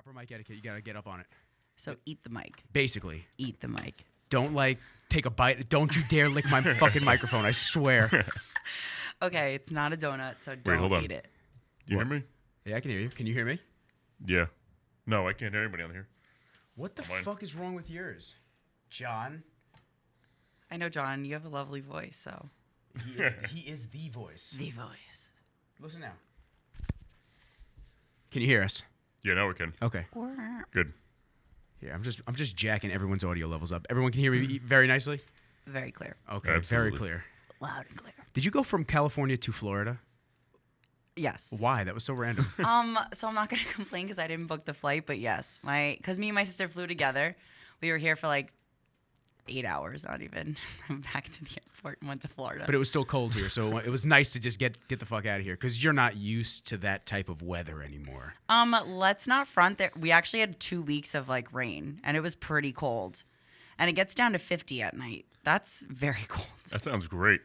proper mic etiquette. You gotta get up on it. So eat the mic. Basically. Eat the mic. Don't take a bite. Don't you dare lick my fucking microphone. I swear. Okay, it's not a donut, so don't eat it. You hear me? Yeah, I can hear you. Can you hear me? Yeah. No, I can't hear anybody on here. What the fuck is wrong with yours, John? I know, John. You have a lovely voice, so. He is the voice. The voice. Listen now. Can you hear us? Yeah, now we can. Okay. Good. Yeah, I'm just jacking everyone's audio levels up. Everyone can hear me very nicely? Very clear. Okay, Absolutely. very clear. Loud and clear. Did you go from California to Florida? Yes. Why? That was so random. So I'm not gonna complain because I didn't book the flight, but yes, because me and my sister flew together. We were here for like 8 hours, not even. I'm back to the airport and went to Florida. But it was still cold here, so it was nice to just get the fuck out of here because you're not used to that type of weather anymore. Let's not front there. We actually had 2 weeks of like rain, and it was pretty cold. And it gets down to 50 at night. That's very cold. That sounds great.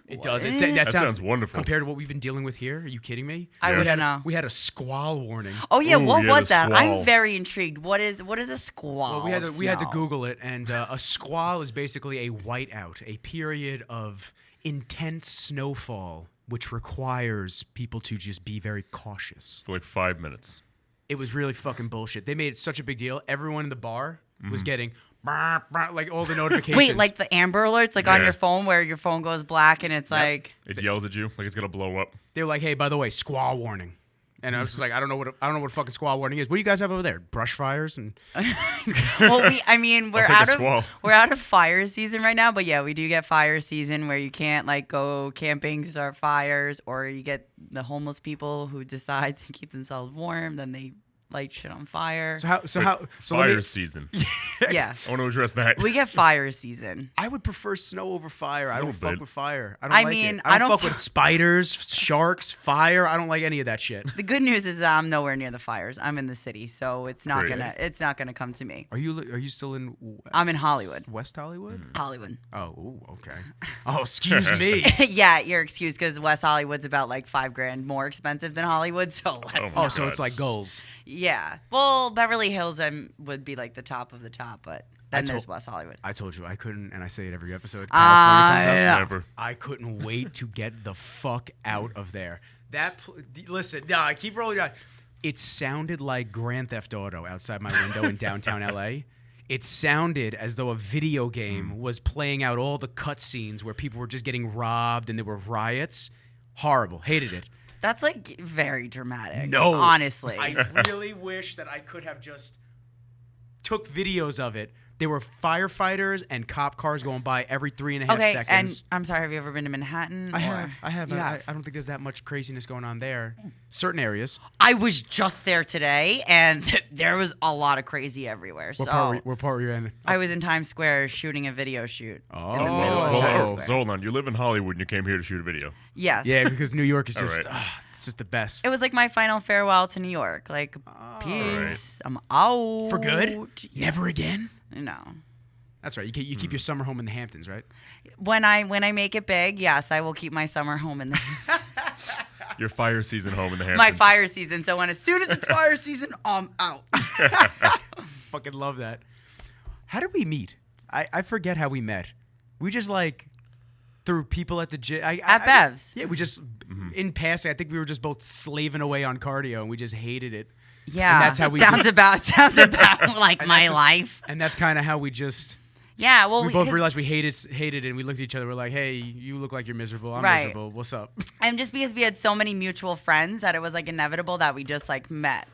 It does. That sounds wonderful. Compared to what we've been dealing with here. Are you kidding me? I wouldn't know. We had a squall warning. Oh yeah, what yeah, was the that? squall. I'm very intrigued. What is a squall? Well, we had to Google it, and a squall is basically a whiteout, a period of intense snowfall, which requires people to just be very cautious. For like 5 minutes. It was really fucking bullshit. They made it such a big deal. Everyone in the bar was getting like all the notifications. Wait, like the Amber Alerts, like on your phone, where your phone goes black and it's like It yells at you like it's gonna blow up. They were like, "Hey, by the way, squall warning." And I was just like, I don't know what fucking squall warning is. What do you guys have over there? Brush fires and well, we're I'll take a squall. we're out of fire season right now, but yeah, we do get fire season where you can't like go camping, start fires, or you get the homeless people who decide to keep themselves warm, then they light shit on fire. Fire season. Yeah. I want to address that. We get fire season. I would prefer snow over fire. I don't fuck bit. with fire. I mean, I don't fuck with spiders, sharks, fire. I don't like any of that shit. The good news is that I'm nowhere near the fires. I'm in the city, so it's not Great. gonna come to me. Are you still in I'm in Hollywood. West Hollywood? Hollywood. Oh, ooh, okay. Oh, excuse me. Yeah, your excuse because West Hollywood's about like $5,000 more expensive than Hollywood, so let's my Oh, so God. it's like goals. Yeah. Well, Beverly Hills would be like the top of the top, but then there's West Hollywood. I told you I couldn't, and I say it every episode. Yeah. Never. I couldn't wait to get the fuck out of there. Listen, no, I keep rolling on. It sounded like Grand Theft Auto outside my window in downtown LA. It sounded as though a video game was playing out all the cutscenes where people were just getting robbed and there were riots. Horrible. Hated it. That's like very dramatic. No. Honestly. I really wish that I could have just took videos of it. There were firefighters and cop cars going by every 3.5 seconds. And I'm sorry, have you ever been to Manhattan? I have. You I have? don't think there's that much craziness going on there. Certain areas. I was just there today, and there was a lot of crazy everywhere. What part were you in? I was in Times Square shooting a video shoot in the Oh. middle of Times Square. So hold on. You live in Hollywood and you came here to shoot a video. Yes. Yeah, because New York is All just, right. it's just the best. It was like my final farewell to New York. Like, peace. I'm out. For good? Never again? No. That's right. You keep your summer home in the Hamptons, right? When I make it big, yes, I will keep my summer home in the Your fire season home in the Hamptons. my fire season. So as soon as it's fire season, I'm out. Fucking love that. How did we meet? I forget how we met. We just like through people at the gym. At Bev's. Yeah, we just in passing. I think we were just both slaving away on cardio, and we just hated it. Yeah, And that's how we sounds about like And my that's just- life. And that's kind of how we just. Yeah, well, we both 'cause realized we hated it, and we looked at each other. We're like, "Hey, you look like you're miserable. I'm Right. miserable. What's up?" And just because we had so many mutual friends that it was like inevitable that we just like met.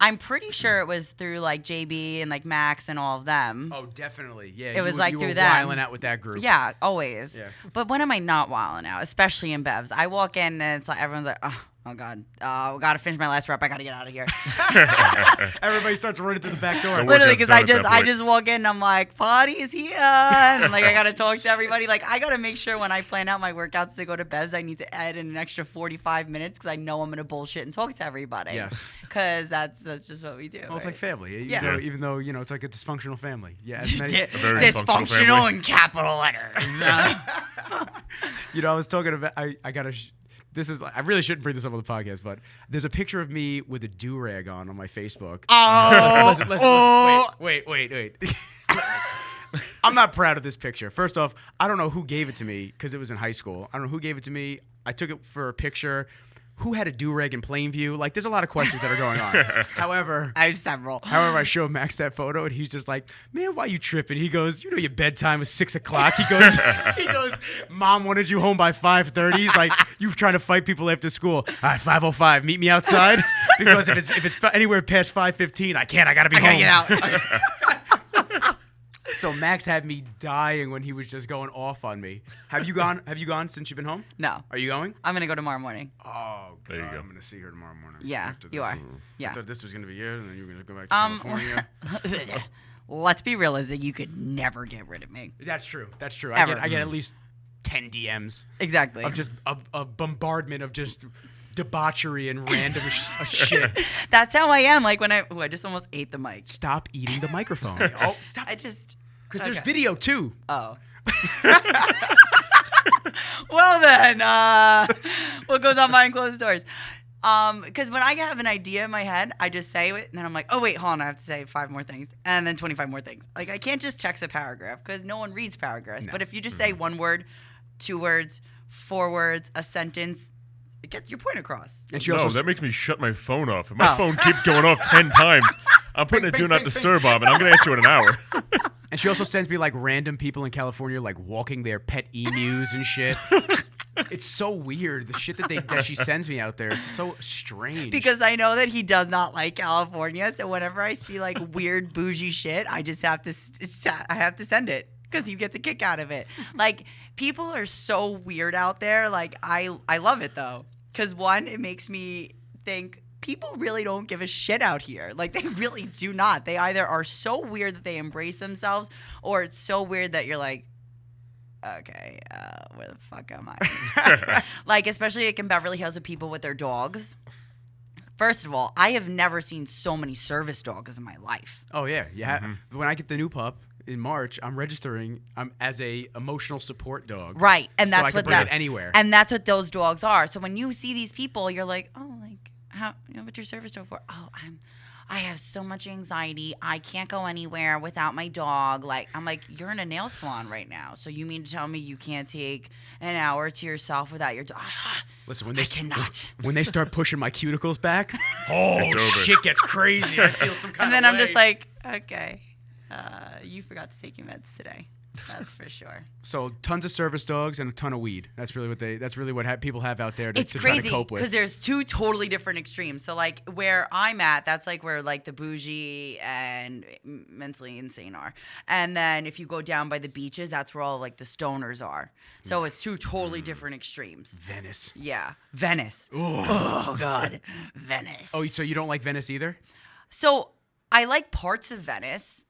I'm pretty sure it was through like JB and like Max and all of them. Oh, definitely. Yeah, It was you like were through them. Wilding out with that group. Yeah, always. Yeah. But when am I not wilding out? Especially in Bev's. I walk in and it's like everyone's like, oh God, I gotta finish my last rep. I gotta get out of here. Everybody starts running through the back door. Workout's Literally, because done at that I point. just walk in and I'm like, party's here, and like I gotta talk to everybody. Like I gotta make sure when I plan out my workouts to go to Bev's, I need to add in an extra 45 minutes because I know I'm gonna bullshit and talk to everybody. Yes. Because that's just what we do. Well, it's like family. Yeah. Even though it's like a dysfunctional family. Yeah. very Dysfunctional dysfunctional in capital letters. I was talking about. I got This is. I really shouldn't bring this up on the podcast, but there's a picture of me with a do-rag on my Facebook. Oh, Listen. Wait. I'm not proud of this picture. First off, I don't know who gave it to me because it was in high school. I don't know who gave it to me. I took it for a picture. Who had a do-rag in Plainview? Like, there's a lot of questions that are going on. However, I have several. I show Max that photo, and he's just like, "Man, why you tripping?" He goes, "You know your bedtime is 6 o'clock." He goes, "Mom wanted you home by 5:30." He's like, "You trying to fight people after school?" All right, 5:05, meet me outside. Because if it's anywhere past 5:15, I can't. I gotta be home. Gotta get out. So Max had me dying when he was just going off on me. Have you gone since you've been home? No. Are you going? I'm gonna go tomorrow morning. Oh, God. There you go. I'm gonna see her tomorrow morning. Yeah, after you this. are. Yeah. I thought this was gonna be it, and then you were gonna go back to California. Let's be realistic. You could never get rid of me. That's true. Ever. I get at least 10 DMs Exactly. of just a bombardment of just debauchery and random shit. That's how I am. Like when I just almost ate the mic. Stop eating the microphone. Oh, stop. Because there's video too. Oh. Well then, what goes on behind closed doors? Because when I have an idea in my head, I just say it, and then I'm like, oh wait, hold on, I have to say 5 more things, and then 25 more things. Like I can't just text a paragraph because no one reads paragraphs. No. But if you just say 1 word, 2 words, 4 words, a sentence, it gets your point across. And she No, also that makes me shut my phone off. If my phone keeps going off 10 times, I'm putting a do not disturb on, and I'm going to answer in an hour. And she also sends me like random people in California like walking their pet emus and shit. It's so weird. The shit that she sends me out there. It's so strange. Because I know that he does not like California, so whenever I see like weird bougie shit, I just have to send it because he gets a kick out of it. Like people are so weird out there. Like I love it though, because one, it makes me think people really don't give a shit out here. Like they really do not. They either are so weird that they embrace themselves, or it's so weird that you're like, okay, where the fuck am I? Like, especially like in Beverly Hills with people with their dogs. First of all, I have never seen so many service dogs in my life. Oh yeah. When I get the new pup in March, I'm registering as a emotional support dog. Right, and that's so I can what bring it anywhere. And that's what those dogs are. So when you see these people, you're like, oh, like how? What's your service dog for? Oh, I have so much anxiety. I can't go anywhere without my dog. Like, I'm like, you're in a nail salon right now. So you mean to tell me you can't take an hour to yourself without your dog? Listen, when I cannot. When they start pushing my cuticles back, It's over. shit gets crazy. I feel some kind And then of I'm just like, okay, you forgot to take your meds today. That's for sure. So tons of service dogs and a ton of weed. That's really what people have out there to, It's to try to crazy cope with. because there's 2 totally different extremes. So like where I'm at, that's like where like the bougie and mentally insane are. And then if you go down by the beaches, that's where all like the stoners are. So it's 2 totally different extremes. Venice. Yeah. Venice. Oh God. Venice. Oh, so you don't like Venice either? So I like parts of Venice.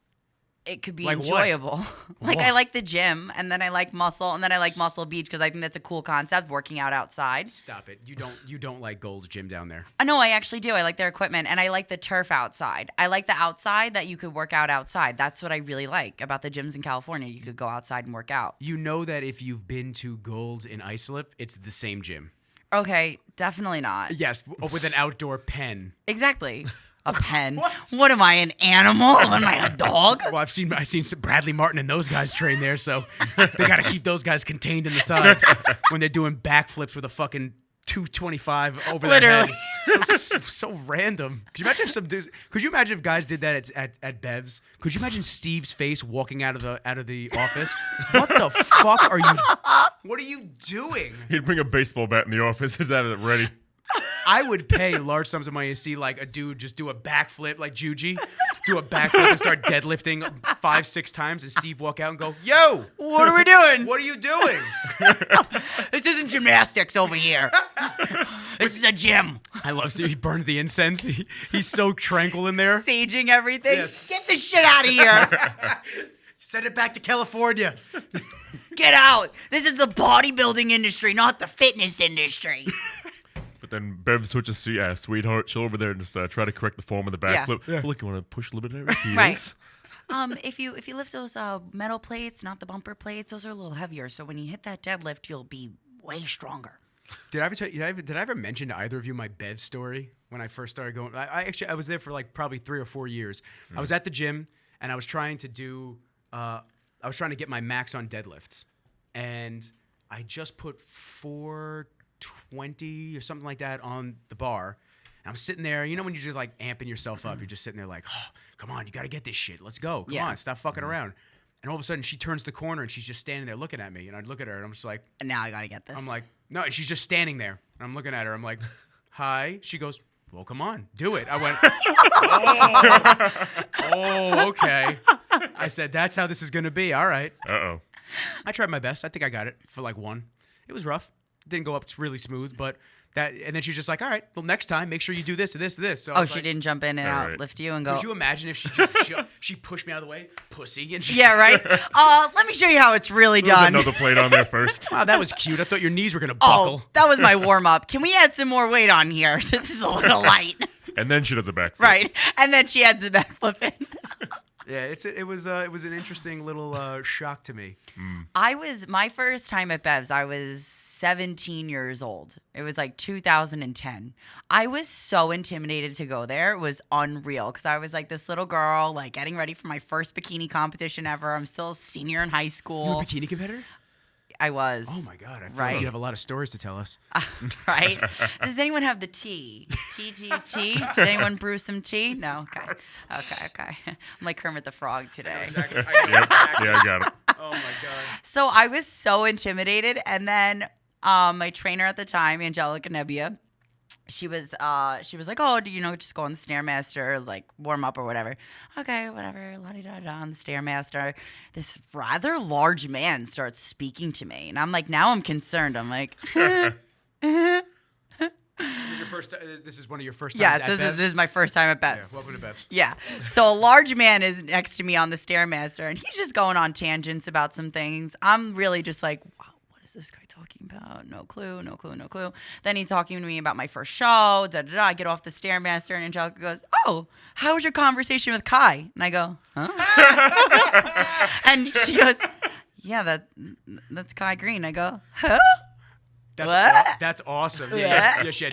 It could be Like what? enjoyable. Like I What? like the gym, and then I like Muscle, and then I like Muscle Beach because I think that's a cool concept, working out outside. Stop it. You don't like Gold's Gym down there. No, I actually do. I like their equipment, and I like the turf outside. I like the outside that you could work out outside. That's what I really like about the gyms in California. You could go outside and work out. You know that if you've been to Gold's in Islip, it's the same gym. Okay, definitely not. Yes, with an outdoor pen. Exactly. A pen. What am I, an animal? Am I a dog? Well, I've seen some Bradley Martin and those guys train there, so they got to keep those guys contained in the side when they're doing backflips with a fucking 225 over their Literally. head. So random. Could you imagine if some dudes? Could you imagine if guys did that at Bev's? Could you imagine Steve's face walking out of the office? What the fuck are you? What are you doing? He'd bring a baseball bat in the office and have it ready. I would pay large sums of money to see like a dude just do a backflip like Juji, do a backflip and start deadlifting 5-6 times, and Steve walk out and go, "Yo, What are we doing? what are you doing?" This isn't gymnastics over here. This is a gym. I love seeing he burned the incense. He's so tranquil in there. Saging everything. Yes. Get this shit out of here. Send it back to California. Get out. This is the bodybuilding industry, not the fitness industry. But then Bev switches to, sweetheart, chill over there and just try to correct the form of the Yeah. backflip. Yeah. Look, you want to push a little bit there? Right. If you lift those metal plates, not the bumper plates, those are a little heavier. So when you hit that deadlift, you'll be way stronger. Did I ever tell you? Did I ever mention to either of you my Bev story when I first started going? I was there for like probably 3 or 4 years. I was at the gym and I was trying to do. I was trying to get my max on deadlifts, and I just put 420 or something like that on the bar. And I'm sitting there. You know when you're just like amping yourself up, you're just sitting there like, oh, come on, you got to get this shit. Let's go. Come on, stop fucking around. And all of a sudden, she turns the corner and she's just standing there looking at me. And I look at her and I'm just like, And now I gotta get this. I'm like, no. And she's just standing there. And I'm looking at her. I'm like, hi. She goes, well, come on, do it. I went, oh, okay. I said, that's how this is going to be. All right. Uh-oh. I tried my best. I think I got it for like 1. It was rough. Didn't go up really smooth, but that. And then she's just like, all right, well, next time, make sure you do this and this and this. So I was she like, didn't jump in and All right. outlift you and go. could you imagine if she just she pushed me out of the way, pussy, and she, Yeah, right. Let me show you how it's really There was done. another plate on there first. Wow, that was cute. I thought your knees were gonna buckle. Oh, that was my warm up. Can we add some more weight on here? This is a little light. And then she does a backflip. Right. And then she adds the backflip in. Yeah, it was an interesting little shock to me. My first time at Bev's, I was 17 years old. It was like 2010. I was so intimidated to go there. It was unreal because I was like this little girl, like getting ready for my first bikini competition ever. I'm still a senior in high You were school. a bikini competitor? I was. Oh my god! I feel Right. like you have a lot of stories to tell us. Right? Does anyone have the tea? Tea? Did anyone brew some tea? No? Okay. I'm like Kermit the Frog today. Exactly. Yes. Yeah, I got it. Oh my god. So I was so intimidated. And then my trainer at the time, Angelica Nebbia, she was like, oh, do you know, just go on the Stairmaster, like warm up or whatever. Okay, whatever, la-di-da-da on the Stairmaster. This rather large man starts speaking to me. And I'm like, now I'm concerned. I'm like, This is one of your first times yes, at this Bev's? is my first time at Yeah, Bev's. welcome to Bev's. Yeah. So a large man is next to me on the Stairmaster, and he's just going on tangents about some things. I'm really just like, wow, what is this guy talking about? No clue. Then he's talking to me about my first show. Da-da-da. I get off the Stairmaster, and Angelica goes, oh, how was your conversation with Kai? And I go, huh? And she goes, yeah, that's Kai Green. I go, huh? What? That's awesome. What? Yeah, she had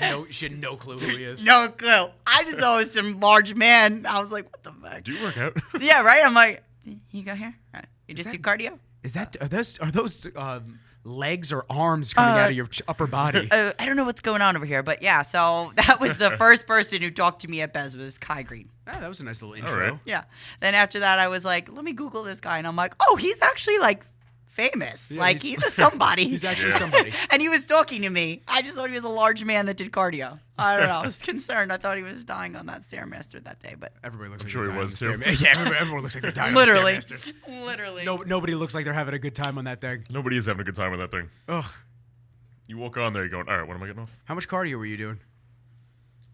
no clue who he is. No clue. I just thought it was some large man. I was like, what the fuck? Do you work out? Yeah, right? I'm like, you go here? All right. You just do cardio? Are those legs or arms coming out of your upper body? I don't know what's going on over here, but yeah, so that was the first person who talked to me at Bez was Kai Green. Ah, that was a nice little intro. right. Yeah. Then after that, I was like, let me Google this guy. And I'm like, oh, he's actually like famous. Yeah, like he's a somebody. He's actually somebody. And he was talking to me. I just thought he was a large man that did cardio. I don't know. I was concerned. I thought he was dying on that Stairmaster that day, but Everybody looks like sure they're he dying was, on the too. Stairmaster. Yeah, everyone looks like they're dying literally, on the Stairmaster. literally. Nobody looks like they're having a good time on that thing. Nobody is having a good time with that thing. Ugh. You walk on there, you're going, all right, when am I getting off? How much cardio were you doing?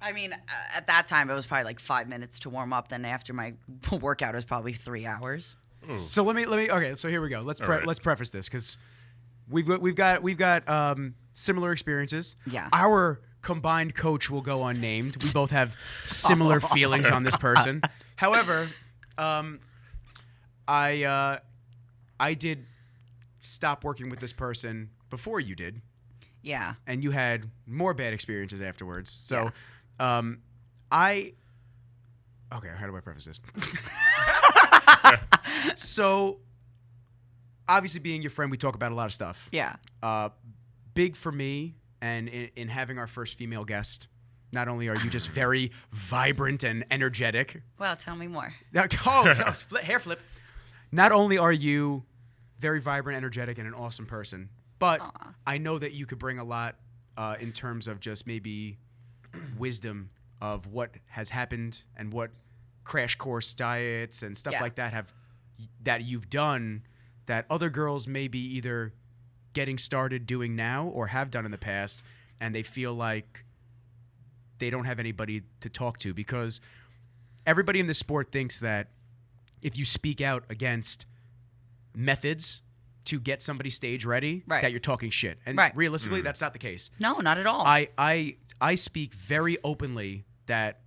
I mean, at that time, it was probably like 5 minutes to warm up. Then after my workout, it was probably 3 hours. So let me. Okay, so here we go. Let's right. let's preface this because we've got similar experiences. Yeah. Our combined coach will go unnamed. We both have similar feelings on this person. However, I did stop working with this person before you did, Yeah. and you had more bad experiences afterwards. So, Yeah. Okay, how do I preface this? So, obviously, being your friend, we talk about a lot of stuff. Yeah. Big for me, and in having our first female guest, not only are you just very vibrant and energetic. Well, tell me more. Hair flip. Not only are you very vibrant, energetic, and an awesome person, but Aw. I know that you could bring a lot in terms of just maybe wisdom of what has happened and what crash course diets and stuff Yeah. like that you've done that other girls may be either getting started doing now or have done in the past, and they feel like they don't have anybody to talk to, because everybody in this sport thinks that if you speak out against methods to get somebody stage ready, Right. that you're talking shit. And Right. realistically, that's not the case. No, not at all. I speak very openly that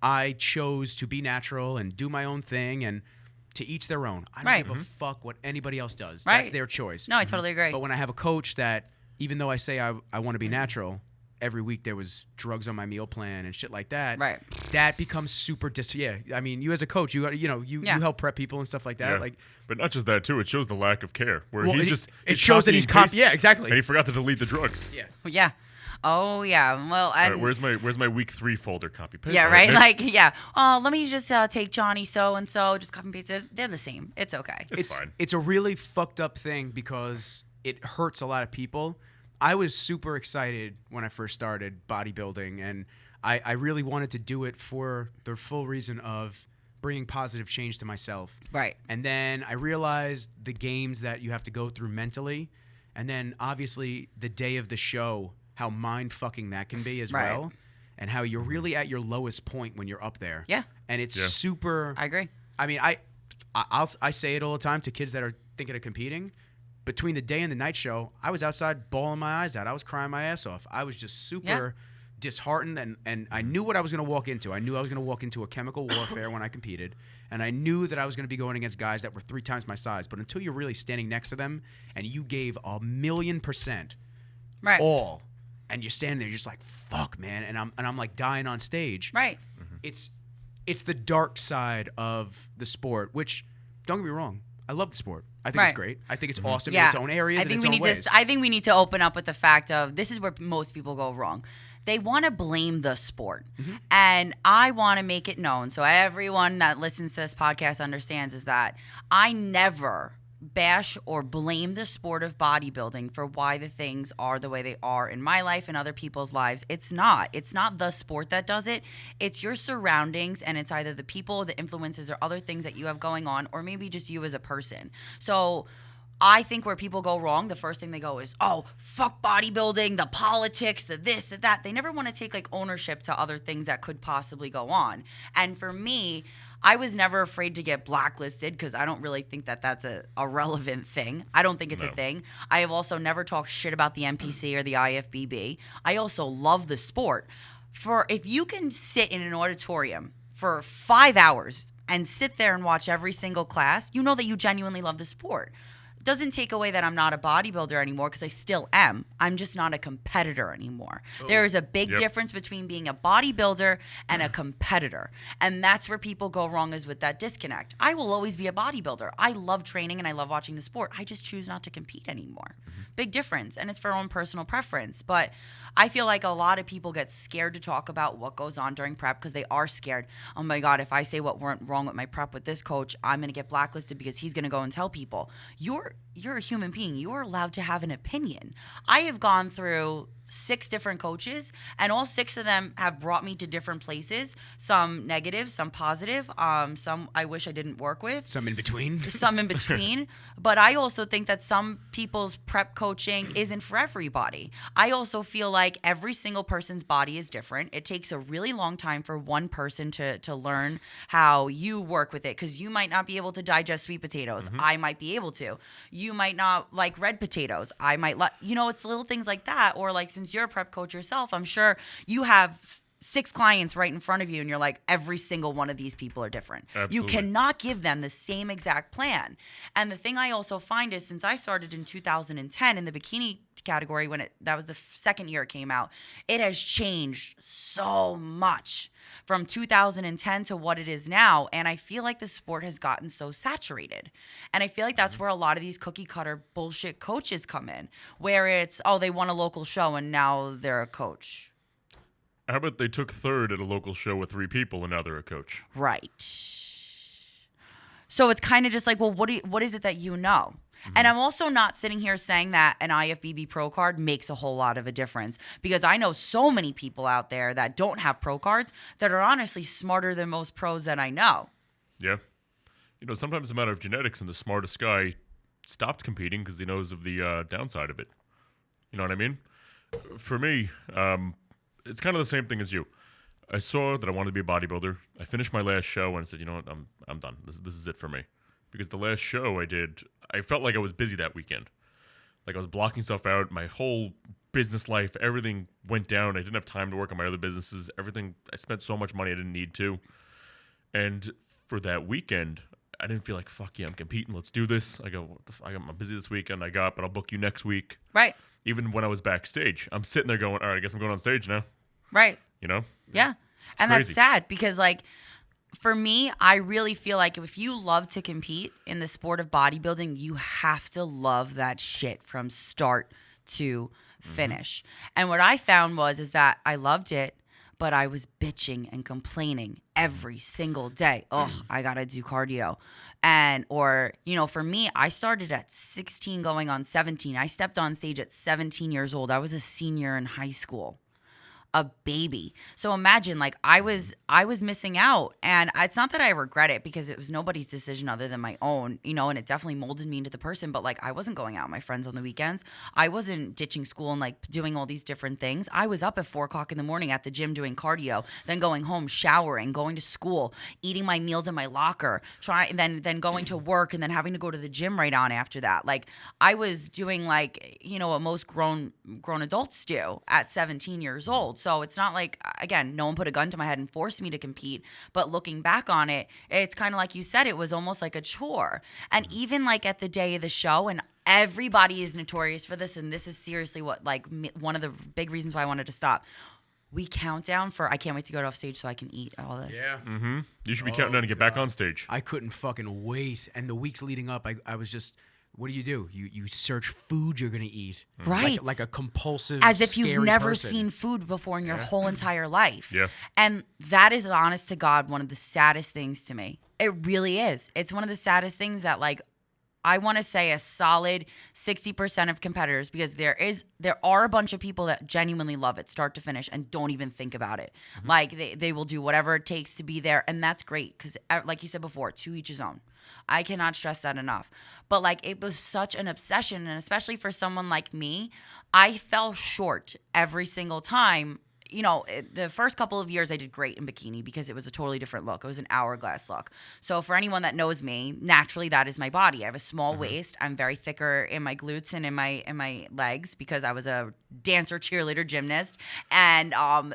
I chose to be natural and do my own thing, and to each their own. I don't Right. give a fuck what anybody else does. Right. That's their choice. No, I totally agree. But when I have a coach that even though I say I want to be natural, every week there was drugs on my meal plan and shit like that. Right. That becomes super I mean, you as a coach, you help prep people and stuff like that. Yeah. Like, but not just that too. It shows the lack of care. Where well, he's it shows that he's copying Yeah, exactly. and he forgot to delete the drugs. Yeah. Yeah. Oh yeah. Well, All and right, where's my week 3 folder? Copy paste. yeah, All right. Nick. Like, yeah. Oh, let me just take Johnny so and so. Just copy and paste. They're the same. It's okay. It's fine. It's a really fucked up thing because it hurts a lot of people. I was super excited when I first started bodybuilding, and I really wanted to do it for the full reason of bringing positive change to myself. Right. And then I realized the games that you have to go through mentally, and then obviously the day of the show, how mind-fucking that can be as Right. well, and how you're really at your lowest point when you're up there. Yeah. And it's Yeah. super... I agree. I mean, I say it all the time to kids that are thinking of competing. Between the day and the night show, I was outside bawling my eyes out. I was crying my ass off. I was just super disheartened, and I knew what I was going to walk into. I knew I was going to walk into a chemical warfare when I competed, and I knew that I was going to be going against guys that were 3 times my size. But until you're really standing next to them and you gave 1,000,000% Right. all, and you're standing there, you're just like, fuck, man, and I'm like dying on stage. Right. It's the dark side of the sport, which, don't get me wrong, I love the sport. I think Right. it's great. I think it's awesome Yeah. in its own areas and its own ways. I think we need to open up with the fact of this is where most people go wrong. They want to blame the sport. Mm-hmm. And I want to make it known so everyone that listens to this podcast understands is that I never bash or blame the sport of bodybuilding for why the things are the way they are in my life and other people's lives. It's not the sport that does it. It's your surroundings, and it's either the people, the influences, or other things that you have going on, or maybe just you as a person. So I think where people go wrong, the first thing they go is, oh, fuck bodybuilding, the politics, the this, the that. They never want to take like ownership to other things that could possibly go on. And for me, I was never afraid to get blacklisted because I don't really think that that's a relevant thing. I don't think it's a thing. I have also never talked shit about the NPC or the IFBB. I also love the sport. For if you can sit in an auditorium for 5 hours and sit there and watch every single class, you know that you genuinely love the sport. Doesn't take away that I'm not a bodybuilder anymore because I still am. I'm just not a competitor anymore. There is a big difference between being a bodybuilder and a competitor. And that's where people go wrong, is with that disconnect. I will always be a bodybuilder. I love training and I love watching the sport. I just choose not to compete anymore. Big difference. And it's for own personal preference. But I feel like a lot of people get scared to talk about what goes on during prep because they are scared. Oh my God, if I say what went wrong with my prep with this coach, I'm going to get blacklisted because he's going to go and tell people. You're a human being. You are allowed to have an opinion. I have gone through 6 different coaches, and all 6 of them have brought me to different places. Some negative, some positive, some I wish I didn't work with. Some in between. Some in between. But I also think that some people's prep coaching isn't for everybody. I also feel like every single person's body is different. It takes a really long time for one person to learn how you work with it, because you might not be able to digest sweet potatoes. I might be able to. You might not like red potatoes. I might like, it's little things like that. Or like, since you're a prep coach yourself, I'm sure you have 6 clients right in front of you and you're like, every single one of these people are different. Absolutely. You cannot give them the same exact plan. And the thing I also find is, since I started in 2010 in the bikini category, that was the second year it came out, it has changed so much from 2010 to what it is now. And I feel like the sport has gotten so saturated. And I feel like that's where a lot of these cookie cutter bullshit coaches come in, where it's, oh, they won a local show and now they're a coach. How about they took 3rd at a local show with 3 people and now they're a coach? Right. So it's kind of just like, well, what is it that you know? And I'm also not sitting here saying that an IFBB pro card makes a whole lot of a difference, because I know so many people out there that don't have pro cards that are honestly smarter than most pros that I know. Yeah. Sometimes it's a matter of genetics, and the smartest guy stopped competing because he knows of the downside of it. You know what I mean? For me, it's kind of the same thing as you. I saw that I wanted to be a bodybuilder. I finished my last show and I said, you know what, I'm done. This is it for me. Because the last show I did, I felt like I was busy that weekend. Like I was blocking stuff out. My whole business life, everything went down. I didn't have time to work on my other businesses. Everything, I spent so much money I didn't need to. And for that weekend, I didn't feel like, fuck yeah, I'm competing. Let's do this. I go, what the I'm busy this weekend. But I'll book you next week. Right. Even when I was backstage, I'm sitting there going, all right, I guess I'm going on stage now. Right. You know? Yeah. And crazy. that's sad because, like, for me, I really feel like if you love to compete in the sport of bodybuilding, you have to love that shit from start to finish. And what I found is that I loved it, but I was bitching and complaining every single day. Oh, I got to do cardio. For me, I started at 16 going on 17. I stepped on stage at 17 years old. I was a senior in high school. A baby. So imagine, like, I was missing out, and it's not that I regret it because it was nobody's decision other than my own, and it definitely molded me into the person. But like, I wasn't going out with my friends on the weekends. I wasn't ditching school and like doing all these different things. I was up at 4 o'clock in the morning at the gym doing cardio, then going home, showering, going to school, eating my meals in my locker, then going to work, and then having to go to the gym right on after that. Like, I was doing like, what most grown adults do at 17 years old. So it's not like, again, no one put a gun to my head and forced me to compete. But looking back on it, it's kind of like you said, it was almost like a chore. And even like at the day of the show, and everybody is notorious for this, and this is seriously one of the big reasons why I wanted to stop. We count down for, I can't wait to go off stage so I can eat all this. Yeah. Mm-hmm. You should be counting down to get back on stage. I couldn't fucking wait. And the weeks leading up, I was just... What do? You search food you're going to eat. Right. Like a compulsive, as if you've scary never person. seen food before in your whole entire life. Yeah. And that is, honest to God, one of the saddest things to me. It really is. It's one of the saddest things that, like, I want to say a solid 60% of competitors, because there are a bunch of people that genuinely love it start to finish and don't even think about it. Mm-hmm. Like, they will do whatever it takes to be there, and that's great because, like you said before, to each his own. I cannot stress that enough. But like, it was such an obsession, and especially for someone like me, I fell short every single time. The first couple of years I did great in bikini because it was a totally different look. It was an hourglass look. So for anyone that knows me, naturally that is my body. I have a small waist. I'm very thicker in my glutes and in my legs because I was a dancer, cheerleader, gymnast, and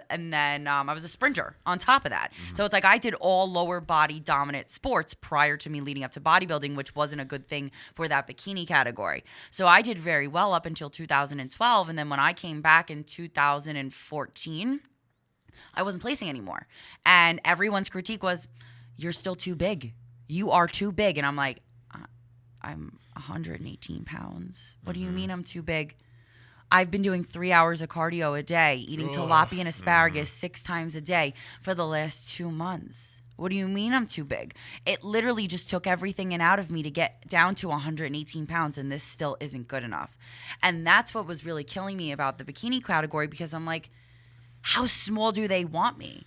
then I was a sprinter on top of that. So it's like I did all lower body dominant sports prior to me leading up to bodybuilding, which wasn't a good thing for that bikini category. So I did very well up until 2012, and then when I came back in 2014, I wasn't placing anymore. And everyone's critique was, you're still too big. You are too big. And I'm like, I'm 118 pounds. What do you mean I'm too big? I've been doing 3 hours of cardio a day, eating tilapia and asparagus 6 times a day for the last 2 months. What do you mean I'm too big? It literally just took everything in out of me to get down to 118 pounds, and this still isn't good enough. And that's what was really killing me about the bikini category, because I'm like, how small do they want me?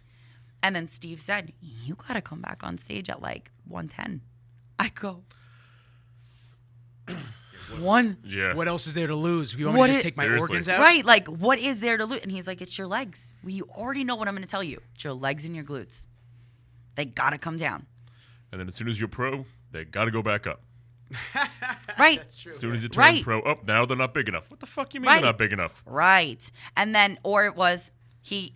And then Steve said, you got to come back on stage at like 110. I go, Yeah. What else is there to lose? You want me to just take my Seriously. organs out? right, like, what is there to lose? And he's like, it's your legs. Well, you already know what I'm going to tell you. It's your legs and your glutes. They got to come down. And then as soon as you're pro, they got to go back up. Right. That's true. As soon as you turn Right. pro, now they're not big enough. What the fuck you mean Right. they're not big enough? Right. And then, or it was,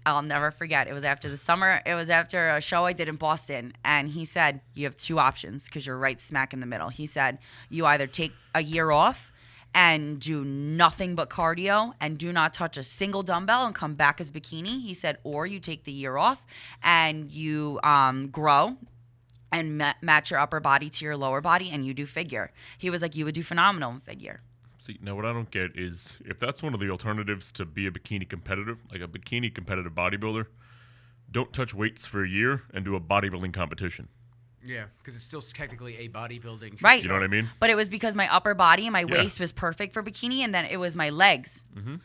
I'll never forget, it was after the summer, it was after a show I did in Boston, and he said, you have 2 options because you're right smack in the middle. He said, you either take a year off and do nothing but cardio and do not touch a single dumbbell and come back as bikini. He said, or you take the year off and you grow and match your upper body to your lower body and you do figure. He was like, you would do phenomenal in figure. See, now what I don't get is if that's one of the alternatives to be a bikini competitive, like a bikini competitive bodybuilder, don't touch weights for a year and do a bodybuilding competition. Yeah, because it's still technically a bodybuilding. Right. You know what I mean? But it was because my upper body and my Yeah. waist was perfect for bikini, and then it was my legs.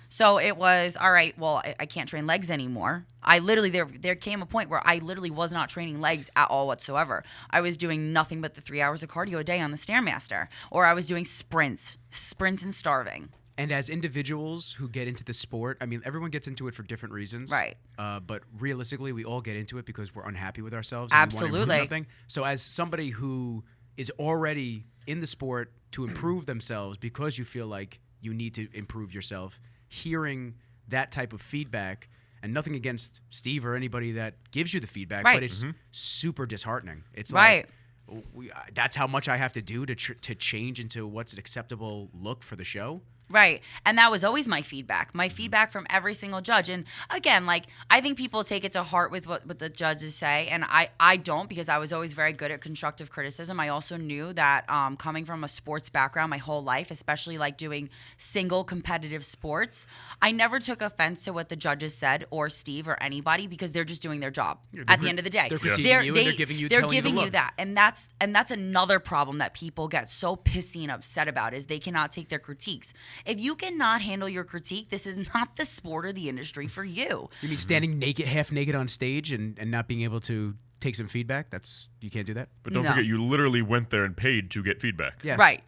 So it was, all right, well, I can't train legs anymore. I literally, there came a point where I literally was not training legs at all whatsoever. I was doing nothing but the 3 hours of cardio a day on the Stairmaster, or I was doing sprints and starving. And as individuals who get into the sport, I mean, everyone gets into it for different reasons. Right. But realistically, we all get into it because we're unhappy with ourselves. Absolutely. And we want to improve something. So as somebody who is already in the sport to improve themselves because you feel like you need to improve yourself, hearing that type of feedback, and nothing against Steve or anybody that gives you the feedback, Right. but it's super disheartening. It's Right. like, That's how much I have to do to change into what's an acceptable look for the show. Right. And that was always my feedback. My feedback from every single judge. And again, like, I think people take it to heart with what the judges say. And I don't, because I was always very good at constructive criticism. I also knew that coming from a sports background my whole life, especially like doing single competitive sports, I never took offense to what the judges said or Steve or anybody, because they're just doing their job at the end of the day. They're critiquing you and they're giving you that. And that's another problem that people get so pissy and upset about, is they cannot take their critiques. If you cannot handle your critique, this is not the sport or the industry for you. You mean standing naked, half naked on stage and not being able to take some feedback? You can't do that? But don't forget, you literally went there and paid to get feedback. Yes. Right.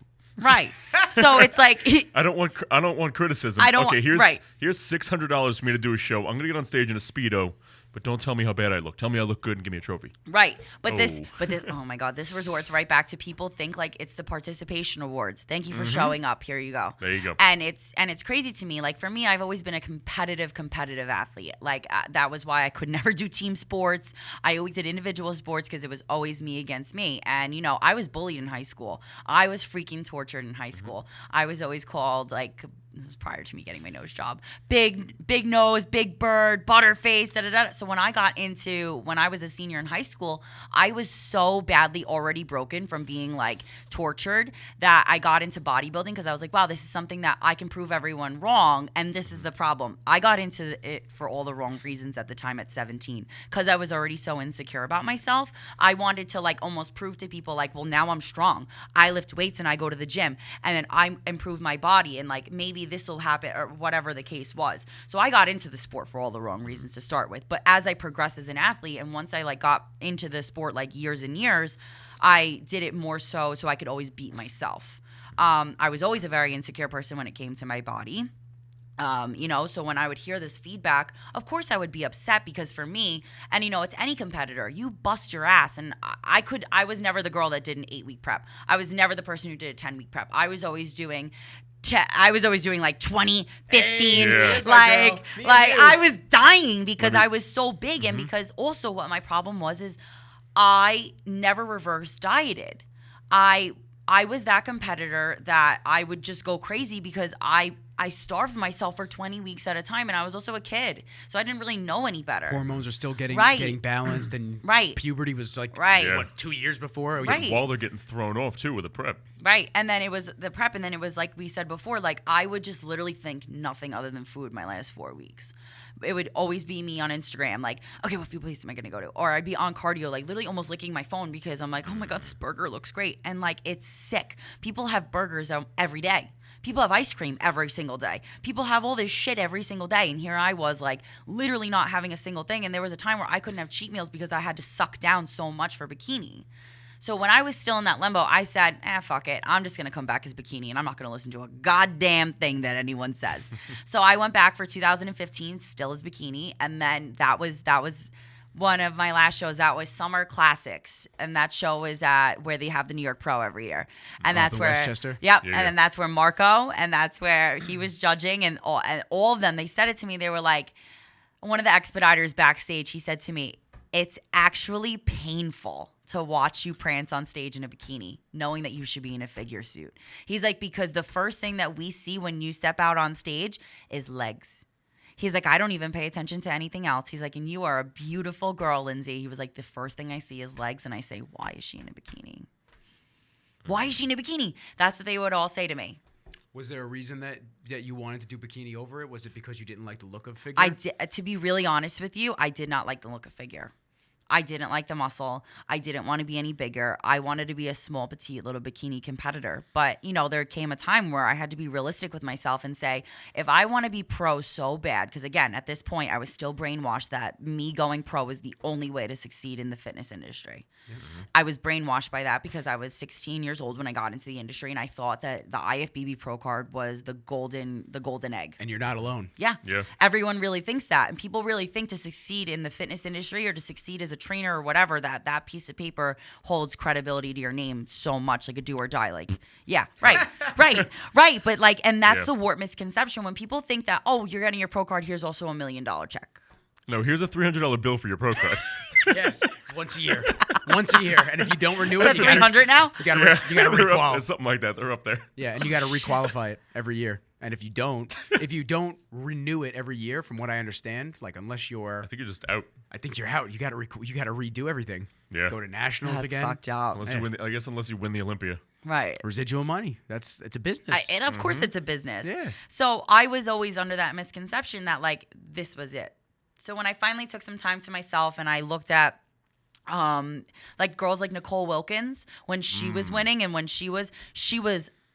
So it's like I don't want criticism. Here's $600 for me to do a show. I'm gonna get on stage in a Speedo, but don't tell me how bad I look. Tell me I look good and give me a trophy. Right. But this, oh my God, this resorts right back to people think like it's the participation awards. Thank you for showing up. Here you go. There you go. And it's crazy to me. Like, for me, I've always been a competitive athlete. Like, that was why I could never do team sports. I always did individual sports because it was always me against me. And, I was bullied in high school. I was freaking tortured in high school. I was always called, like, this is prior to me getting my nose job, big nose, big bird, butterface, da-da-da. So when I was a senior in high school, I was so badly already broken from being like tortured that I got into bodybuilding, because I was like, wow, this is something that I can prove everyone wrong. And this is the problem. I got into it for all the wrong reasons at the time at 17, because I was already so insecure about myself. I wanted to like almost prove to people like, well, now I'm strong. I lift weights and I go to the gym, and then I improve my body, and like maybe this will happen, or whatever the case was. So I got into the sport for all the wrong reasons to start with. But as I progressed as an athlete, and once I like got into the sport like years and years, I did it more so I could always beat myself. I was always a very insecure person when it came to my body. So when I would hear this feedback, of course I would be upset, because for me, and it's any competitor, you bust your ass. And I was never the girl that did an 8-week prep. I was never the person who did a 10-week prep. I was always doing like 20, 15, I was dying because I was so big. And because also what my problem was is I never reverse dieted. I was that competitor that I would just go crazy because I starved myself for 20 weeks at a time, and I was also a kid, so I didn't really know any better. Hormones are still getting balanced, and puberty was like 2 years before. While they're getting thrown off too with the prep. Right, and then it was the prep, and then it was like we said before, like I would just literally think nothing other than food my last 4 weeks. It would always be me on Instagram, like, okay, what food place am I going to go to? Or I'd be on cardio, like literally almost licking my phone because I'm like, oh my God, this burger looks great. And like, it's sick. People have burgers every day. People have ice cream every single day. People have all this shit every single day. And here I was like literally not having a single thing. And there was a time where I couldn't have cheat meals because I had to suck down so much for bikini. So when I was still in that limbo, I said, fuck it. I'm just going to come back as bikini, and I'm not going to listen to a goddamn thing that anyone says. So I went back for 2015, still as bikini. And then that was one of my last shows. That was Summer Classics. And that show is at where they have the New York Pro every year. And that's where Westchester? Yep. Yeah. And then that's where Marco, and that's where he was judging, and all of them, they said it to me. They were like, one of the expediters backstage, he said to me, it's actually painful to watch you prance on stage in a bikini, knowing that you should be in a figure suit. He's like, because the first thing that we see when you step out on stage is legs. He's like, I don't even pay attention to anything else. He's like, and you are a beautiful girl, Lindsey. He was like, the first thing I see is legs, and I say, why is she in a bikini? Why is she in a bikini? That's what they would all say to me. Was there a reason that you wanted to do bikini over it? Was it because you didn't like the look of figure? To be really honest with you, I did not like the look of figure. I didn't like the muscle. I didn't want to be any bigger. I wanted to be a small, petite little bikini competitor. But, there came a time where I had to be realistic with myself and say, if I want to be pro so bad, because again, at this point, I was still brainwashed that me going pro was the only way to succeed in the fitness industry. Mm-hmm. I was brainwashed by that because I was 16 years old when I got into the industry, and I thought that the IFBB pro card was the golden egg. And you're not alone. Yeah. Everyone really thinks that. And people really think to succeed in the fitness industry or to succeed as a trainer or whatever, that piece of paper holds credibility to your name so much, like a do or die. Like, yeah, right. But like, and that's the warped misconception when people think that, oh, you're getting your pro card, here's also $1 million check. No, here's a $300 bill for your pro card. Yes, once a year. Once a year. And if you don't renew Is it, that 300 now? you got to They're up- requal. something like that. They're up there. Yeah, and you got to requalify it every year. And if you don't renew it every year, from what I understand, like unless you're, I think you're just out. I think you're out. You got to redo everything. Yeah. Go to nationals That's again. fucked up. Unless you win, unless you win the Olympia. Right. Residual money. It's a business. And of course it's a business. Yeah. So I was always under that misconception that like this was it. So when I finally took some time to myself and I looked at like girls like Nicole Wilkins when she was winning, and when she was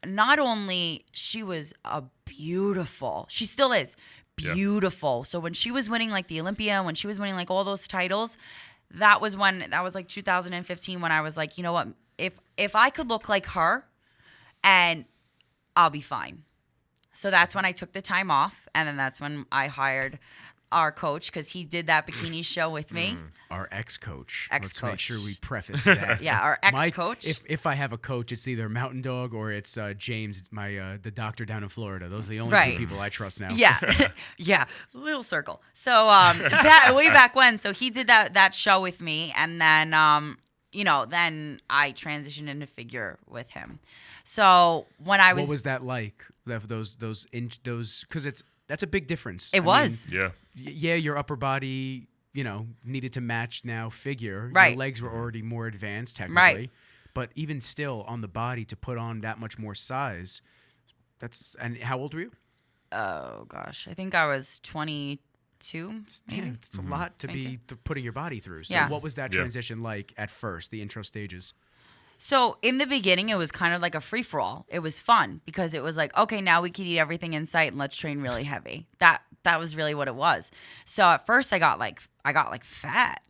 not only she was a beautiful, she still is beautiful. So when she was winning like the Olympia, when she was winning like all those titles, that was like 2015 when I was like, you know what, if I could look like her, and I'll be fine. So that's when I took the time off, and then that's when I hired our coach, because he did that bikini show with me. Our ex-coach. Ex-coach. Let's make sure we preface that. Yeah, our ex-coach. If I have a coach, it's either Mountain Dog or it's James, the doctor down in Florida. Those are the only two people I trust now. Yeah, yeah, little circle. So way back when, so he did that show with me, and then then I transitioned into figure with him. So when I was, what was that like? Those because that's a big difference. It was. Yeah. Your upper body, needed to match now figure. Right. Your legs were already more advanced technically. Right. But even still, on the body to put on that much more size, and how old were you? Oh gosh, I think I was 22. Maybe. Yeah, it's a lot to be putting your body through. So Yeah. what was that transition like at first, the intro stages? So in the beginning, it was kind of like a free for all. It was fun because it was like, okay, now we can eat everything in sight and let's train really heavy. That was really what it was. So at first, I got like fat,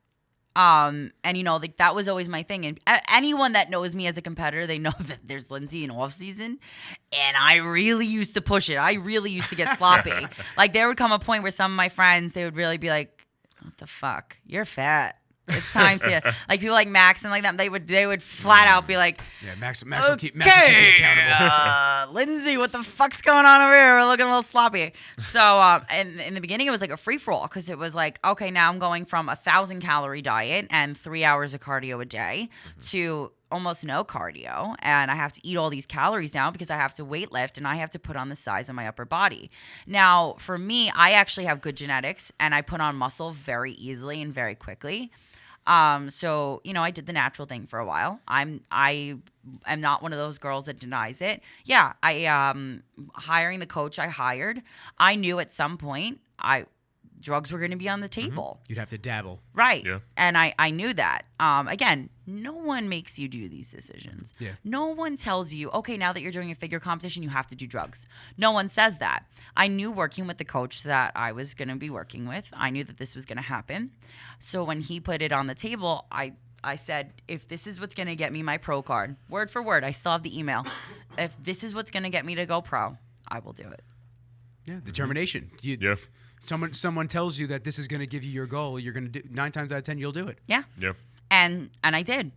and like that was always my thing. And anyone that knows me as a competitor, they know that there's Lindsey in off season, and I really used to push it. I really used to get sloppy. Like there would come a point where some of my friends, they would really be like, "What the fuck? You're fat. It's time to," like people like Max and like that, they would flat out be like, Yeah, Max okay, will keep you accountable. Lindsey, what the fuck's going on over here? We're looking a little sloppy. So, and in the beginning, it was like a free for all, because it was like, okay, now I'm going from 1,000 calorie diet and 3 hours of cardio a day to almost no cardio, and I have to eat all these calories now because I have to weight lift and I have to put on the size of my upper body. Now, for me, I actually have good genetics, and I put on muscle very easily and very quickly. So, I did the natural thing for a while. I am not one of those girls that denies it. Yeah, hiring the coach I hired, I knew at some point drugs were going to be on the table. You'd have to dabble. Right. Yeah. And I knew that. Again, no one makes you do these decisions. Yeah. No one tells you, okay, now that you're doing a figure competition, you have to do drugs. No one says that. I knew working with the coach that I was going to be working with, I knew that this was going to happen. So when he put it on the table, I said, if this is what's going to get me my pro card, word for word, I still have the email. If this is what's going to get me to go pro, I will do it. Yeah, determination. Yeah. Someone tells you that this is going to give you your goal, you're going to do 9 times out of 10 you'll do it. Yeah. Yeah. And I did.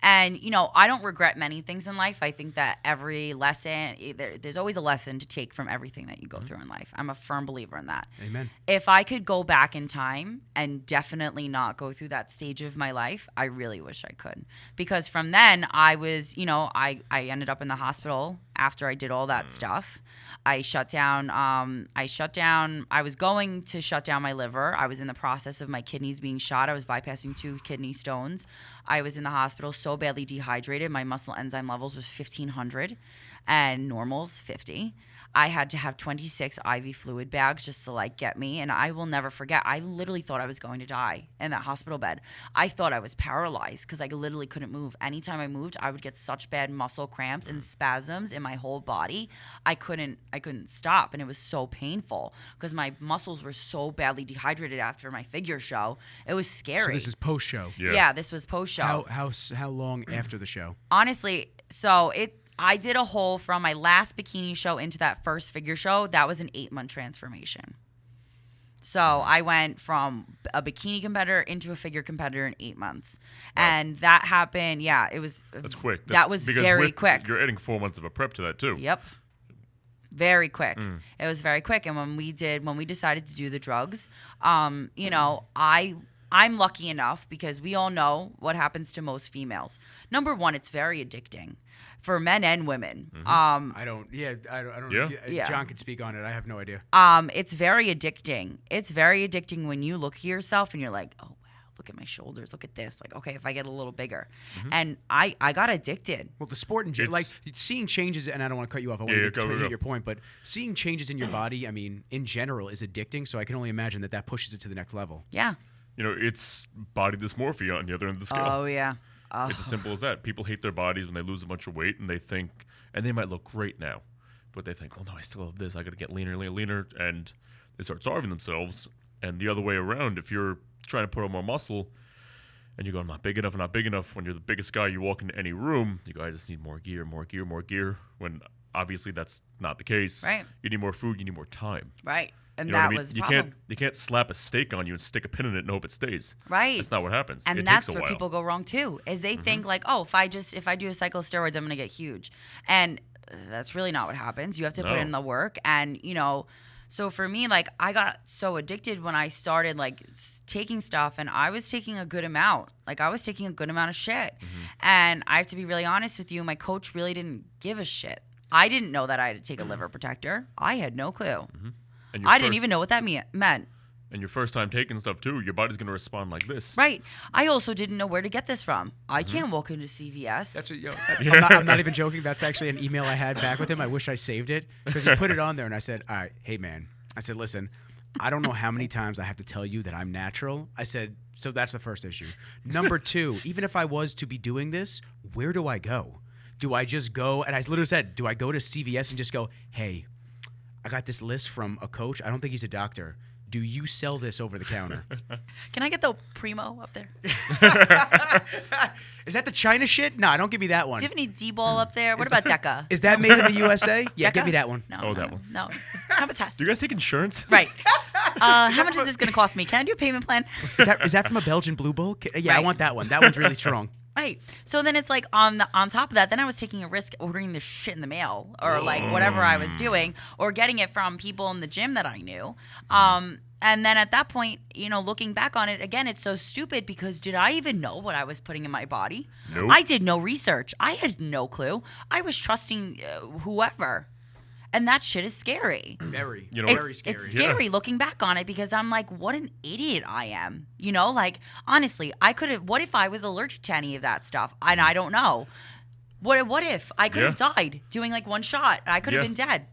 And, I don't regret many things in life. I think that every lesson, there's always a lesson to take from everything that you go through in life. I'm a firm believer in that. Amen. If I could go back in time and definitely not go through that stage of my life, I really wish I could. Because from then, I was, I ended up in the hospital after I did all that stuff. I shut down. I was going to shut down my liver. I was in the process of my kidneys being shot. I was bypassing 2 kidney stones. I was in the hospital so badly dehydrated. My muscle enzyme levels was 1,500 and normal's 50. I had to have 26 IV fluid bags just to get me. And I will never forget, I literally thought I was going to die in that hospital bed. I thought I was paralyzed because I literally couldn't move. Anytime I moved, I would get such bad muscle cramps and spasms in my whole body. I couldn't stop. And it was so painful because my muscles were so badly dehydrated after my figure show. It was scary. So this is post show. Yeah, this was post show. How long after the show? Honestly, I did a whole from my last bikini show into that first figure show. That was an 8-month transformation. So I went from a bikini competitor into a figure competitor in 8 months. Wow. And that happened. Yeah, it was. That's quick. That was very quick. You're adding 4 months of a prep to that too. Yep. Very quick. It was very quick. And when we decided to do the drugs, I I'm lucky enough because we all know what happens to most females. Number one, it's very addicting for men and women. I don't. Yeah, I don't. Yeah. Yeah. John can speak on it. I have no idea. It's very addicting. It's very addicting when you look at yourself and you're like, oh wow, look at my shoulders, look at this. Like, okay, if I get a little bigger, and I got addicted. Well, the sport and like seeing changes, and I don't want to cut you off. I want to hit your point, but seeing changes in your body, I mean, in general, is addicting. So I can only imagine that pushes it to the next level. Yeah. You know, it's body dysmorphia on the other end of the scale. Oh yeah. Oh. It's as simple as that. People hate their bodies when they lose a bunch of weight, and they think, and they might look great now, but they think, oh no, I still have this. I got to get leaner, and they start starving themselves. And the other way around, if you're trying to put on more muscle, and you go, I'm not big enough. When you're the biggest guy, you walk into any room, you go, I just need more gear. When obviously that's not the case. Right. You need more food. You need more time. Right. And You know what that I mean? was the You problem. can't slap a steak on you and stick a pin in it and hope it stays. Right. That's not what happens. And it that's takes a where while. people go wrong too, is they think like, oh, if I do a cycle of steroids, I'm gonna get huge, and that's really not what happens. You have to put No. in the work, and so for me, like I got so addicted when I started like taking stuff, and I was taking a good amount. Like I was taking a good amount of shit, and I have to be really honest with you. My coach really didn't give a shit. I didn't know that I had to take a liver protector. I had no clue. And I didn't even know what that meant. And your first time taking stuff too, your body's gonna respond like this. Right. I also didn't know where to get this from. I can't walk into CVS. That's what, I'm not even joking. That's actually an email I had back with him. I wish I saved it because he put it on there, and I said, all right, hey man, I said, listen, I don't know how many times I have to tell you that I'm natural. I said, so that's the first issue. Number two, even if I was to be doing this, where do I go? Do I just go? And I literally said, do I go to CVS and just go, hey, I got this list from a coach. I don't think he's a doctor. Do you sell this over the counter? Can I get the Primo up there? Is that the China shit? No, don't give me that one. Do you have any D-ball up there? What about Deca? Is that made in the USA? Yeah, Deca? give me that one. No, Oh, no, that no, one. No. Have a test. Do you guys take insurance? Right. How much is this going to cost me? Can I do a payment plan? Is that from a Belgian Blue Bull? Yeah, I Right. want that one. That one's really strong. Right. So then it's like on top of that, then I was taking a risk ordering this shit in the mail or like whatever I was doing or getting it from people in the gym that I knew. And then at that point, looking back on it, again, it's so stupid because did I even know what I was putting in my body? Nope. I did no research. I had no clue. I was trusting whoever. And that shit is scary. Very, Very scary. It's scary looking back on it because I'm like, what an idiot I am. Like, honestly, I could have, what if I was allergic to any of that stuff? And I don't know. What if I could have died doing like one shot? I could have been dead.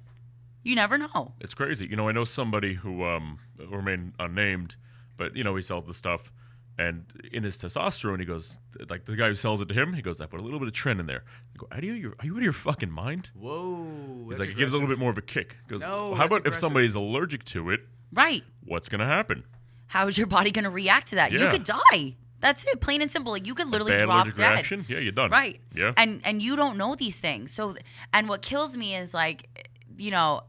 You never know. It's crazy. I know somebody who will remain unnamed, but he sells the stuff, and in his testosterone, he goes, like the guy who sells it to him, he goes, I put a little bit of tren in there. I go, are you out of your fucking mind? Whoa. He's like, it gives a little bit more of a kick. He goes, No, well, how that's about aggressive. if somebody's allergic to it? Right. What's gonna happen? How is your body going to react to that? You Yeah. could die. That's it, plain and simple. Like, you could literally Bad drop allergic dead. reaction? Yeah, you're done. Right. Yeah. And you don't know these things. So, and what kills me is like,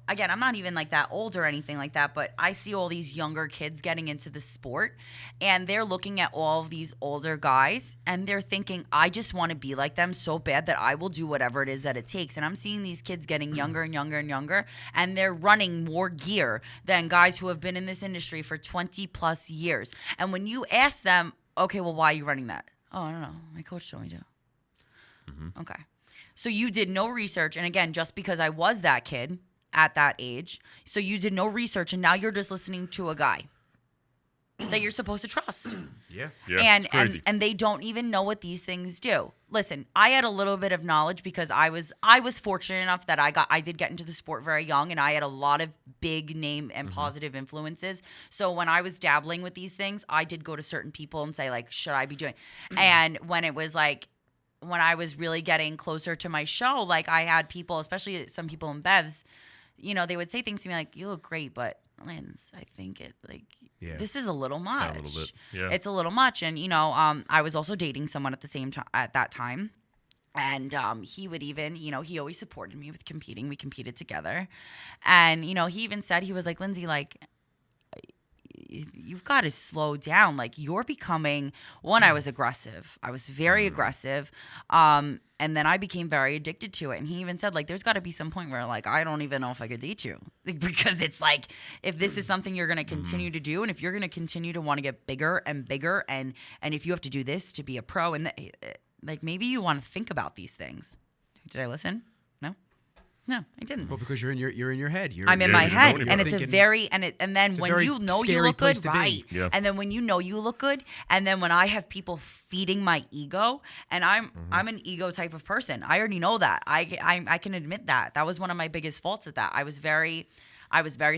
again, I'm not even like that old or anything like that, but I see all these younger kids getting into the sport and they're looking at all of these older guys and they're thinking, I just want to be like them so bad that I will do whatever it is that it takes. And I'm seeing these kids getting younger and younger and younger, and they're running more gear than guys who have been in this industry for 20 plus years. And when you ask them, okay, well, why are you running that? Oh, I don't know. My coach told me to. Okay. So you did no research. And again, just because I was that kid at that age, so you did no research and now you're just listening to a guy that you're supposed to trust. Yeah. Yeah, it's crazy. And they don't even know what these things do. Listen, I had a little bit of knowledge because I was fortunate enough that I did get into the sport very young, and I had a lot of big name and positive influences. So when I was dabbling with these things, I did go to certain people and say like, should I be doing? And when it was like, when I was really getting closer to my show, like I had people, especially some people in Bevs, they would say things to me like, you look great, but Linz, I think this is a little much. A little bit, yeah. It's a little much. And, I was also dating someone at the same time at that time. And he would even, he always supported me with competing. We competed together. And, he even said, he was like, Lindsay, like, you've got to slow down. Like, you're becoming one. I was aggressive. I was very aggressive. And then I became very addicted to it. And he even said, like, there's got to be some point where, like, I don't even know if I could date you. Because it's like, if this is something you're going to continue to do, and if you're going to continue to want to get bigger and bigger, and if you have to do this to be a pro, and like, maybe you want to think about these things. Did I listen? No, I didn't. Well, because you're in your head. I'm in my head, and it's thinking, a very and then when you know you look good, right? Yeah. And then when you know you look good, and then when I have people feeding my ego, and I'm an ego type of person. I already know that. I can admit that. That was one of my biggest faults at that. I was very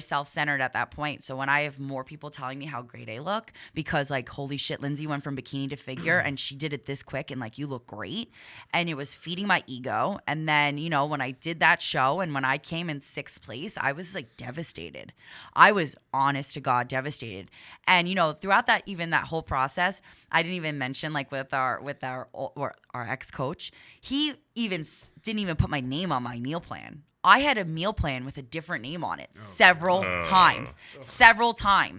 self-centered at that point. So when I have more people telling me how great I look, because like, holy shit, Lindsey went from bikini to figure and she did it this quick, and like, you look great. And it was feeding my ego. And then, you know, when I did that show and when I came in 6th place, I was like devastated. I was honest to God devastated. And, you know, throughout that whole process, I didn't even mention, like, with our ex-coach, he didn't even put my name on my meal plan. I had a meal plan with a different name on it several times.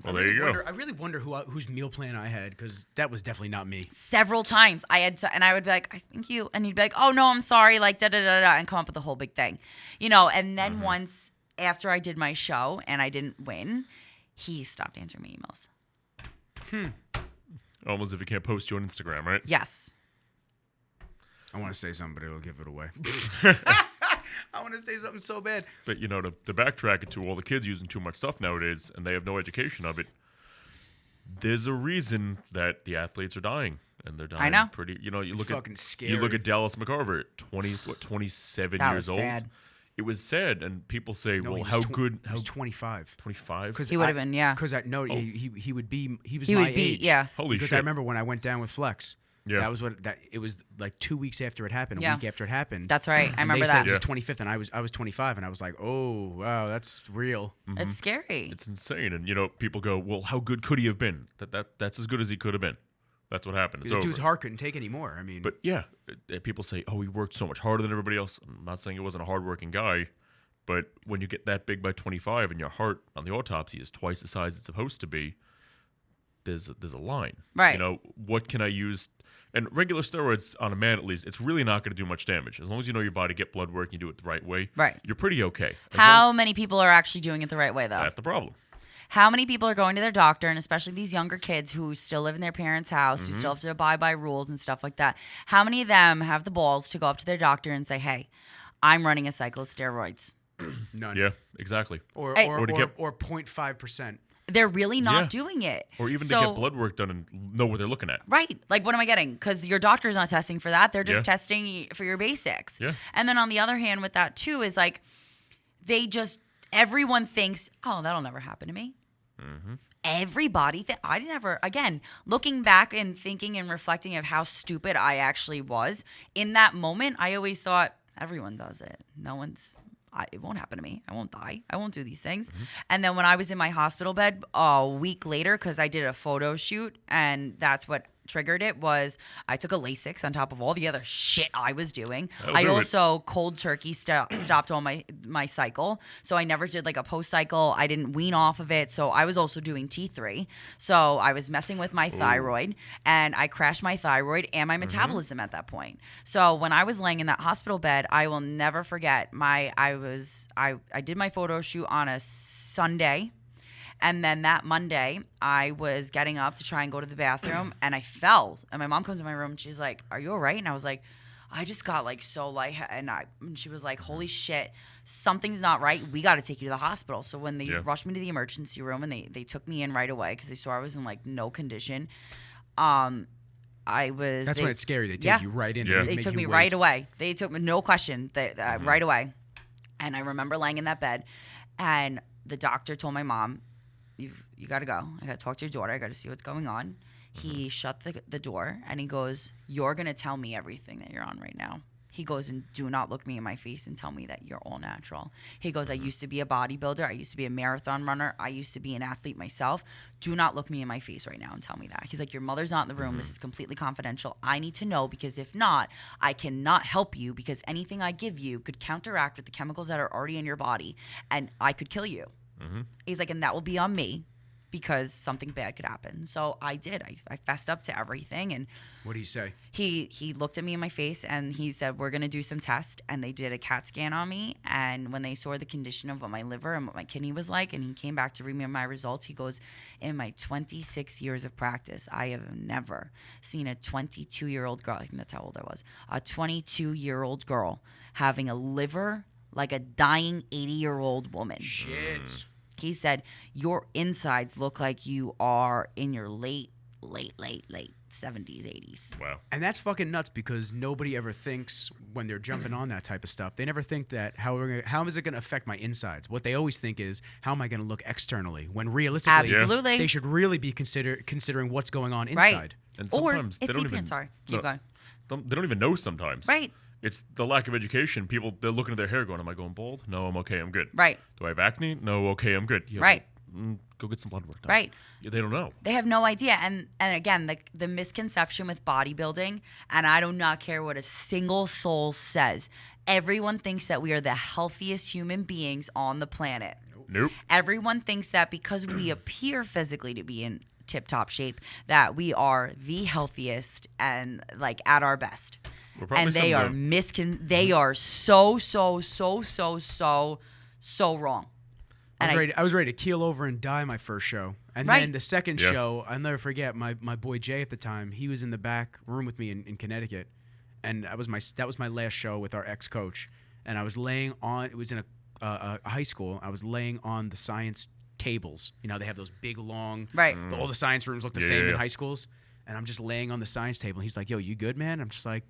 Well, there you go. I really wonder whose meal plan I had, because that was definitely not me. Several times I had to, and I would be like, I think you, and he'd be like, oh no, I'm sorry, like da da da da, and come up with a whole big thing, you know. And then once after I did my show and I didn't win, he stopped answering my emails. Almost if you can't post you on Instagram, right? Yes. I want to say something, but it'll give it away. I want to say something so bad. But, you know, to backtrack it to all the kids using too much stuff nowadays, and they have no education of it, there's a reason that the athletes are dying. And they're dying I know. pretty, you know, It's fucking scary. You look at Dallas McCarver, 27 That years was old. sad. It was sad, and people say, No, well, he how was good, He was 25. 25? He would have been, yeah. Because he was He my would be, age. yeah. Holy Because shit. I remember when I went down with Flex. Yeah. It was like 2 weeks after it happened, a Yeah. week after it happened. That's right. I And remember they said that. it was 25th, and I was 25, and I was like, oh wow, that's real. It's scary. It's insane. And, you know, people go, well, how good could he have been? That's as good as he could have been. That's what happened. It's The over. dude's heart couldn't take anymore. I mean, But yeah, people say, oh, he worked so much harder than everybody else. I'm not saying he wasn't a hardworking guy, but when you get that big by 25 and your heart on the autopsy is twice the size it's supposed to be, there's a line. Right. You know, what can I use? And regular steroids on a man, at least, it's really not going to do much damage. As long as you know your body, get blood work, and you do it the right way, Right. you're pretty okay. How many people are actually doing it the right way, though? That's the problem. How many people are going to their doctor, and especially these younger kids who still live in their parents' house, who still have to abide by rules and stuff like that? How many of them have the balls to go up to their doctor and say, hey, I'm running a cycle of steroids? none. Yeah, exactly. Or Hey. Or to get- 0.5%. They're really not Yeah. doing it. Or even So- to get blood work done and know what they're looking at. Right. Like, what am I getting? Because your doctor's not testing for that. They're just Yeah. testing for your basics. Yeah. And then on the other hand, with that too, is like, everyone thinks, oh, that'll never happen to me. Everybody, again, looking back and thinking and reflecting of how stupid I actually was, in that moment, I always thought, everyone does it. It won't happen to me. I won't die. I won't do these things. And then when I was in my hospital bed a week later, because I did a photo shoot, and that's what triggered it, was I took a Lasix on top of all the other shit I was doing. That'll I do it. also cold turkey stopped all my cycle. So I never did like a post cycle. I didn't wean off of it. So I was also doing T3. So I was messing with my thyroid, and I crashed my thyroid and my metabolism at that point. So when I was laying in that hospital bed, I will never forget I did my photo shoot on a Sunday. And then that Monday, I was getting up to try and go to the bathroom, and I fell. And my mom comes in my room, and she's like, "Are you all right?" And I was like, "I just got like so light." And she was like, "Holy shit, something's not right. We got to take you to the hospital." So when they rushed me to the emergency room, and they took me in right away because they saw I was in like no condition. That's when it's scary. They take you right in. Yeah. They make took you me wait. right away. They took me, no question, right away. And I remember laying in that bed, and the doctor told my mom, you got to go. I got to talk to your daughter. I got to see what's going on. He shut the door, and he goes, you're going to tell me everything that you're on right now. He goes, and do not look me in my face and tell me that you're all natural. He goes, I used to be a bodybuilder. I used to be a marathon runner. I used to be an athlete myself. Do not look me in my face right now and tell me that. He's like, your mother's not in the room. This is completely confidential. I need to know, because if not, I cannot help you, because anything I give you could counteract with the chemicals that are already in your body, and I could kill you. He's like, and that will be on me, because something bad could happen. So I did. I fessed up to everything. And What do you say? he looked at me in my face and he said, we're going to do some tests. And they did a CAT scan on me. And when they saw the condition of what my liver and what my kidney was like, and he came back to read me my results, he goes, in my 26 years of practice, I have never seen a 22-year-old girl, I think that's how old I was, a 22-year-old girl having a liver like a dying 80-year-old woman. Shit. He said, your insides look like you are in your late 70s, 80s. Wow. And that's fucking nuts because nobody ever thinks when they're jumping on that type of stuff. They never think that how is it going to affect my insides? What they always think is, how am I going to look externally? When realistically, Absolutely. they should really be considering what's going on inside. Right. And Or sometimes it's they don't deeper. even. Sorry, keep going. They don't even know sometimes. Right. It's the lack of education. People, they're looking at their hair going, am I going bald? No, I'm okay. I'm good. Right. Do I have acne? No, okay. I'm good. Yeah, Right. Go get some blood work done. Right. Yeah, they don't know. They have no idea. And again, the misconception with bodybuilding, and I do not care what a single soul says, everyone thinks that we are the healthiest human beings on the planet. Nope. Everyone thinks that because we appear physically to be in tip-top shape, that we are the healthiest and like at our best. We're probably And they are they are so wrong. And I was ready to keel over and die my first show. And Right. then the second Yeah. show, I'll never forget, my boy Jay at the time, he was in the back room with me in Connecticut. And that was my last show with our ex-coach. And I was laying on, it was in a high school, I was laying on the science tables. You know, they have those big, long, Right. all the science rooms look the Yeah, same yeah, in yeah. high schools. And I'm just laying on the science table. And he's like, yo, you good, man? I'm just like,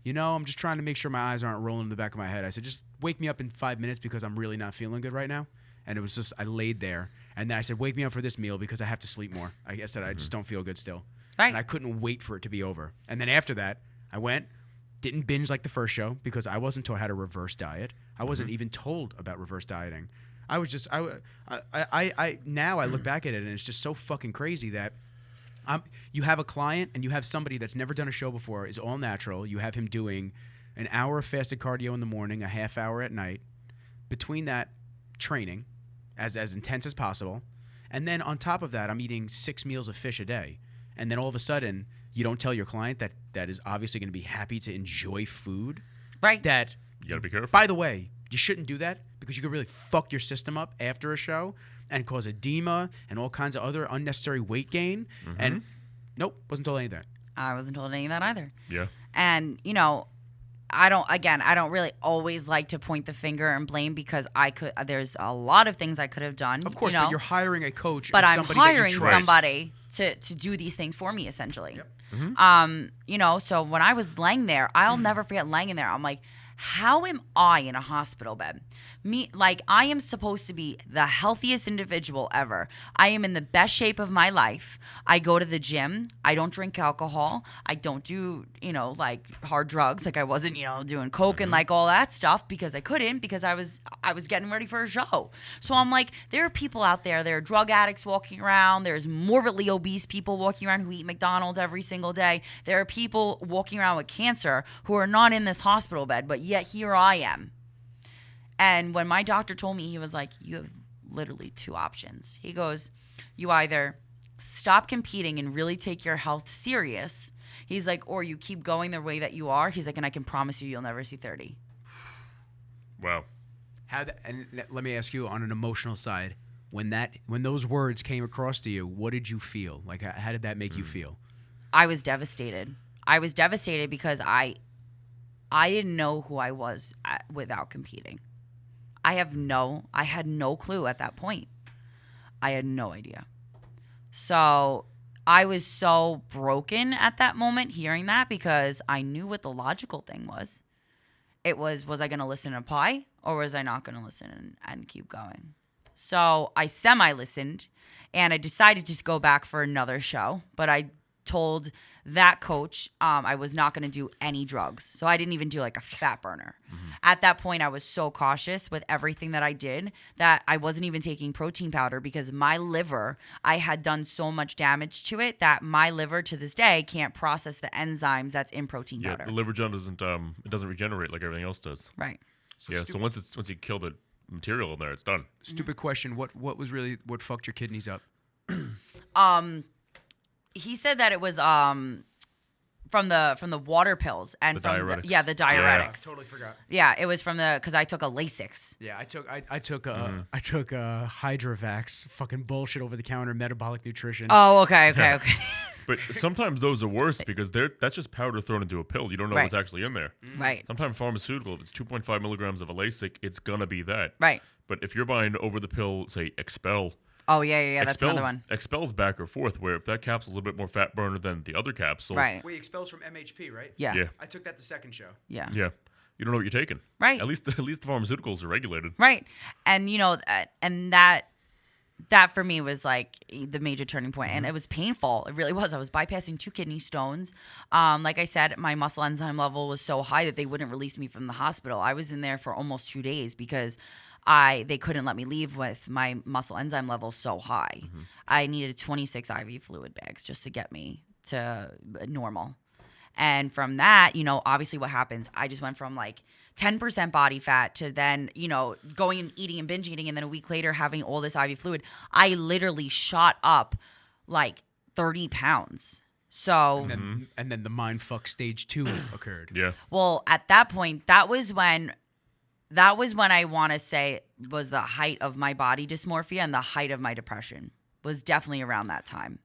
I'm just trying to make sure my eyes aren't rolling in the back of my head. I said, just wake me up in 5 minutes because I'm really not feeling good right now. And it was just, I laid there. And then I said, wake me up for this meal because I have to sleep more. I said, I just don't feel good still. Right. And I couldn't wait for it to be over. And then after that, I went, didn't binge like the first show because I wasn't taught how to reverse diet. I wasn't even told about reverse dieting. I was just, now I look back at it and it's just so fucking crazy that you have a client and you have somebody that's never done a show before, is all natural. You have him doing an hour of fasted cardio in the morning, a half hour at night. Between that, training as intense as possible. And then on top of that, I'm eating 6 meals of fish a day. And then all of a sudden, you don't tell your client that is obviously going to be happy to enjoy food. Right. That, You got to be careful. by the way, you shouldn't do that because you could really fuck your system up after a show and cause edema and all kinds of other unnecessary weight gain. And nope, wasn't told any of that. I wasn't told any of that either. Yeah. And, I don't really always like to point the finger and blame because there's a lot of things I could have done. Of course, but you're hiring a coach. But and I'm somebody hiring that you trust. somebody to do these things for me, essentially. Yep. So when I was laying there, I'll never forget laying in there. I'm like, how am I in a hospital bed? I am supposed to be the healthiest individual ever. I am in the best shape of my life. I go to the gym. I don't drink alcohol. I don't do, hard drugs. Like I wasn't, doing coke and like all that stuff because I couldn't because I was getting ready for a show. So I'm like, there are people out there. There are drug addicts walking around. There's morbidly obese people walking around who eat McDonald's every single day. There are people walking around with cancer who are not in this hospital bed, but yet here I am. And when my doctor told me, he was like, you have literally 2 options. He goes, you either stop competing and really take your health serious. He's like, or you keep going the way that you are. He's like, and I can promise you'll never see 30. Wow. And let me ask you on an emotional side, when those words came across to you, what did you feel? Like, how did that make you feel? I was devastated. I was devastated because I didn't know who I was without competing. I had no clue at that point. I had no idea. So I was so broken at that moment hearing that because I knew what the logical thing was. It was I going to listen and apply or was I not going to listen and keep going? So I semi-listened and I decided to just go back for another show, but I told that coach I was not going to do any drugs. So I didn't even do like a fat burner. At that point, I was so cautious with everything that I did that I wasn't even taking protein powder because my liver, I had done so much damage to it that my liver to this day can't process the enzymes that's in protein Yeah, powder. the liver gel doesn't regenerate like everything else does. Right. So once you kill the material in there, it's done. Stupid question. What fucked your kidneys up? He said that it was from the water pills and The from diuretics. the I diuretics. totally forgot. Yeah, it was from because I took a Lasix. Yeah, I took Hydrovax, fucking bullshit over the counter metabolic nutrition. Oh, okay. But sometimes those are worse because that's just powder thrown into a pill. You don't know Right. what's actually in there. Right. Sometimes pharmaceutical, if it's 2.5 milligrams of a Lasix, it's gonna be that. Right. But if you're buying over the pill, say Expel, Oh, yeah. That's another one. Expel's back or forth, where if that capsule's a little bit more fat burner than the other capsule, Right. Wait, expels from MHP, right? Yeah. Yeah. I took that the second show. Yeah. Yeah, you don't know what you're taking. Right. At least the pharmaceuticals are regulated. Right. And that for me was like the major turning point, and it was painful. It really was. I was bypassing 2 kidney stones. Like I said, my muscle enzyme level was so high that they wouldn't release me from the hospital. I was in there for almost 2 days because they couldn't let me leave with my muscle enzyme level so high. I needed 26 IV fluid bags just to get me to normal. And from that, obviously what happens, I just went from like 10% body fat to then, going and eating and binge eating. And then a week later having all this IV fluid, I literally shot up like 30 pounds. So, And then the mindfuck stage 2 occurred. Yeah. well, at that point, that was when I want to say was the height of my body dysmorphia and the height of my depression was definitely around that time.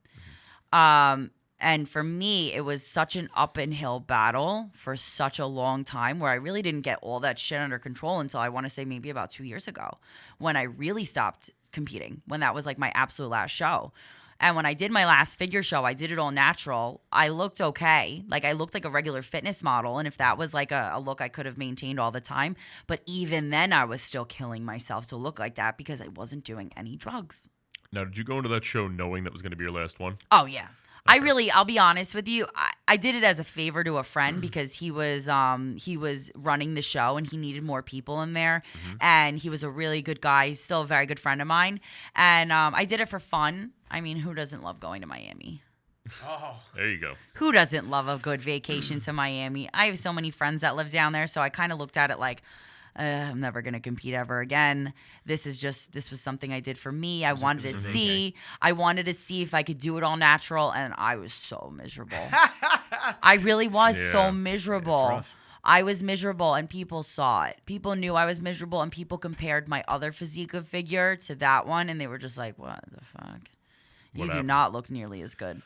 And for me, it was such an up and hill battle for such a long time where I really didn't get all that shit under control until I want to say maybe about 2 years ago when I really stopped competing, when that was like my absolute last show. And when I did my last figure show, I did it all natural. I looked okay. Like I looked like a regular fitness model. And if that was like a look I could have maintained all the time. But even then I was still killing myself to look like that because I wasn't doing any drugs. Now, did you go into that show knowing that was going to be your last one? Oh, yeah. I'll be honest with you. I did it as a favor to a friend because he was running the show and he needed more people in there. And he was a really good guy. He's still a very good friend of mine. And I did it for fun. I mean, who doesn't love going to Miami? Oh, There you go. Who doesn't love a good vacation to Miami? I have so many friends that live down there. So I kind of looked at it like, I'm never going to compete ever again. This was something I did for me. I wanted to see if I could do it all natural. And I was so miserable. I really was Yeah. so miserable. rough. I was miserable and people saw it. People knew I was miserable and people compared my other physique of figure to that one. And they were just like, what the fuck? You What do happened? not look nearly as good.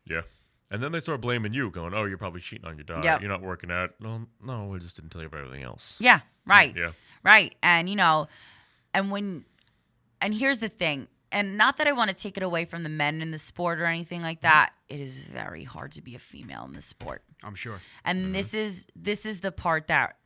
Yeah. And then they start blaming you, going, "Oh, you're probably cheating on your diet. Yep. You're not working out." No, we just didn't tell you about everything else. Yeah, right. Yeah. Right. And and here's the thing, and not that I want to take it away from the men in the sport or anything like that. It is very hard to be a female in the sport. I'm sure. And this is the part that,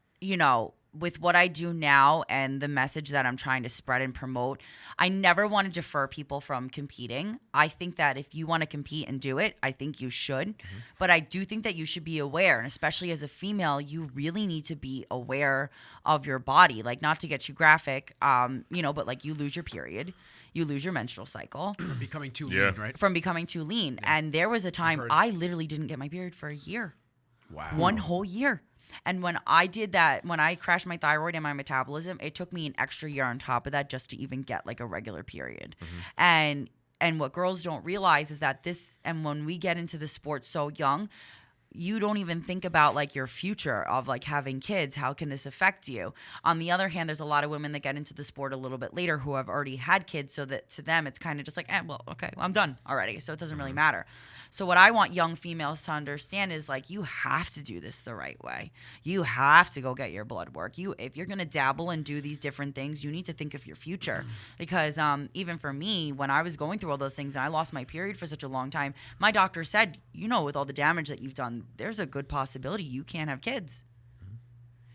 with what I do now and the message that I'm trying to spread and promote, I never want to deter people from competing. I think that if you want to compete and do it, I think you should. But I do think that you should be aware, and especially as a female, you really need to be aware of your body. Like, not to get too graphic, but like you lose your period, you lose your menstrual cycle Becoming too Yeah. lean, right? from becoming too lean. And there was a time heard. I literally didn't get my period for a year. Wow. One whole year. And when I did that, when I crashed my thyroid and my metabolism, it took me an extra year on top of that just to even get like a regular period. And what girls don't realize is that and when we get into the sport so young, you don't even think about like your future of like having kids. How can this affect you? On the other hand, there's a lot of women that get into the sport a little bit later who have already had kids, so that to them it's kind of just like, I'm done already, so it doesn't really matter. So what I want young females to understand is like, you have to do this the right way. You have to go get your blood work. If you're gonna dabble and do these different things, you need to think of your future. Because even for me, when I was going through all those things and I lost my period for such a long time, my doctor said, with all the damage that you've done, there's a good possibility you can't have kids.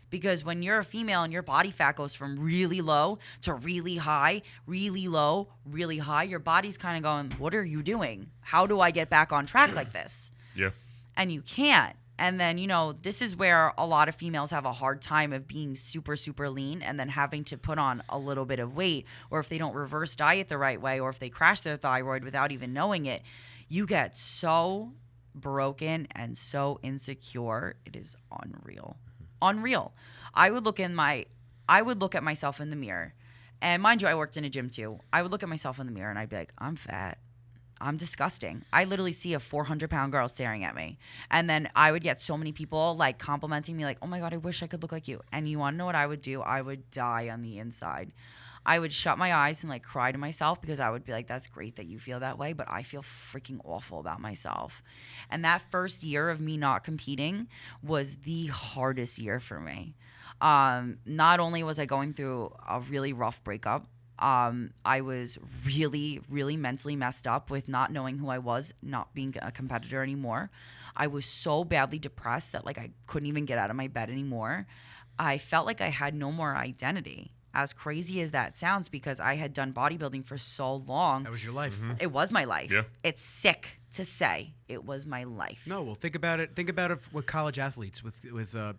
Because when you're a female and your body fat goes from really low to really high, really low, really high, your body's kind of going, what are you doing? How do I get back on track like this? Yeah. And you can't. And then, this is where a lot of females have a hard time of being super, super lean and then having to put on a little bit of weight. Or if they don't reverse diet the right way, or if they crash their thyroid without even knowing it, you get so broken and so insecure. It is unreal. Unreal. I would look at myself in the mirror, and mind you, I worked in a gym too. I would look at myself in the mirror and I'd be like, I'm fat. I'm disgusting. I literally see a 400-pound girl staring at me. And then I would get so many people like complimenting me like, oh my God, I wish I could look like you. And you want to know what I would do? I would die on the inside. I would shut my eyes and like cry to myself because I would be like, that's great that you feel that way, but I feel freaking awful about myself. And that first year of me not competing was the hardest year for me. Not only was I going through a really rough breakup, I was really, really mentally messed up with not knowing who I was, not being a competitor anymore. I was so badly depressed that like I couldn't even get out of my bed anymore. I felt like I had no more identity. As crazy as that sounds, because I had done bodybuilding for so long. That was your life. It was my life. Yeah. It's sick to say it was my life. No, well, think about it. Think about it with college athletes, with a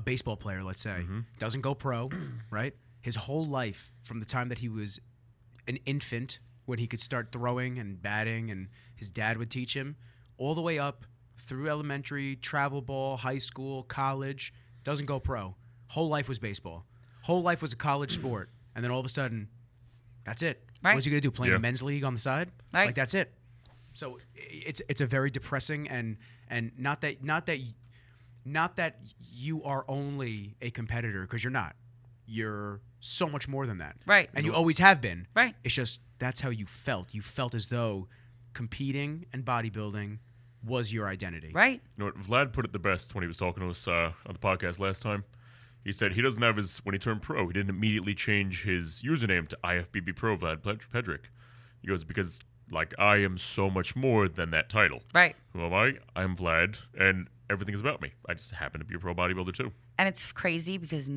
baseball player, let's say, doesn't go pro, right? His whole life, from the time that he was an infant, when he could start throwing and batting, and his dad would teach him, all the way up through elementary, travel ball, high school, college, doesn't go pro. Whole life was baseball. Whole life was a college sport, and then all of a sudden, that's it. Right. What's he gonna do? Play in Yeah. a men's league on the side? Right. Like that's it. So it's a very depressing and not that you are only a competitor, because you're not. You're so much more than that. Right. And you always have been. Right. It's just that's how you felt. You felt as though competing and bodybuilding was your identity. Right. You know what? Vlad put it the best when he was talking to us on the podcast last time. He said he doesn't have when he turned pro, he didn't immediately change his username to IFBB Pro Vlad Pedrick. He goes, because like I am so much more than that title. Right. Who am I? I'm Vlad, and everything is about me. I just happen to be a pro bodybuilder too. And it's crazy because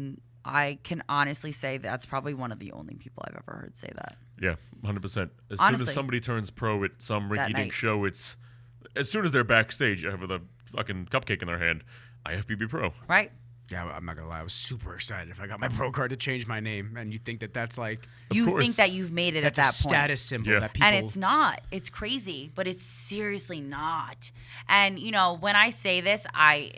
I can honestly say that's probably one of the only people I've ever heard say that. Yeah, 100%. As soon Honestly. as somebody turns pro at some That rinky-dink night. show, it's as soon as they're backstage, I have a fucking cupcake in their hand. IFBB Pro. Right. Yeah, I'm not gonna lie. I was super excited if I got my pro card to change my name, and you think that that's like You course. think that you've made it that's at a that point. status symbol Yeah. that people. And it's not. It's crazy, but it's seriously not. And you know, when I say this, I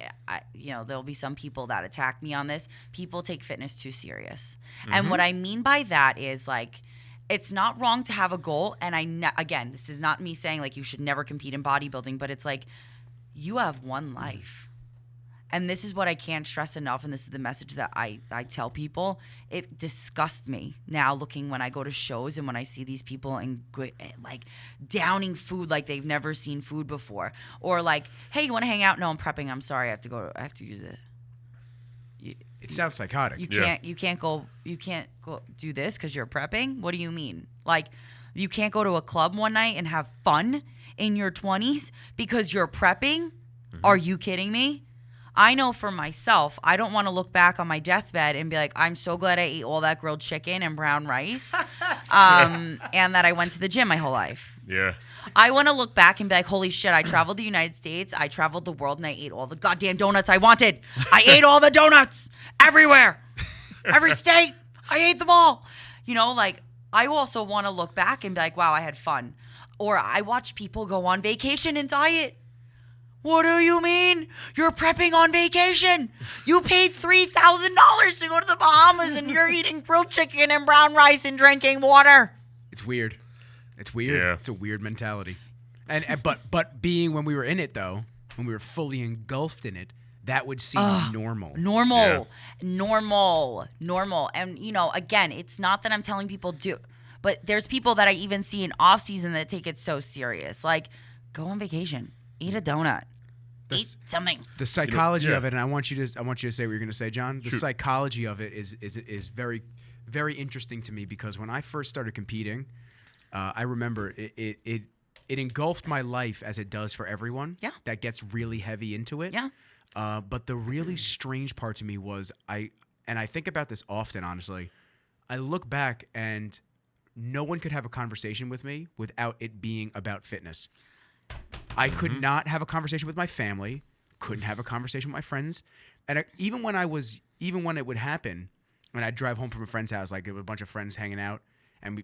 you know, there'll be some people that attack me on this. People take fitness too serious. And what I mean by that is like it's not wrong to have a goal, and again, this is not me saying like you should never compete in bodybuilding, but it's like you have one life. And this is what I can't stress enough, and this is the message that I tell people. It disgusts me now looking when I go to shows and when I see these people and like downing food like they've never seen food before. Or like, hey, you want to hang out? No, I'm prepping. I'm sorry. I have to use it. It sounds psychotic. You Yeah. can't go do this because you're prepping? What do you mean? Like, you can't go to a club one night and have fun in your 20s because you're prepping? Are you kidding me? I know for myself, I don't want to look back on my deathbed and be like, I'm so glad I ate all that grilled chicken and brown rice and that I went to the gym my whole life. Yeah. I want to look back and be like, holy shit, I traveled the United States, I traveled the world, and I ate all the goddamn donuts I wanted. I ate all the donuts everywhere. Every state, I ate them all. You know, like, I also want to look back and be like, wow, I had fun. Or I watch people go on vacation and diet. What do you mean? You're prepping on vacation. You paid $3,000 to go to the Bahamas and you're eating grilled chicken and brown rice and drinking water. It's weird. It's weird. Yeah. It's a weird mentality. And but being when we were in it though, when we were fully engulfed in it, that would seem normal. Normal. And you know, again, it's not that I'm telling people do, but there's people that I even see in off season that take it so serious. Like, go on vacation, eat a donut, eat something. The psychology yeah. of it, and I want you to say what you're going to say, John. The Shoot. psychology of it is very, very interesting to me because when I first started competing, I remember it engulfed my life as it does for everyone. Yeah. That gets really heavy into it. Yeah. But the really strange part to me was I think about this often, honestly. I look back and no one could have a conversation with me without it being about fitness. I could not have a conversation with my family, couldn't have a conversation with my friends. And even when it would happen, when I'd drive home from a friend's house, like there were a bunch of friends hanging out, and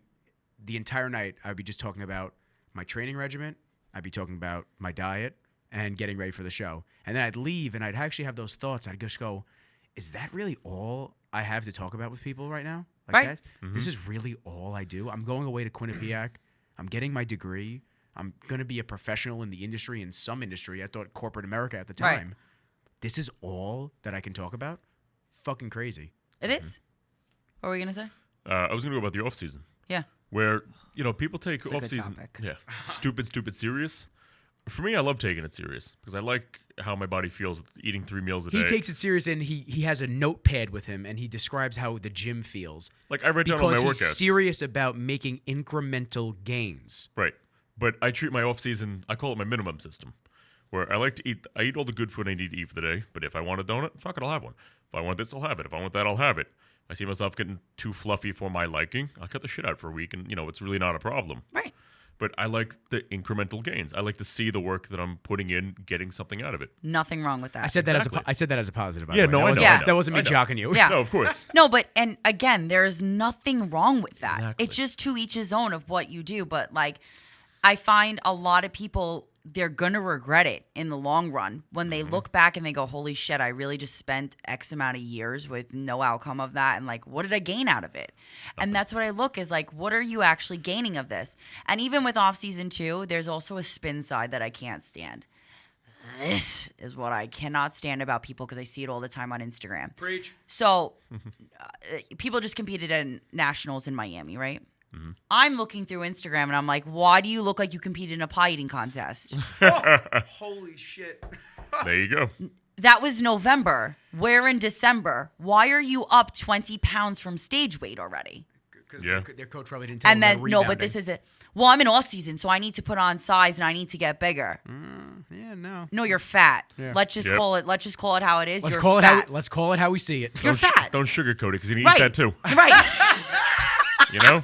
the entire night I'd be just talking about my training regimen, I'd be talking about my diet, and getting ready for the show. And then I'd leave, and I'd actually have those thoughts. I'd just go, is that really all I have to talk about with people right now? Like Right. that? This is really all I do? I'm going away to Quinnipiac. I'm getting my degree. I'm going to be a professional in the industry, in some industry. I thought corporate America at the time. Right. This is all that I can talk about? Fucking crazy. It is. What were we gonna say? I was going to go about the off season, Yeah. where people take It's a off good season. topic. Yeah, stupid serious. For me, I love taking it serious because I like how my body feels with eating 3 meals a day. He takes it serious, and he has a notepad with him, and he describes how the gym feels. Like I write down all my Because he's workouts. serious about making incremental gains. Right. But I treat my off season, I call it my minimum system, where I like to eat. I eat all the good food I need to eat for the day. But if I want a donut, fuck it, I'll have one. If I want this, I'll have it. If I want that, I'll have it. If I see myself getting too fluffy for my liking, I'll cut the shit out for a week, and it's really not a problem. Right. But I like the incremental gains. I like to see the work that I'm putting in, getting something out of it. Nothing wrong with that. I said that Exactly. I said that as a positive. By Yeah, the way. no, that I wasn't, know, I know. That wasn't me I know. jocking you. Yeah. No, of course. No, but and again, there's nothing wrong with that. Exactly. It's just to each his own of what you do. But like, I find a lot of people, they're gonna regret it in the long run when they look back and they go, "Holy shit! I really just spent X amount of years with no outcome of that, and like, what did I gain out of it?" And that's what I look is like, what are you actually gaining of this? And even with off season 2, there's also a spin side that I can't stand. This is what I cannot stand about people because I see it all the time on Instagram. Preach. So, people just competed in nationals in Miami, right? I'm looking through Instagram and I'm like, why do you look like you competed in a pie eating contest? Holy shit. There you go. That was November. We're in December. Why are you up 20 pounds from stage weight already? Because Yeah. their coach probably didn't tell And them then, no, but this is it. Well, I'm in off season, so I need to put on size and I need to get bigger. Yeah, no. No, you're fat. Yeah. Let's just Yep. call it. Let's just call it how it is. Let's you're call fat. let's call it how we see it. You're fat. Don't sugarcoat it because you need Right. to eat that too. Right. You know?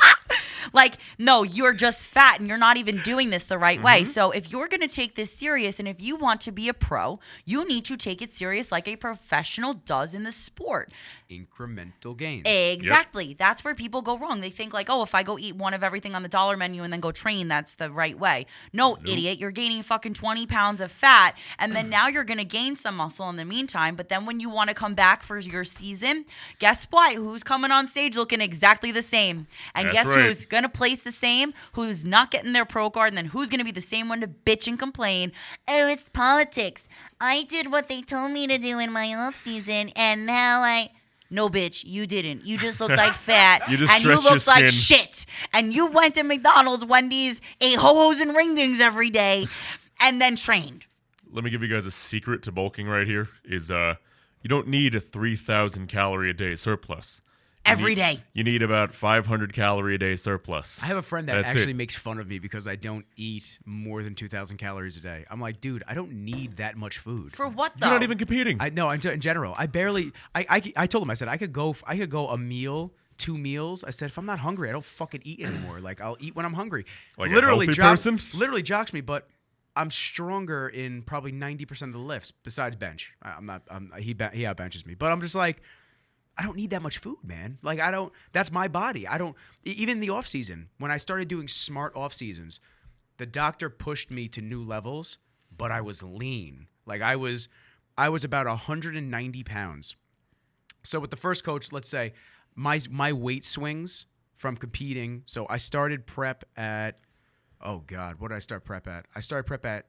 Like, no, you're just fat and you're not even doing this the right way. Mm-hmm. So if you're going to take this serious and if you want to be a pro, you need to take it serious like a professional does in the sport. Incremental gains. Exactly. That's where people go wrong. They think like, oh, if I go eat one of everything on the dollar menu and then go train, that's the right way. No, idiot. You're gaining fucking 20 pounds of fat and then now you're going to gain some muscle in the meantime. But then when you want to come back for your season, guess what? Who's coming on stage looking exactly the same? And That's guess right. who's going to place the same? Who's not getting their pro card? And then who's going to be the same one to bitch and complain? Oh, it's politics. I did what they told me to do in my off season and now No, bitch, you didn't. You just look like fat. You just and you stretched your look like skin. shit. And you went to McDonald's, Wendy's, ate ho-hos and ring dings every day, and then trained. Let me give you guys a secret to bulking right here is you don't need a 3,000 calorie a day surplus. Every day. You need about 500 calorie a day surplus. I have a friend that That's actually it. makes fun of me because I don't eat more than 2,000 calories a day. I'm like, dude, I don't need that much food. For what, though? You're not even competing. No, in general, I barely. I told him, I said I could go a meal, 2 meals. I said if I'm not hungry, I don't fucking eat anymore. Like I'll eat when I'm hungry. Like a healthy person? Literally jocks me, but I'm stronger in probably 90% of the lifts besides bench. I'm not. He outbenches me, but I'm just like. I don't need that much food, man. Like I don't. That's my body. I don't. Even the off season, when I started doing smart off seasons, the doctor pushed me to new levels, but I was lean. Like I was about 190 pounds. So with the first coach, let's say my weight swings from competing. So I started prep at. Oh God, what did I start prep at? I started prep at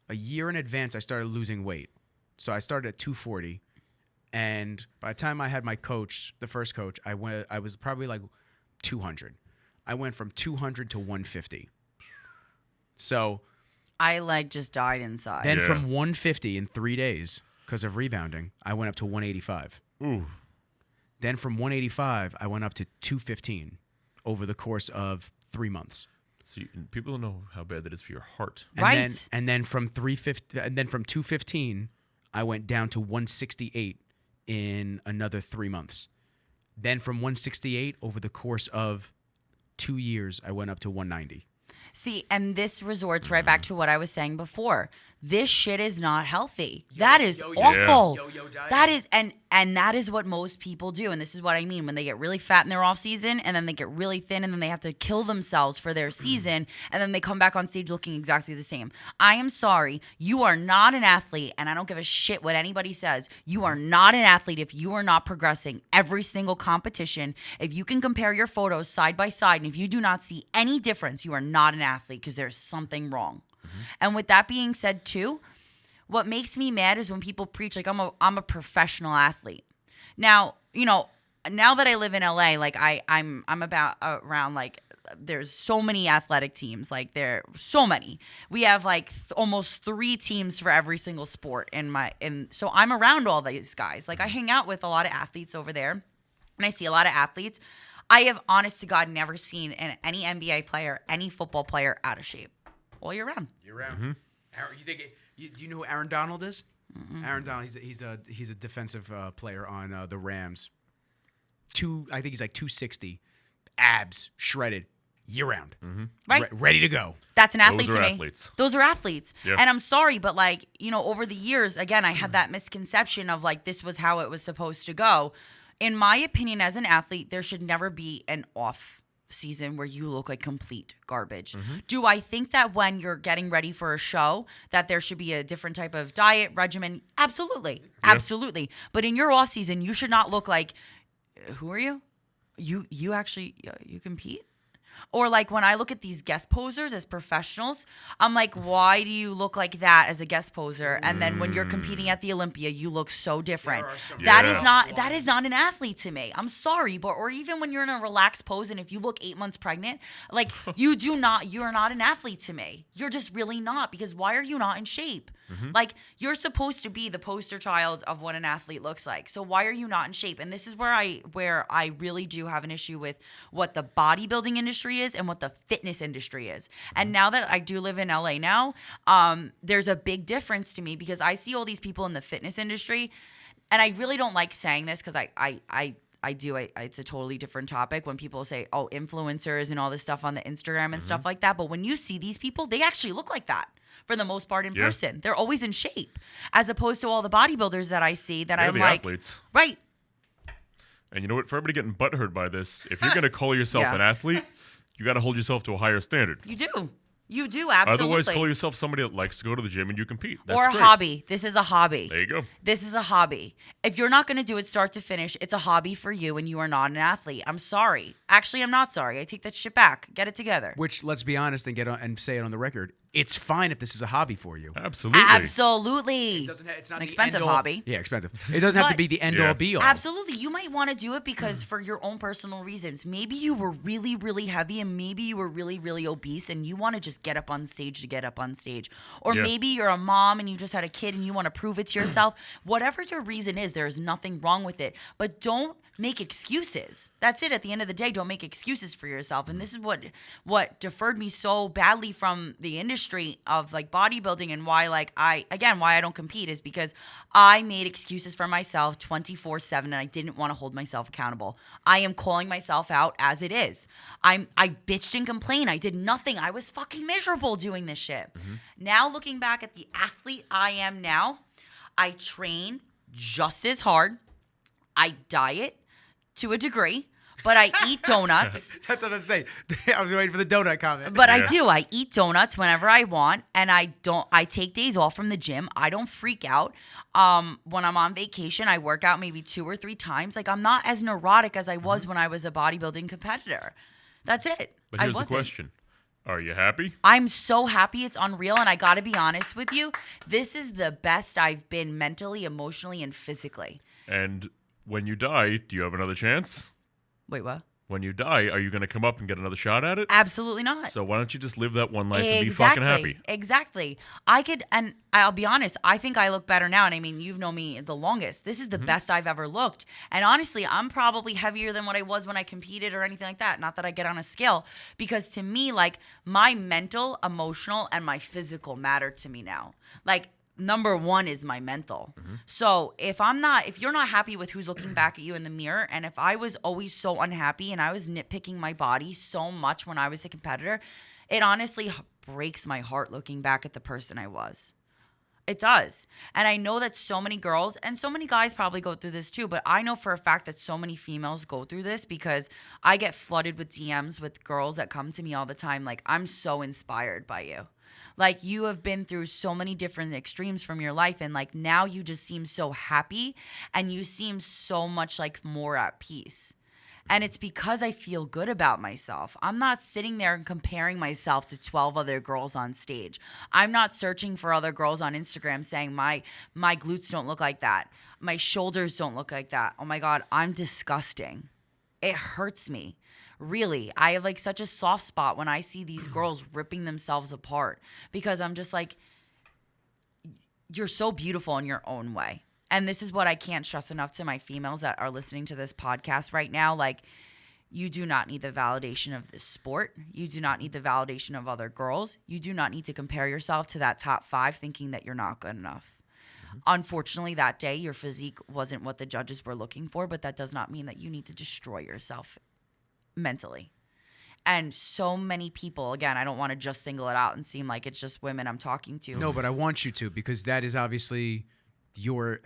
a year in advance. I started losing weight. So I started at 240. And by the time I had my coach, the first coach, I was probably like 200. I went from 200 to 150. So I just died inside. then Yeah. from 150 in 3 days, because of rebounding, I went up to 185. Ooh. Then from 185, I went up to 215 over the course of 3 months. So people don't know how bad that is for your heart. And Right. Then from 350, and then from 215, I went down to 168 in another 3 months. Then from 168 over the course of 2 years, I went up to 190. See, and this resorts right back to what I was saying before. This shit is not healthy. That is awful. Yo-yo diet. That is and that is what most people do. And this is what I mean when they get really fat in their off season and then they get really thin and then they have to kill themselves for their season and then they come back on stage looking exactly the same. I am sorry. You are not an athlete and I don't give a shit what anybody says. You are not an athlete if you are not progressing every single competition. If you can compare your photos side by side and if you do not see any difference, you are not an athlete because there's something wrong. And with that being said too, what makes me mad is when people preach like I'm a professional athlete. Now, now that I live in LA, like I'm about around like there's so many athletic teams. Like there are so many. We have like almost 3 teams for every single sport so I'm around all these guys. Like I hang out with a lot of athletes over there and I see a lot of athletes. I have honest to God never seen any NBA player, any football player out of shape all year round. Year round. Do you know who Aaron Donald is? Aaron Donald, he's a defensive player on the Rams. I think he's like 260, abs shredded, year round, right? Ready to go. That's an athlete to me. Athletes. Those are athletes. Yeah. And I'm sorry, but like over the years, again, I had that misconception of like this was how it was supposed to go. In my opinion, as an athlete, there should never be an off season where you look like complete garbage. Do I think that when you're getting ready for a show that there should be a different type of diet regimen? Absolutely. Absolutely. But in your off season, you should not look like, who are you? You actually you compete? Or like when I look at these guest posers as professionals, I'm like, why do you look like that as a guest poser? And then when you're competing at the Olympia, you look so different. That is not an athlete to me. I'm sorry, but or even when you're in a relaxed pose and if you look 8 months pregnant, like you're not an athlete to me. You're just really not, because why are you not in shape? Like you're supposed to be the poster child of what an athlete looks like. So why are you not in shape? And this is where I really do have an issue with what the bodybuilding industry is and what the fitness industry is. And now that I do live in LA now, there's a big difference to me because I see all these people in the fitness industry, and I really don't like saying this because it's a totally different topic when people say, oh, influencers and all this stuff on the Instagram and stuff like that. But when you see these people, they actually look like that for the most part in person. They're always in shape, as opposed to all the bodybuilders that I see that I'm like, athletes. Right. And you know what? For everybody getting butthurt by this, if you're going to call yourself an athlete, you got to hold yourself to a higher standard. You do. You do, absolutely. Otherwise, call yourself somebody that likes to go to the gym and you compete. That's or a great. hobby. This is a hobby. There you go. This is a hobby. If you're not going to do it start to finish, it's a hobby for you and you are not an athlete. I'm sorry. Actually, I'm not sorry. I take that shit back. Get it together. Which, let's be honest and say it on the record, it's fine if this is a hobby for you. Absolutely. Absolutely. It's not an the expensive end-all- hobby. Yeah, expensive. It doesn't have to be the end-all, be-all. Absolutely. You might want to do it because for your own personal reasons. Maybe you were really, really heavy and maybe you were really, really obese and you want to just get up on stage to get up on stage. Or maybe you're a mom and you just had a kid and you want to prove it to yourself. Whatever your reason is, there is nothing wrong with it. But don't make excuses. That's it. At the end of the day, don't make excuses for yourself. And this is what deferred me so badly from the industry of like bodybuilding, and why why I don't compete is because I made excuses for myself 24/7 and I didn't want to hold myself accountable. I am calling myself out as it is. I bitched and complained. I did nothing. I was fucking miserable doing this shit. Now looking back at the athlete I am now, I train just as hard. I diet to a degree, but I eat donuts. That's what I'm saying. I was waiting for the donut comment. But I do. I eat donuts whenever I want, and I take days off from the gym. I don't freak out. When I'm on vacation, I work out maybe 2 or 3 times. Like, I'm not as neurotic as I was when I was a bodybuilding competitor. That's it. But here's the question. Are you happy? I'm so happy. It's unreal. And I got to be honest with you. This is the best I've been mentally, emotionally, and physically. And when you die, do you have another chance? Wait, what? When you die, are you going to come up and get another shot at it? Absolutely not. So why don't you just live that one life and be fucking happy? Exactly. And I'll be honest, I think I look better now. And I mean, you've known me the longest. This is the best I've ever looked. And honestly, I'm probably heavier than what I was when I competed or anything like that. Not that I get on a scale, because to me, like, my mental, emotional, and my physical matter to me now. Like, number one is my mental. So if you're not happy with who's looking back at you in the mirror, and if I was always so unhappy and I was nitpicking my body so much when I was a competitor, it honestly breaks my heart looking back at the person I was. It does. And I know that so many girls and so many guys probably go through this too, but I know for a fact that so many females go through this because I get flooded with DMs with girls that come to me all the time like, I'm so inspired by you. Like, you have been through so many different extremes from your life, and like now you just seem so happy and you seem so much like more at peace. And it's because I feel good about myself. I'm not sitting there and comparing myself to 12 other girls on stage. I'm not searching for other girls on Instagram saying my glutes don't look like that. My shoulders don't look like that. Oh my God, I'm disgusting. It hurts me. Really, I have like such a soft spot when I see these girls ripping themselves apart because I'm just like, you're so beautiful in your own way. And this is what I can't stress enough to my females that are listening to this podcast right now. Like, you do not need the validation of this sport. You do not need the validation of other girls. You do not need to compare yourself to that top 5 thinking that you're not good enough. Unfortunately, that day, your physique wasn't what the judges were looking for, but that does not mean that you need to destroy yourself mentally. And so many people, again, I don't want to just single it out and seem like it's just women I'm talking to. No, but I want you to, because that is obviously your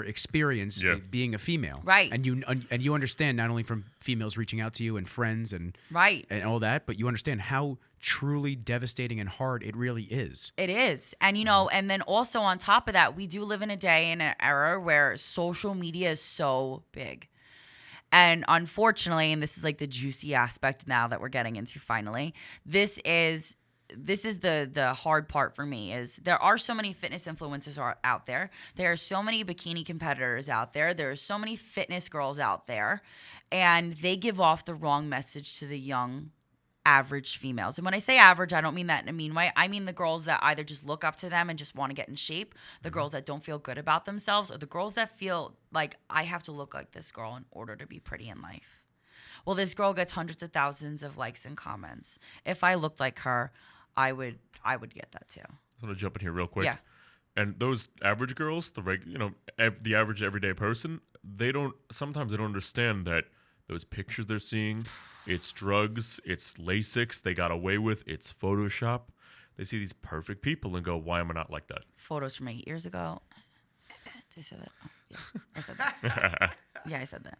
experience being a female, right? And you understand not only from females reaching out to you and friends and right and all that, but you understand how truly devastating and hard it really is. It is. And and then also on top of that, we do live in a day and an era where social media is so big. And unfortunately, and this is like the juicy aspect now that we're getting into finally, this is the hard part for me is there are so many fitness influencers out there. There are so many bikini competitors out there. There are so many fitness girls out there, and they give off the wrong message to the young average females. And when I say average, I don't mean that in a mean way. I mean the girls that either just look up to them and just want to get in shape, the girls that don't feel good about themselves, or the girls that feel like I have to look like this girl in order to be pretty in life. Well, this girl gets hundreds of thousands of likes and comments. If I looked like her, I would get that too. I want to jump in here real quick. Yeah. And those average girls, the average everyday person, sometimes they don't understand that those pictures they're seeing, it's drugs, it's Lasix they got away with, it's Photoshop. They see these perfect people and go, why am I not like that? Photos from 8 years ago. Did I say that? Oh, yes, I said that. Yeah, I said that.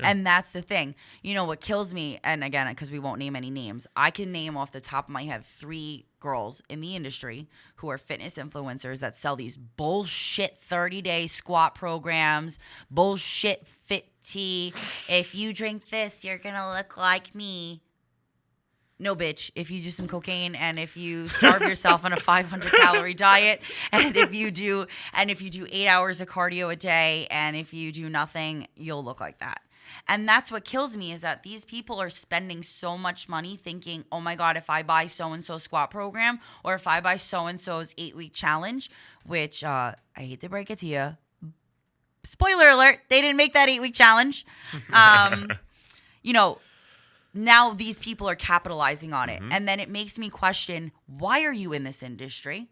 And that's the thing. What kills me, and again, because we won't name any names, I can name off the top of my head 3 girls in the industry who are fitness influencers that sell these bullshit 30-day squat programs, bullshit fit tea. If you drink this, you're going to look like me. No, bitch. If you do some cocaine and if you starve yourself on a 500-calorie diet, and if you do 8 hours of cardio a day, and if you do nothing, you'll look like that. And that's what kills me is that these people are spending so much money thinking, oh my God, if I buy so-and-so squat program, or if I buy so-and-so's 8-week challenge, which I hate to break it to you, spoiler alert, they didn't make that 8-week challenge. Now these people are capitalizing on it. And then it makes me question, why are you in this industry?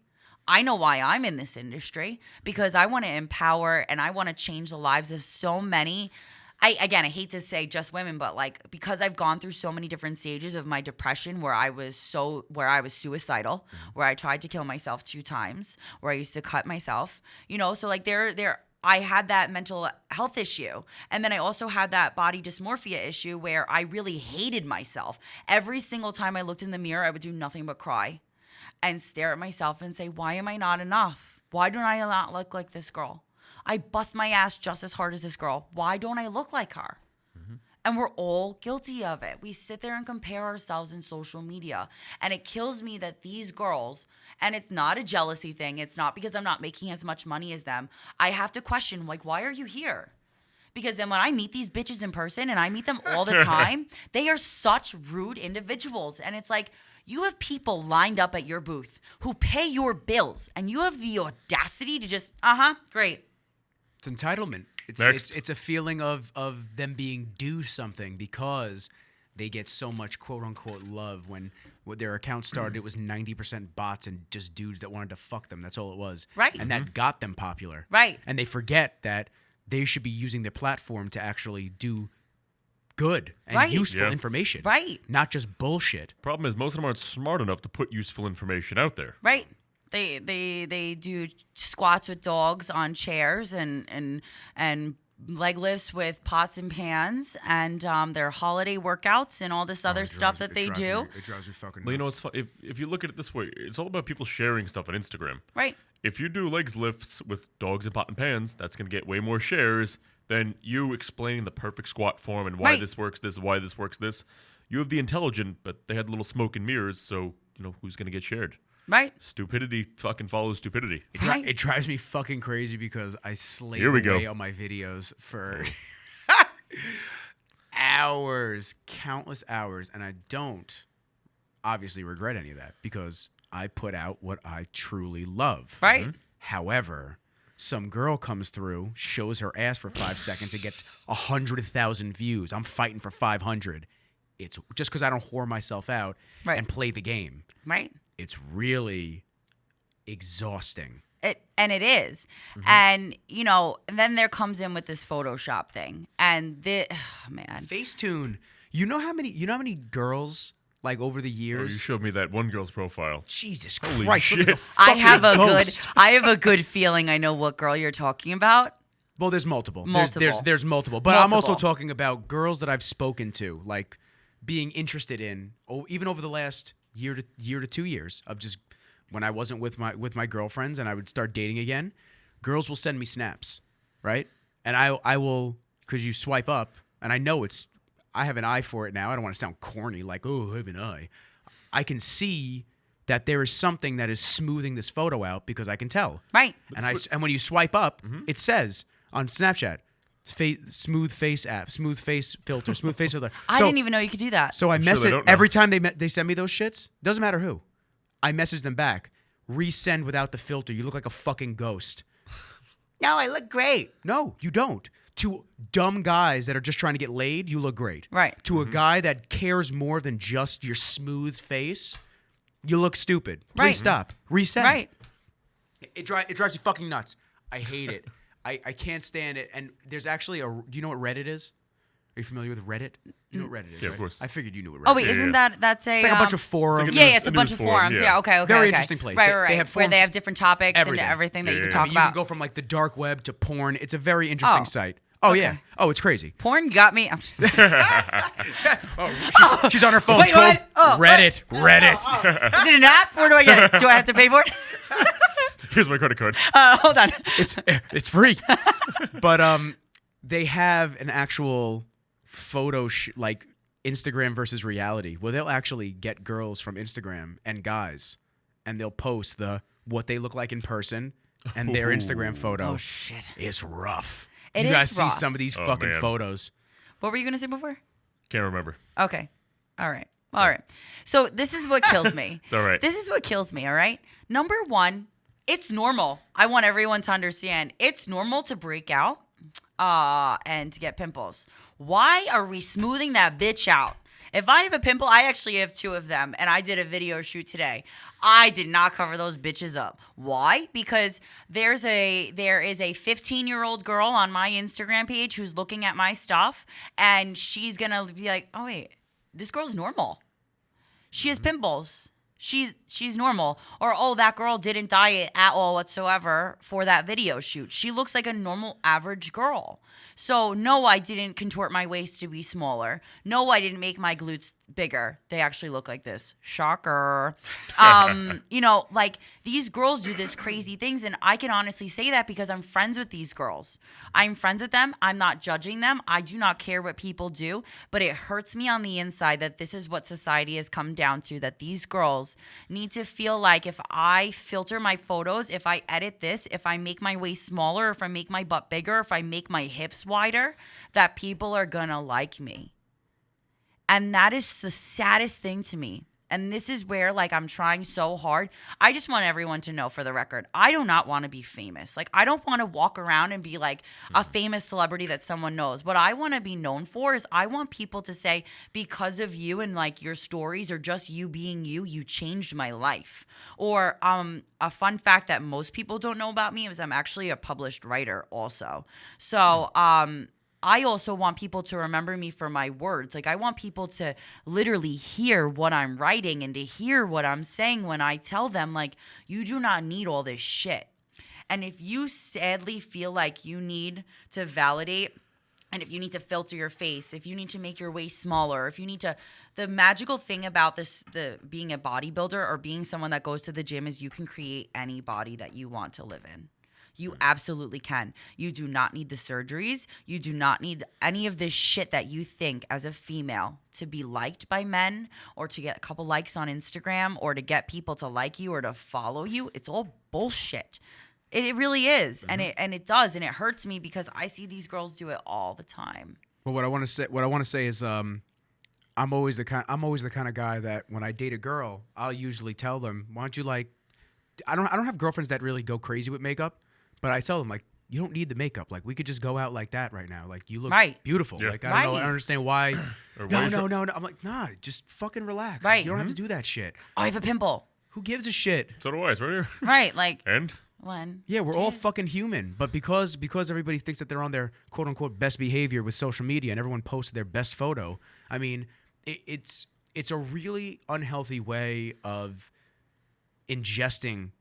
I know why I'm in this industry, because I want to empower and I want to change the lives of so many. I hate to say just women, but because I've gone through so many different stages of my depression where I was suicidal, where I tried to kill myself 2 times, where I used to cut myself, so I had that mental health issue. And then I also had that body dysmorphia issue where I really hated myself. Every single time I looked in the mirror, I would do nothing but cry and stare at myself and say, why am I not enough? Why don't I not look like this girl? I bust my ass just as hard as this girl. Why don't I look like her? And we're all guilty of it. We sit there and compare ourselves in social media. And it kills me that these girls, and it's not a jealousy thing. It's not because I'm not making as much money as them. I have to question, why are you here? Because then when I meet these bitches in person, and I meet them all the time, they are such rude individuals. And it's like, you have people lined up at your booth who pay your bills, and you have the audacity to just, great. It's entitlement. It's a feeling of them being due something because they get so much quote unquote love. When their account started, it was 90% bots and just dudes that wanted to fuck them. That's all it was. Right. And that got them popular. Right. And they forget that they should be using their platform to actually do good and useful information. Right. Not just bullshit. Problem is, most of them aren't smart enough to put useful information out there. Right. They do squats with dogs on chairs and leg lifts with pots and pans and their holiday workouts and all this other stuff that they do. It drives me fucking nuts. Well, it's fun. If you look at it this way, it's all about people sharing stuff on Instagram. Right. If you do legs lifts with dogs and pot and pans, that's going to get way more shares than you explaining the perfect squat form and why Right. this works this, why this works this. You have the intelligent, but they had little smoke and mirrors, so, who's going to get shared? Right. Stupidity fucking follows stupidity. Right. It drives me fucking crazy because I slave Here we away go. on my videos for hours, countless hours, and I don't obviously regret any of that because I put out what I truly love. Right. However, some girl comes through, shows her ass for 5 seconds, and gets 100,000 views. I'm fighting for 500. It's just because I don't whore myself out Right. and play the game. Right. It's really exhausting. It is. Mm-hmm. And and then there comes in with this Photoshop thing. And man. Facetune. You know how many girls like over the Oh, years? you showed me that one girl's profile. Jesus Holy Christ! Look like shit. a I have a ghost. I have a good feeling I know what girl you're talking about. Well, there's multiple. Multiple. There's multiple. But I'm also Multiple. talking about girls that I've spoken to, like being interested in. Even over the last year to 2 years of just when I wasn't with my girlfriends and I would start dating again. Girls will send me snaps, right? And I will, because you swipe up, and I know I have an eye for it now. I don't want to sound corny, like, oh, I have an eye. I can see that there is something that is smoothing this photo out because I can tell. Right. And when you swipe up, it says on Snapchat, smooth face app, smooth face filter, smooth face filter. I didn't even know you could do that. So I sure they message don't know. every time they send me those shits. Doesn't matter who. I message them back. Resend without the filter. You look like a fucking ghost. No, I look great. No, you don't. To dumb guys that are just trying to get laid, you look great. Right. To a guy that cares more than just your smooth face, you look stupid. Please Right. stop. Resend. Right. It drives you fucking nuts. I hate it. I can't stand it. And there's actually do you know what Reddit is? Are you familiar with Reddit? You know what Reddit is, Yeah, right? of course. I figured you knew what Reddit Oh wait, Yeah, isn't yeah. that's a It's like a bunch of forums. It's yeah, news- it's a a bunch news of forum, forums. yeah. Yeah, okay. Very okay. interesting place. Right, They right. have Where forums- they have different topics everything. and everything that you Yeah, can yeah. talk I mean, you can about. go from like the dark web to porn. It's a very interesting Oh. site. Oh Okay. yeah. Oh, it's crazy. Porn got me. I'm just, She's on her phone. Wait, scroll. what? Oh, Reddit. Reddit. is it an app? Where do I get it? Do I have to pay for it? Here's my credit card. Hold on. It's free. But they have an actual photo like Instagram versus reality, where they'll actually get girls from Instagram and guys, and they'll post what they look like in person and their Instagram photo. Oh shit. It's rough. It You is guys see rough. some of these Oh, fucking man. photos. What were you gonna say before? Can't remember. Okay. All right. All right. So this is what kills me. It's all right. This is what kills me, all right? Number one, it's normal. I want everyone to understand it's normal to break out and to get pimples. Why are we smoothing that bitch out? If I have a pimple, I actually have 2 of them, and I did a video shoot today. I did not cover those bitches up. Why? Because there is a 15-year-old girl on my Instagram page who's looking at my stuff, and she's gonna be like, "Oh wait, this girl's normal. She has pimples. She's normal." Or, "Oh, that girl didn't diet at all whatsoever for that video shoot. She looks like a normal average girl." So, no, I didn't contort my waist to be smaller. No, I didn't make my glutes bigger. They actually look like this. Shocker. Like these girls do this crazy things, and I can honestly say that because I'm friends with these girls. I'm friends with them. I'm not judging them. I do not care what people do, but it hurts me on the inside that this is what society has come down to, that these girls need to feel like if I filter my photos, if I edit this, if I make my waist smaller, if I make my butt bigger, if I make my hips wider, that people are gonna like me. And that is the saddest thing to me. And this is where, like, I'm trying so hard. I just want everyone to know, for the record, I do not want to be famous. Like, I don't want to walk around and be like a famous celebrity that someone knows. What I want to be known for is I want people to say, because of you and like your stories or just you being you, you changed my life. Or a fun fact that most people don't know about me is I'm actually a published writer also. So, I also want people to remember me for my words. Like, I want people to literally hear what I'm writing and to hear what I'm saying when I tell them, like, you do not need all this shit. And if you sadly feel like you need to validate, and if you need to filter your face, if you need to make your waist smaller, if you need to, the magical thing about the being a bodybuilder or being someone that goes to the gym is you can create any body that you want to live in. You absolutely can. You do not need the surgeries. You do not need any of this shit that you think as a female to be liked by men or to get a couple likes on Instagram or to get people to like you or to follow you. It's all bullshit. It really is. And it does. And it hurts me because I see these girls do it all the time. Well, what I want to say is I'm always the kind of guy that when I date a girl, I'll usually tell them, why don't you I don't have girlfriends that really go crazy with makeup. But I tell them, like, you don't need the makeup. Like, we could just go out like that right now. Like, you look beautiful. Yeah. Like, I don't know. I don't understand why. No. I'm like, nah, just fucking relax. Right. Like, you don't have to do that shit. Oh, I have a pimple. Who gives a shit? So do I. It's right here. Right. Like, And? when? Yeah, we're all fucking human. But because everybody thinks that they're on their quote unquote best behavior with social media and everyone posts their best photo, I mean, it's a really unhealthy way of ingesting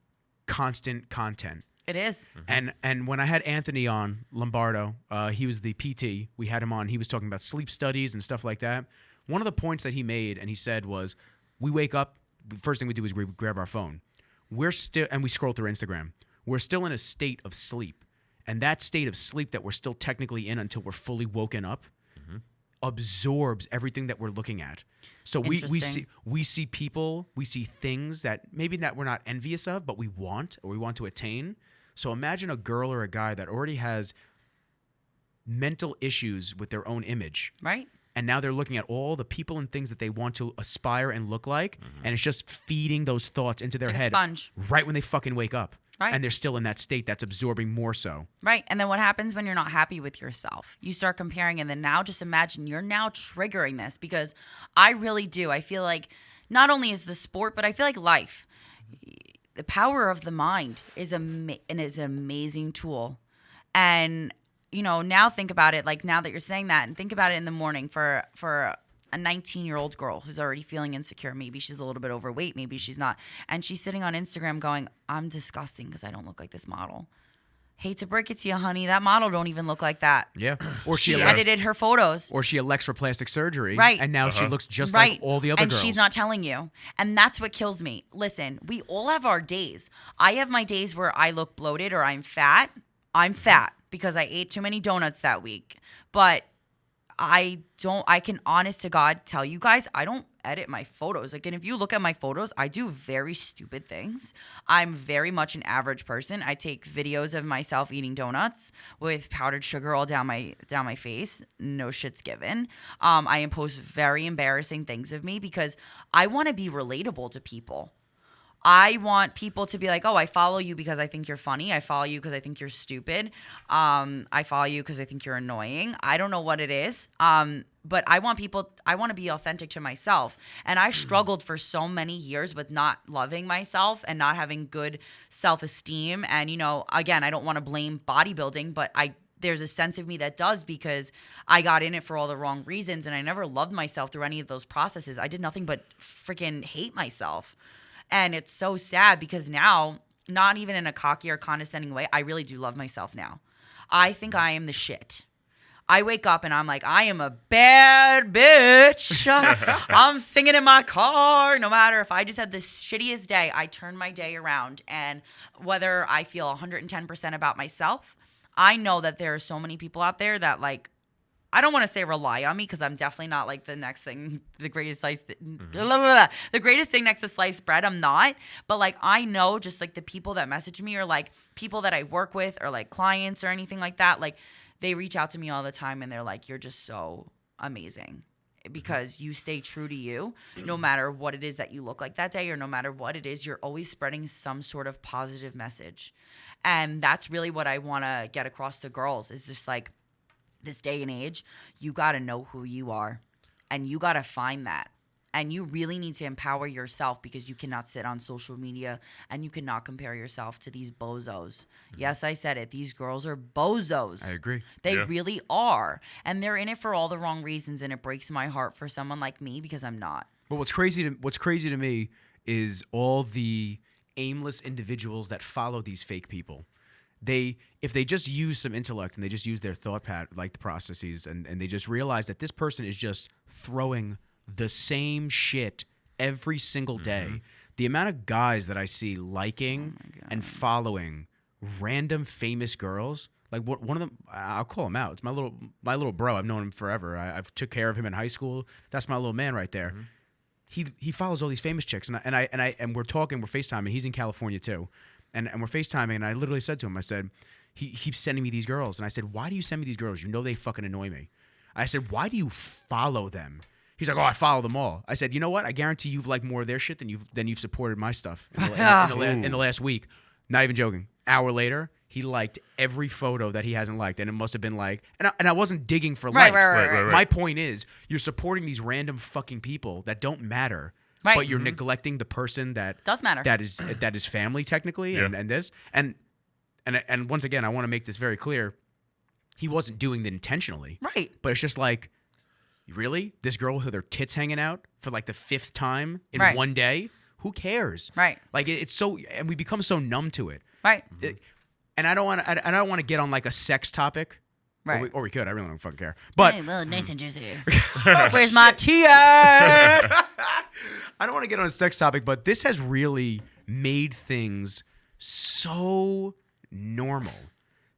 constant content. It is. And when I had Anthony on Lombardo, he was the PT. We had him on. He was talking about sleep studies and stuff like that. One of the points that he made and he said was, we wake up, first thing we do is we grab our phone. And we scroll through Instagram. We're still in a state of sleep. And that state of sleep that we're still technically in until we're fully woken up absorbs everything that we're looking at. So we see people, we see things that maybe that we're not envious of, but we want to attain. So imagine a girl or a guy that already has mental issues with their own image. Right. And now they're looking at all the people and things that they want to aspire and look like, and it's just feeding those thoughts into their head sponge. right when they fucking wake up. Right. And they're still in that state that's absorbing more so. Right. And then what happens when you're not happy with yourself? You start comparing, and then now just imagine you're now triggering this, because I really do. I feel like not only is the sport, but I feel like life, the power of the mind is an amazing tool. And, you know, now think about it, like now that you're saying that, and think about it in the morning for a 19-year-old girl who's already feeling insecure. Maybe she's a little bit overweight. Maybe she's not. And she's sitting on Instagram going, I'm disgusting because I don't look like this model. Hate to break it to you, honey. That model don't even look like that. Yeah. Or she edited her photos. Or she elects for plastic surgery. Right. And now she looks just right. like all the other and girls. And she's not telling you. And that's what kills me. Listen, we all have our days. I have my days where I look bloated or I'm fat. I'm fat because I ate too many donuts that week. But I can honest to God tell you guys, I don't edit my photos. Like, and if you look at my photos, I do very stupid things. I'm very much an average person. I take videos of myself eating donuts with powdered sugar all down my face. No shit's given. I post very embarrassing things of me because I want to be relatable to people. I want people to be like, oh, I follow you because I think you're funny. I follow you because I think you're stupid. I follow you because I think you're annoying. I don't know what it is. But I want to be authentic to myself. And I struggled for so many years with not loving myself and not having good self-esteem. And, you know, again, I don't want to blame bodybuilding, but there's a sense of me that does, because I got in it for all the wrong reasons. And I never loved myself through any of those processes. I did nothing but freaking hate myself. And it's so sad because now, not even in a cocky or condescending way, I really do love myself now. I think I am the shit. I wake up and I'm like, I am a bad bitch. I'm singing in my car. No matter if I just had the shittiest day, I turn my day around. And whether I feel 110% about myself, I know that there are so many people out there that, like, I don't want to say rely on me, because I'm definitely not like the next thing, the greatest slice, the greatest thing next to sliced bread. I'm not. But like, I know just like the people that message me, or like people that I work with, or like clients or anything like that, like they reach out to me all the time and they're like, you're just so amazing because you stay true to you, no matter what it is that you look like that day, or no matter what it is, you're always spreading some sort of positive message. And that's really what I want to get across to girls, is just like, this day and age, you got to know who you are, and you got to find that. And you really need to empower yourself, because you cannot sit on social media and you cannot compare yourself to these bozos. Yes, I said it. These girls are bozos. I agree. They really are. And they're in it for all the wrong reasons, and it breaks my heart for someone like me, because I'm not. But what's crazy to me is all the aimless individuals that follow these fake people. If they just use some intellect and they just use their thought like the processes, and they just realize that this person is just throwing the same shit every single day. The amount of guys that I see liking and following random famous girls. Like one of them, I'll call him out. It's my little bro. I've known him forever. I've took care of him in high school. That's my little man right there. He follows all these famous chicks, and we're talking, we're FaceTiming. He's in California too, and we're FaceTiming. And I literally said to him, I said, he keeps sending me these girls, and I said, why do you send me these girls? You know they fucking annoy me. I said, why do you follow them? He's like, oh, I follow them all. I said, you know what? I guarantee you've liked more of their shit than you've supported my stuff in the last week. Not even joking. Hour later, he liked every photo that he hasn't liked, and it must have been like, and I wasn't digging for likes. Right. My point is, you're supporting these random fucking people that don't matter, but you're neglecting the person that does matter. That is family technically, and this, and once again, I want to make this very clear. He wasn't doing it intentionally, right? But it's just like, really, this girl with her tits hanging out for like the 5th time in one day. Who cares? Right. Like it's so, and we become so numb to it. Right. And I don't want to get on like a sex topic. Right. Or we could. I really don't fucking care. But hey, well, nice and juicy. Where's my tea at? I don't want to get on a sex topic, but this has really made things so normal.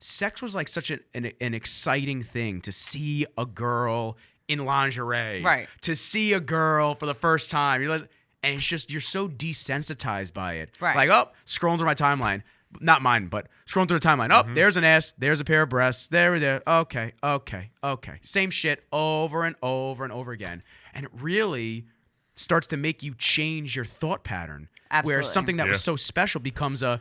Sex was like such an exciting thing to see a girl in lingerie. Right. To see a girl for the first time. And it's just, you're so desensitized by it. Right. Like, scrolling through my timeline. Not mine, but scrolling through the timeline. There's an ass. There's a pair of breasts. There. Okay. Same shit over and over and over again. And it really starts to make you change your thought pattern. Absolutely. Where something that was so special becomes a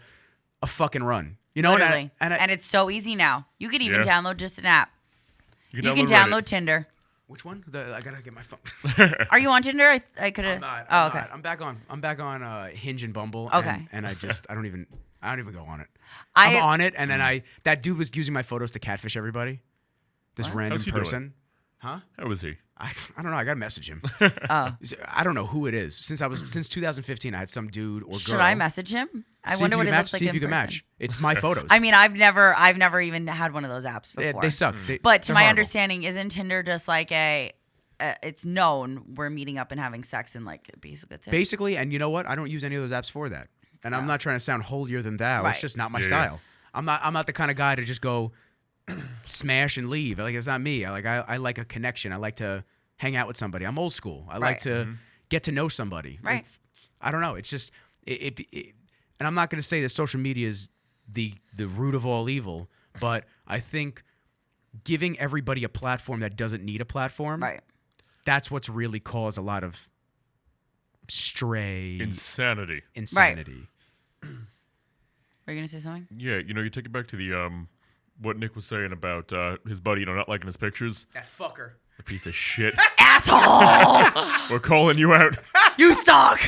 fucking run. You know? Literally. And it's so easy now. You could even download just an app. You can download Tinder. Which one? I gotta get my phone. Are you on Tinder? I could have. I'm not. I'm back on Hinge and Bumble. Okay. And I don't even go on it. I'm on it, and then that dude was using my photos to catfish everybody. This random person. Huh? How was he? I don't know. I gotta message him. Oh. I don't know who it is. Since 2015, I had some dude or girl. Should I message him? I wonder what it looks like in person. See if you can match. It's my photos. I mean, I've never even had one of those apps before. They suck. But to my understanding, isn't Tinder just like it's known we're meeting up and having sex and like basically that's it. Basically, and you know what? I don't use any of those apps for that. And I'm not trying to sound holier than thou. Right. It's just not my style. I'm not the kind of guy to just go smash and leave. Like, it's not me. I like a connection. I like to hang out with somebody. I'm old school. I like to get to know somebody. Right. I don't know. It's just and I'm not going to say that social media is the root of all evil, but I think giving everybody a platform that doesn't need a platform, that's what's really caused a lot of stray insanity. Right. Were you gonna say something? Yeah, you take it back to the what Nick was saying about his buddy, not liking his pictures. That fucker. A piece of shit. Asshole! We're calling you out. You suck!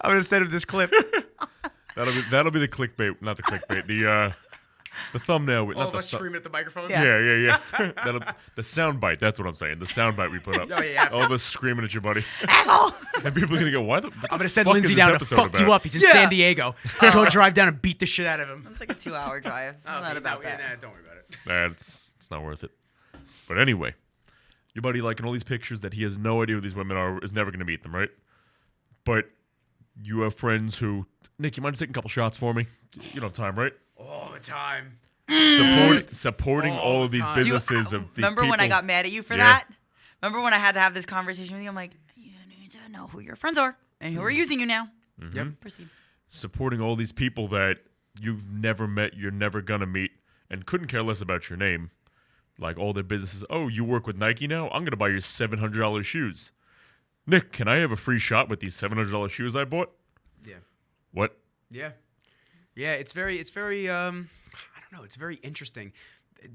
I'm gonna send him this clip. That'll be the clickbait, not the clickbait. The thumbnail. All of us screaming at the microphones. Yeah. The sound bite. That's what I'm saying. The sound bite we put up. Oh yeah. All of us screaming at your buddy. Asshole! And people are gonna go, why the? I'm gonna send Lindsey down to fuck you up. He's in San Diego. Go drive down and beat the shit out of him. It's like a 2-hour drive. I'm not about that. Nah, don't worry about it. It's not worth it. But anyway, your buddy liking all these pictures that he has no idea who these women are, is never gonna meet them, right? But you have friends who, Nick, you mind just taking a couple shots for me? You don't have time, right? All the time. Supporting all of these businesses of these Remember people. when I got mad at you for that? Remember when I had to have this conversation with you? I'm like, you need to know who your friends are and who are using you now. Mm-hmm. Yep. Proceed. Supporting all these people that you've never met, you're never gonna meet, and couldn't care less about your name. Like all their businesses. Oh, you work with Nike now? I'm gonna buy your $700 shoes. Nick, can I have a free shot with these $700 shoes I bought? Yeah. What? Yeah. Yeah, it's very I don't know, it's very interesting.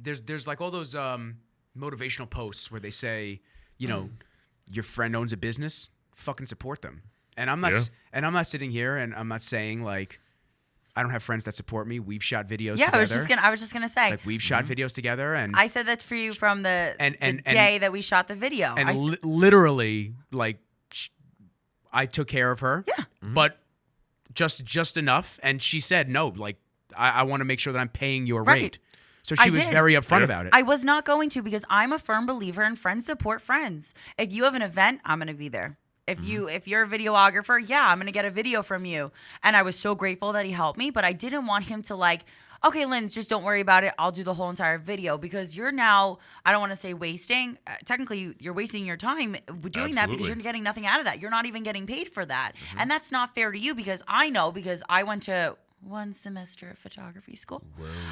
There's like all those motivational posts where they say, your friend owns a business, fucking support them. And I'm not sitting here and I'm not saying like I don't have friends that support me. We've shot videos together. I was just gonna say. Like we've shot videos together, and I said that for you from the day that we shot the video. And literally, like, I took care of her. Yeah. But just enough, and she said no. Like, I want to make sure that I'm paying your rate. So she was very upfront about it. I was not going to because I'm a firm believer in friends support friends. If you have an event, I'm going to be there. If you're a videographer, yeah, I'm gonna get a video from you. And I was so grateful that he helped me, but I didn't want him to like, okay, Linz, just don't worry about it. I'll do the whole entire video, because you're now, I don't want to say wasting. Technically, you're wasting your time doing that, because you're getting nothing out of that. You're not even getting paid for that. And that's not fair to you, because I went to 1 semester of photography school.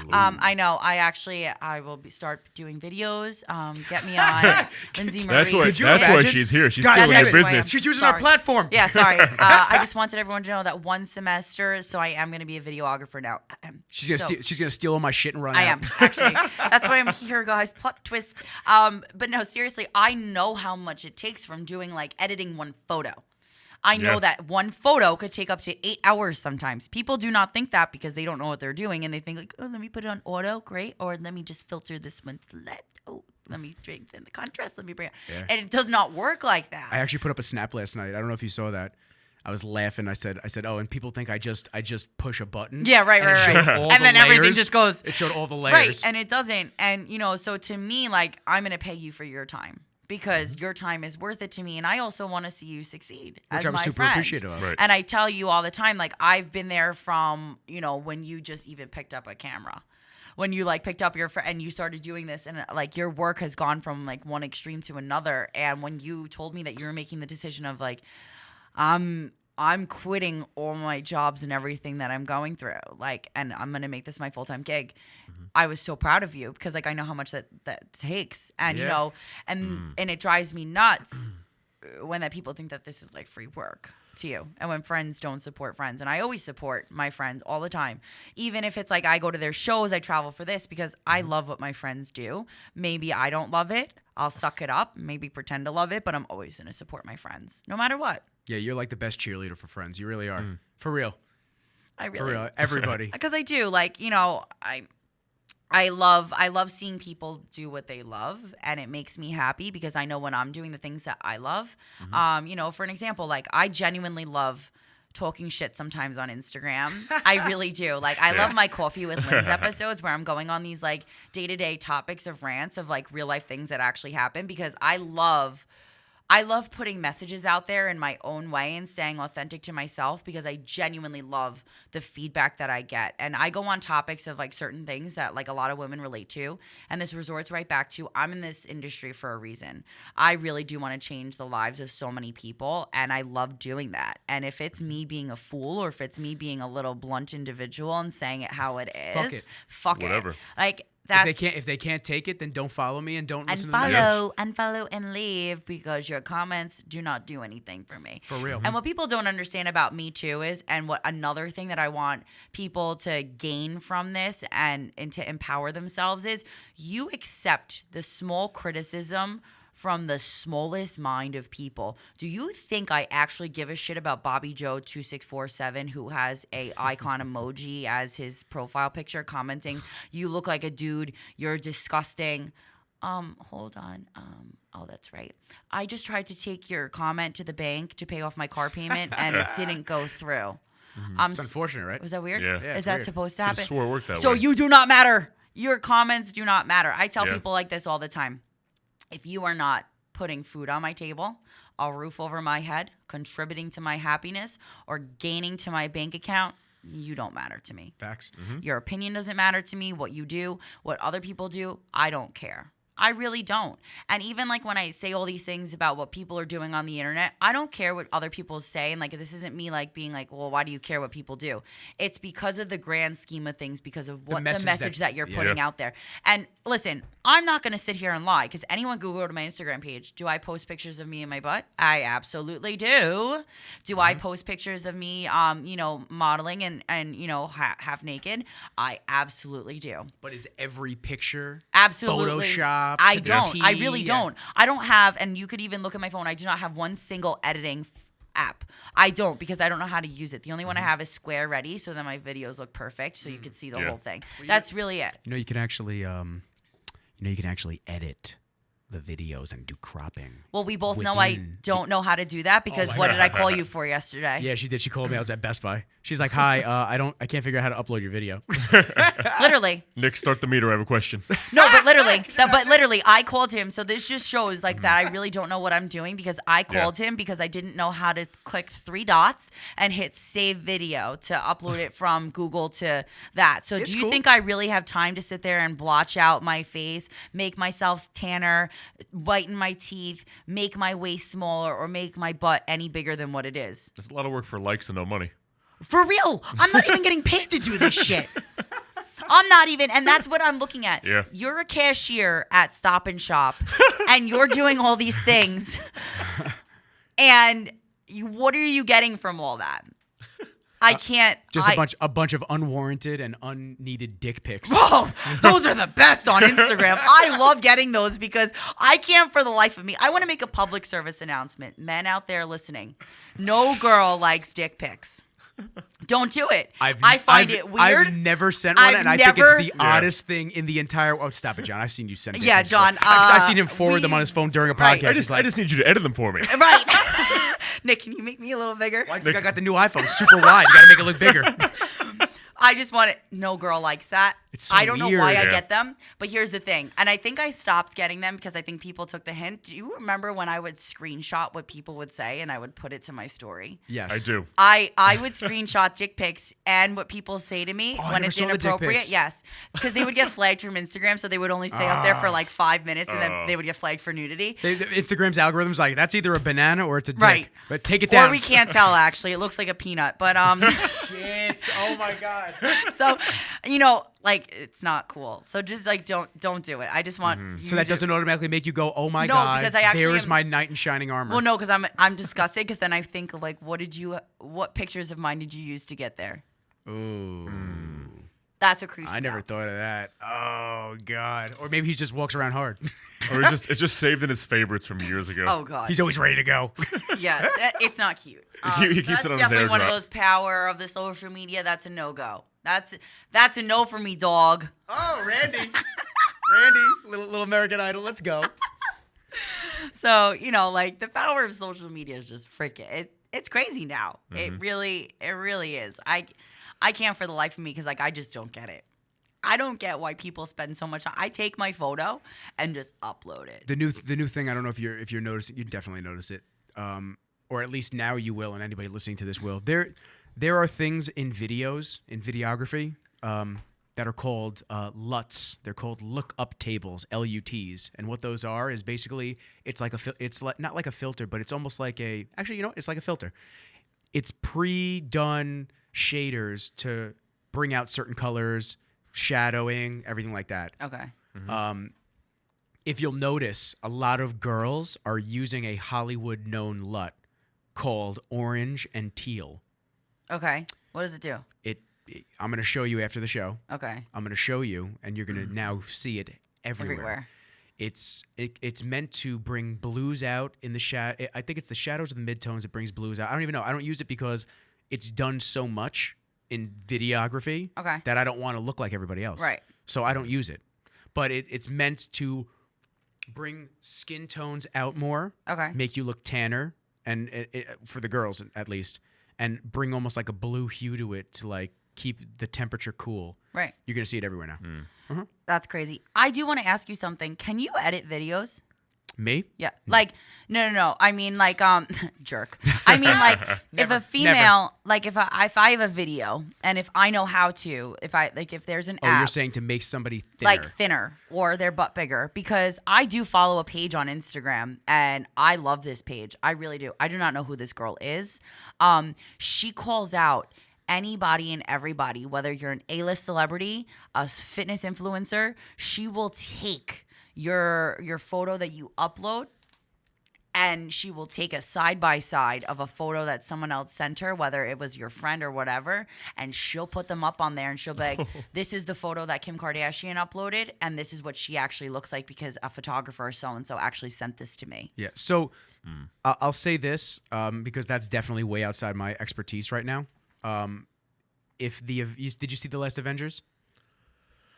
I know. I will start doing videos. Get me on Lindsey Marie. That's why she's here. She's still in your business. She's using our platform. Yeah, sorry. I just wanted everyone to know that 1 semester, so I am going to be a videographer now. She's gonna steal all my shit and run out. I am, actually. That's why I'm here, guys. Plot twist. But no, seriously, I know how much it takes from doing like editing 1 photo. I know that 1 photo could take up to 8 hours sometimes. People do not think that, because they don't know what they're doing, and they think like, oh, let me put it on auto, great, or let me just filter this one to left. Oh, let me strengthen the contrast. Let me bring it. Yeah. And it does not work like that. I actually put up a snap last night. I don't know if you saw that. I was laughing. I said, oh, and people think I just push a button. Yeah, right. And then everything just goes. It showed all the layers. Right, and it doesn't. And so to me, like, I'm gonna pay you for your time, because your time is worth it to me, and I also want to see you succeed as I'm my super friend. appreciative of. Right. And I tell you all the time, like, I've been there from, when you just even picked up a camera. When you like picked up your and you started doing this, and like your work has gone from like one extreme to another. And when you told me that you were making the decision of like, I'm quitting all my jobs and everything that I'm going through, like, and I'm going to make this my full-time gig. I was so proud of you, because like, I know how much that takes, and, and it drives me nuts when that people think that this is like free work to you, and when friends don't support friends. And I always support my friends all the time, even if it's like I go to their shows, I travel for this, because I love what my friends do. Maybe I don't love it, I'll suck it up, maybe pretend to love it, but I'm always going to support my friends no matter what. Yeah, you're like the best cheerleader for friends. You really are. For real. I really, for real. Everybody. Because I do, like, I love seeing people do what they love, and it makes me happy, because I know when I'm doing the things that I love. For an example, like, I genuinely love talking shit sometimes on Instagram. I really do. Like, I love my Coffee with Linz episodes, where I'm going on these like day-to-day topics of rants of like real life things that actually happen, because I love putting messages out there in my own way and staying authentic to myself, because I genuinely love the feedback that I get. And I go on topics of like certain things that like a lot of women relate to. And this resorts right back to, I'm in this industry for a reason. I really do want to change the lives of so many people, and I love doing that. And if it's me being a fool, or if it's me being a little blunt individual and saying it how it is, fuck Whatever. it. Like, if they can't take it, then don't follow me and don't listen to the message. Unfollow and leave, because your comments do not do anything for me. For real. And what people don't understand about me too is, and what another thing that I want people to gain from this and to empower themselves is, you accept the small criticism from the smallest mind of people. Do you think I actually give a shit about Bobby Joe 2647, who has a icon emoji as his profile picture, commenting, "You look like a dude, you're disgusting"? Hold on. Oh, that's right. I just tried to take your comment to the bank to pay off my car payment, and it didn't go through. It's unfortunate, right? Was that weird? Yeah. Is that supposed to happen? I swore it worked that way. So you do not matter. Your comments do not matter. I tell people like this all the time. If you are not putting food on my table, a roof over my head, contributing to my happiness, or gaining to my bank account, you don't matter to me. Facts. Your opinion doesn't matter to me. What you do, what other people do, I don't care. I really don't. And even like when I say all these things about what people are doing on the internet, I don't care what other people say. And like, this isn't me like being like, well, why do you care what people do? It's because of the grand scheme of things, because of what the message that you're putting out there. And listen, I'm not going to sit here and lie, because anyone can go to my Instagram page. Do I post pictures of me in my butt? I absolutely do. Do I post pictures of me, modeling and half naked? I absolutely do. But is every picture absolutely Photoshop? I don't. I really don't. I don't have, and you could even look at my phone, I do not have one single editing app. I don't, because I don't know how to use it. The only one I have is Square Ready, so that my videos look perfect, so you can see the whole thing. That's really it. You can actually edit the videos and do cropping. Well, we both know I don't know how to do that because what did I call you for yesterday? Yeah, she did. She called me. I was at Best Buy. She's like, "Hi, I can't figure out how to upload your video." Literally. Nick, start the meter. I have a question. No, but literally, I called him. So this just shows like that I really don't know what I'm doing because I called him because I didn't know how to click 3 dots and hit save video to upload it from Google to that. So do you think I really have time to sit there and blotch out my face, make myself tanner, whiten my teeth, make my waist smaller, or make my butt any bigger than what it is? It's a lot of work for likes and no money. For real. I'm not even getting paid to do this shit. I'm not even, and that's what I'm looking at. Yeah. You're a cashier at Stop and Shop, and you're doing all these things. And what are you getting from all that? I can't. Just a bunch of unwarranted and unneeded dick pics. Oh, those are the best on Instagram. I love getting those because I can't for the life of me. I want to make a public service announcement. Men out there listening, no girl likes dick pics. Don't do it. I find it weird. I've never sent one, and I think it's the oddest thing in the entire. Oh, stop it, John! I've seen you send. Yeah, John. I've seen him forward them on his phone during a podcast. Right. I just need you to edit them for me. Right. Nick, can you make me a little bigger? Well, I think I got the new iPhone, super wide. You got to make it look bigger. I just want it. No girl likes that. It's so I don't know why I weird. get them, but here's the thing. And I think I stopped getting them because I think people took the hint. Do you remember when I would screenshot what people would say and I would put it to my story? Yes, I do. I would screenshot dick pics and what people say to me I when never it's saw the dick inappropriate. pics. Yes, because they would get flagged from Instagram, so they would only stay up there for like 5 minutes, and then they would get flagged for nudity. Instagram's algorithm's like that's either a banana or it's a dick. Right. But take it down. Or we can't tell actually. It looks like a peanut, but Shit. Oh my god. so like it's not cool. So just like don't do it. I just want you So that to- doesn't automatically make you go, oh my No, god, because I actually there's am- my knight in shining armor. Well, no, because I'm disgusted. Because then I think of like, what pictures of mine did you use to get there? Ooh. That's a cruise. I never thought of that. Oh god. Or maybe he just walks around hard. Or it's just saved in his favorites from years ago. Oh god. He's always ready to go. Yeah, it's not cute. He keeps that's it on his definitely one of airdrop. those power of the social media. That's a no go. That's a no for me, dog. Oh, Randy, little American Idol. Let's go. So like the power of social media is just freaking. It's crazy now. It really is. I can't for the life of me because like I just don't get it. I don't get why people spend so much time. I take my photo and just upload it. The new thing. I don't know if you're noticing. You definitely notice it. Or at least now you will, and anybody listening to this will. There are things in videos, in videography, that are called LUTs. They're called look-up tables, LUTs. And what those are is basically it's not like a filter, but it's almost like it's like a filter. It's pre-done shaders to bring out certain colors, shadowing, everything like that. Okay. If you'll notice, a lot of girls are using a Hollywood-known LUT called orange and teal. Okay. What does it do? I'm going to show you after the show. Okay. I'm going to show you, and you're going to now see it everywhere. Everywhere. It's meant to bring blues out in the shadow. I think it's the shadows of the midtones that brings blues out. I don't even know. I don't use it because it's done so much in videography that I don't want to look like everybody else. Right. So I don't use it. But it's meant to bring skin tones out more. Okay. Make you look tanner, and for the girls at least, and bring almost like a blue hue to it to like keep the temperature cool. Right. You're going to see it everywhere now. That's crazy. I do want to ask you something. Can you edit videos? Me? Yeah. Like, no. I mean, like, jerk. I mean, like, if a female, never. like, if I have a video and if I know how to, if there's an Oh, app. you're saying to make somebody thinner. Like thinner or their butt bigger, because I do follow a page on Instagram and I love this page. I really do. I do not know who this girl is. She calls out anybody and everybody, whether you're an A-list celebrity, a fitness influencer. She will take your photo that you upload, and she will take a side-by-side of a photo that someone else sent her, whether it was your friend or whatever, and she'll put them up on there, and she'll be like, this is the photo that Kim Kardashian uploaded, and this is what she actually looks like because a photographer so-and-so actually sent this to me. Yeah. So I'll say this because that's definitely way outside my expertise right now. Did you see the last Avengers?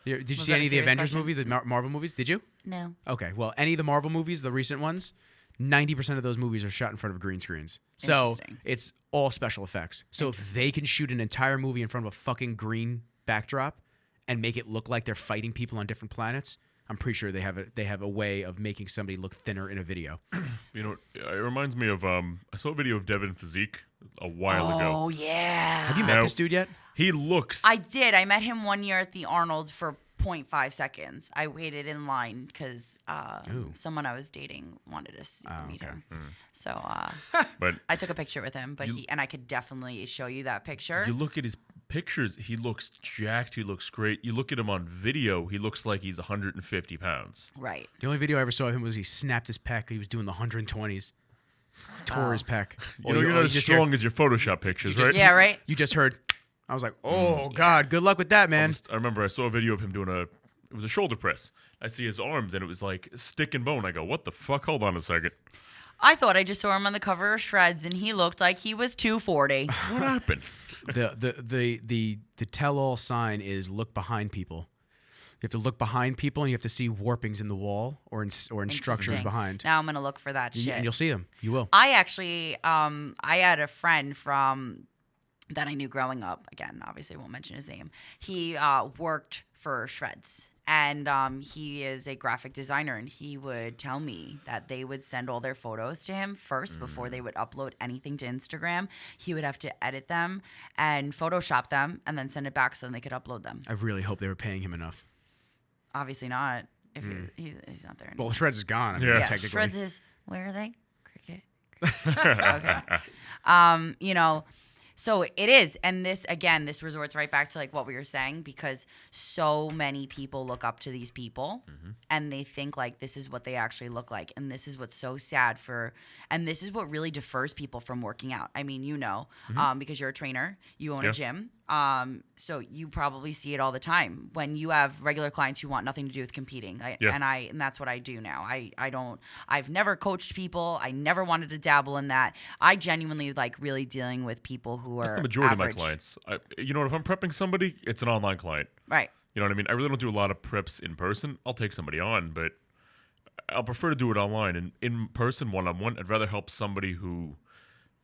Did you Was see that any a of the serious Avengers question? movie, the Marvel movies? Did you? No. Okay. Well, any of the Marvel movies, the recent ones, 90% of those movies are shot in front of green screens. So Interesting. it's all special effects. So if they can shoot an entire movie in front of a fucking green backdrop and make it look like they're fighting people on different planets, I'm pretty sure they have a way of making somebody look thinner in a video. You know, it reminds me of I saw a video of Devin Physique a while ago. Oh yeah. Have you met Now- this dude yet? He looks. I did. I met him one year at the Arnold for 0.5 seconds. I waited in line because Ooh. someone I was dating wanted to meet okay. him. So but I took a picture with him, but I could definitely show you that picture. you look at his pictures, he looks jacked. He looks great. You look at him on video, he looks like he's 150 pounds. Right. The only video I ever saw of him was he snapped his pec. He was doing the 120s. Tore his pec. You're not as just hear- strong as your Photoshop pictures, right? Yeah, right? You just heard. I was like, oh, God, good luck with that, man. I remember I saw a video of him doing it was a shoulder press. I see his arms and it was like stick and bone. I go, what the fuck? Hold on a second. I thought I just saw him on the cover of Shreds, and he looked like he was 240. What happened? The tell-all sign is look behind people. You have to look behind people, and you have to see warpings in the wall or in structures Interesting. behind. Now I'm going to look for that shit. And you'll see them. You will. I actually, I had a friend from that I knew growing up. Again, obviously, I won't mention his name. He worked for Shreds, and he is a graphic designer. And he would tell me that they would send all their photos to him first before they would upload anything to Instagram. He would have to edit them and Photoshop them, and then send it back so then they could upload them. I really hope they were paying him enough. Obviously not. If he's not there anymore. Well, Shreds is gone. I mean, Yeah. technically. Shreds is, where are they? Cricket. Okay. You know, so it is. And this, again, this resorts right back to like what we were saying, because so many people look up to these people and they think like this is what they actually look like. And this is what's so sad and this is what really defers people from working out. I mean, you know, because you're a trainer, you own a gym. So you probably see it all the time when you have regular clients who want nothing to do with competing. And that's what I do now. I've never coached people. I never wanted to dabble in that. I genuinely like really dealing with people who are That's the majority average. of my clients. You know what? If I'm prepping somebody, it's an online client. Right. You know what I mean? I really don't do a lot of preps in person. I'll take somebody on, but I'll prefer to do it online. And in person, one-on-one, I'd rather help somebody who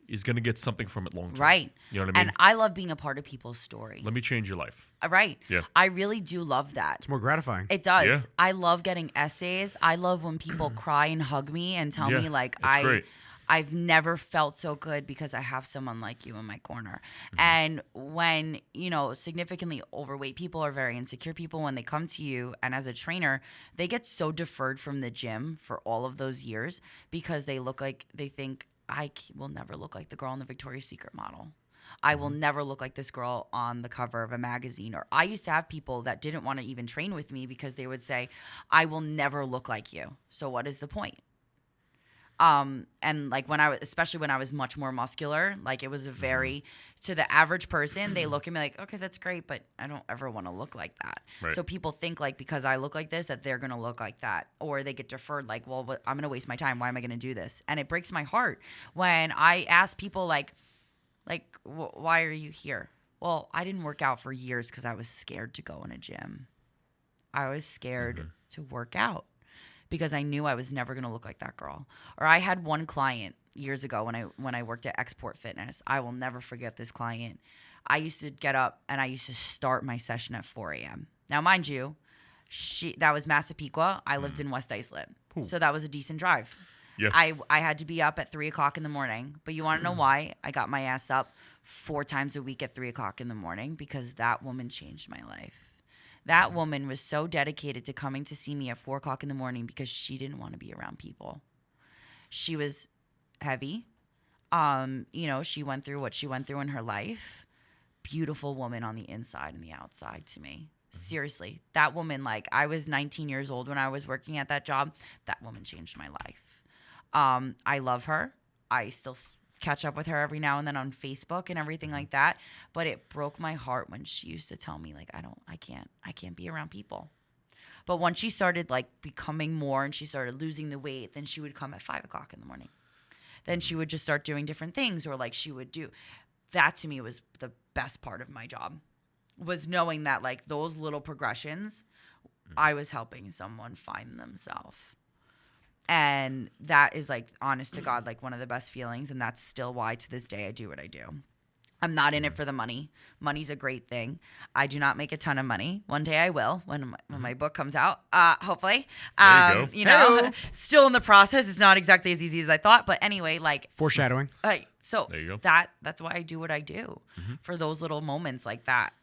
is going to get something from it long term. Right. You know what I mean? And I love being a part of people's story. Let me change your life. Right. Yeah. I really do love that. It's more gratifying. It does. Yeah. I love getting essays. I love when people cry and hug me and tell Yeah, me like it's great. I've never felt so good because I have someone like you in my corner. And when, you know, significantly overweight people or very insecure people, when they come to you and as a trainer, they get so deferred from the gym for all of those years because they think I will never look like the girl in the Victoria's Secret model. I will never look like this girl on the cover of a magazine. Or I used to have people that didn't want to even train with me because they would say, I will never look like you. So what is the point? And like especially when I was much more muscular, like it was a very, to the average person, they look at me like, okay, that's great, but I don't ever want to look like that. Right. So people think like, because I look like this, that they're going to look like that. Or they get deferred like, well, I'm going to waste my time. Why am I going to do this? And it breaks my heart when I ask people like, why are you here? Well, I didn't work out for years because I was scared to go in a gym. I was scared to work out because I knew I was never going to look like that girl. Or I had one client years ago when I worked at Export Fitness. I will never forget this client. I used to get up and I used to start my session at 4 a.m. Now, mind you, that was Massapequa. I lived in West Islip. So that was a decent drive. Yeah. I had to be up at 3 o'clock in the morning. But you want to know why? I got my ass up 4 times a week at 3 o'clock in the morning because that woman changed my life. That woman was so dedicated to coming to see me at 4 o'clock in the morning because she didn't want to be around people. She was heavy. You know, she went through what she went through in her life. Beautiful woman on the inside and the outside to me. Seriously, that woman, like I was 19 years old when I was working at that job. That woman changed my life. I love her. I still catch up with her every now and then on Facebook and everything like that. But it broke my heart when she used to tell me like, I can't be around people. But when she started like becoming more and she started losing the weight, then she would come at 5 o'clock in the morning. Then she would just start doing different things, or like she would do. That to me was the best part of my job. was knowing that like those little progressions, I was helping someone find themselves. And that is like, honest to God, like one of the best feelings. And that's still why to this day I do what I do. I'm not in it for the money. Money's a great thing. I do not make a ton of money. One day I will when my book comes out, hopefully. There you go. Still in the process. It's not exactly as easy as I thought. But anyway, like. Foreshadowing. So there you go. That's why I do what I do for those little moments like that.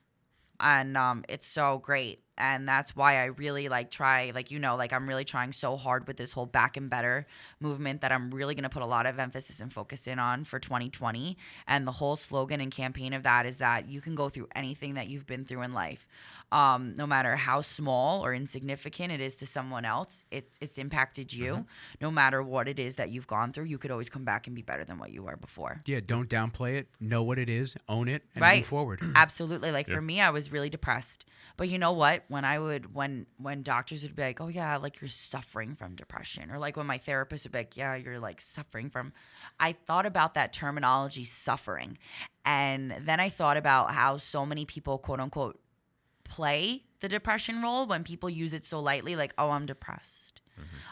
And it's so great. And that's why I really like try, like, like I'm really trying so hard with this whole back and better movement that I'm really going to put a lot of emphasis and focus in on for 2020. And the whole slogan and campaign of that is that you can go through anything that you've been through in life. No matter how small or insignificant it is to someone else, it's impacted you. No matter what it is that you've gone through, you could always come back and be better than what you were before. Yeah, don't downplay it. Know what it is, own it, and move forward. Absolutely. Like for me, I was really depressed. But you know what? When doctors would be like, oh yeah, like you're suffering from depression, or like when my therapist would be like, yeah, you're like suffering from, I thought about that terminology, suffering. And then I thought about how so many people, quote unquote, play the depression role when people use it so lightly, like, oh, I'm depressed.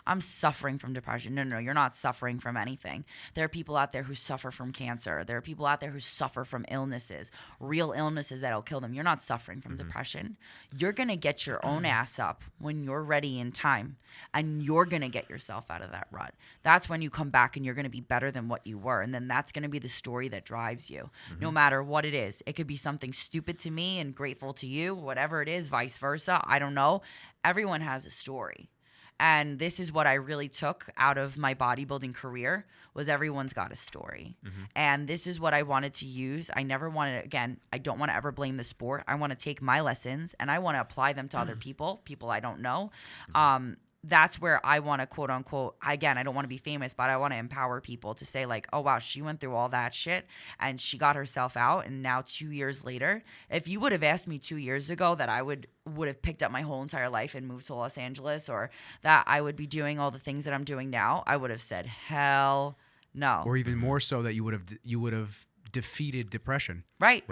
I'm suffering from depression. No, you're not suffering from anything. There are people out there who suffer from cancer. There are people out there who suffer from illnesses, real illnesses that'll kill them. You're not suffering from depression. You're going to get your own ass up when you're ready in time, and you're going to get yourself out of that rut. That's when you come back and you're going to be better than what you were. And then that's going to be the story that drives you, no matter what it is. It could be something stupid to me and grateful to you, whatever it is, vice versa. I don't know. Everyone has a story. And this is what I really took out of my bodybuilding career, was everyone's got a story. And this is what I wanted to use. I never wanted to, again, I don't want to ever blame the sport. I want to take my lessons and I want to apply them to other people I don't know. That's where I want to, quote unquote, again, I don't want to be famous, but I want to empower people to say like, oh, wow, she went through all that shit and she got herself out. And now 2 years later, if you would have asked me 2 years ago that I would have picked up my whole entire life and moved to Los Angeles, or that I would be doing all the things that I'm doing now, I would have said, hell no. Or even more so that you would have defeated depression. Right.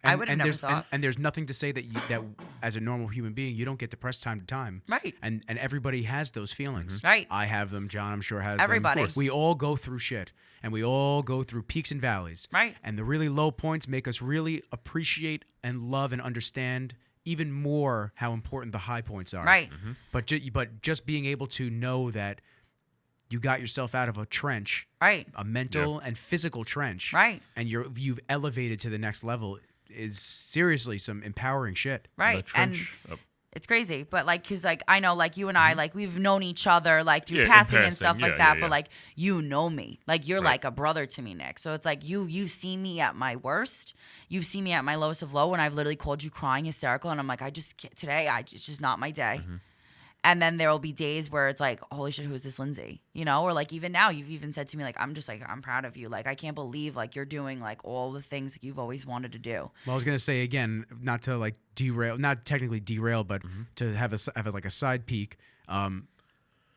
And, I would have never thought. And there's nothing to say that that as a normal human being, you don't get depressed time to time. Right. And everybody has those feelings. Right. I have them. John, I'm sure, has Everybody. them. Of course. We all go through shit. And we all go through peaks and valleys. Right. And the really low points make us really appreciate and love and understand even more how important the high points are. Right. But just being able to know that you got yourself out of a trench. Right. A mental and physical trench. Right. And you've elevated to the next level is seriously some empowering shit. Right. And it's crazy. But like, cause like, I know like you and I, like we've known each other like through passing and stuff like that. But like, you know me, like you're like a brother to me, Nick. So it's like, you've seen me at my worst. You've seen me at my lowest of low when I've literally called you crying hysterical. And I'm like, it's just not my day. And then there will be days where it's like, holy shit, who is this Lindsey? Or like even now, you've even said to me, like, I'm proud of you. Like, I can't believe like you're doing like all the things that you've always wanted to do. Well, I was going to say again, not to like derail, not technically derail, but to have like a side peek.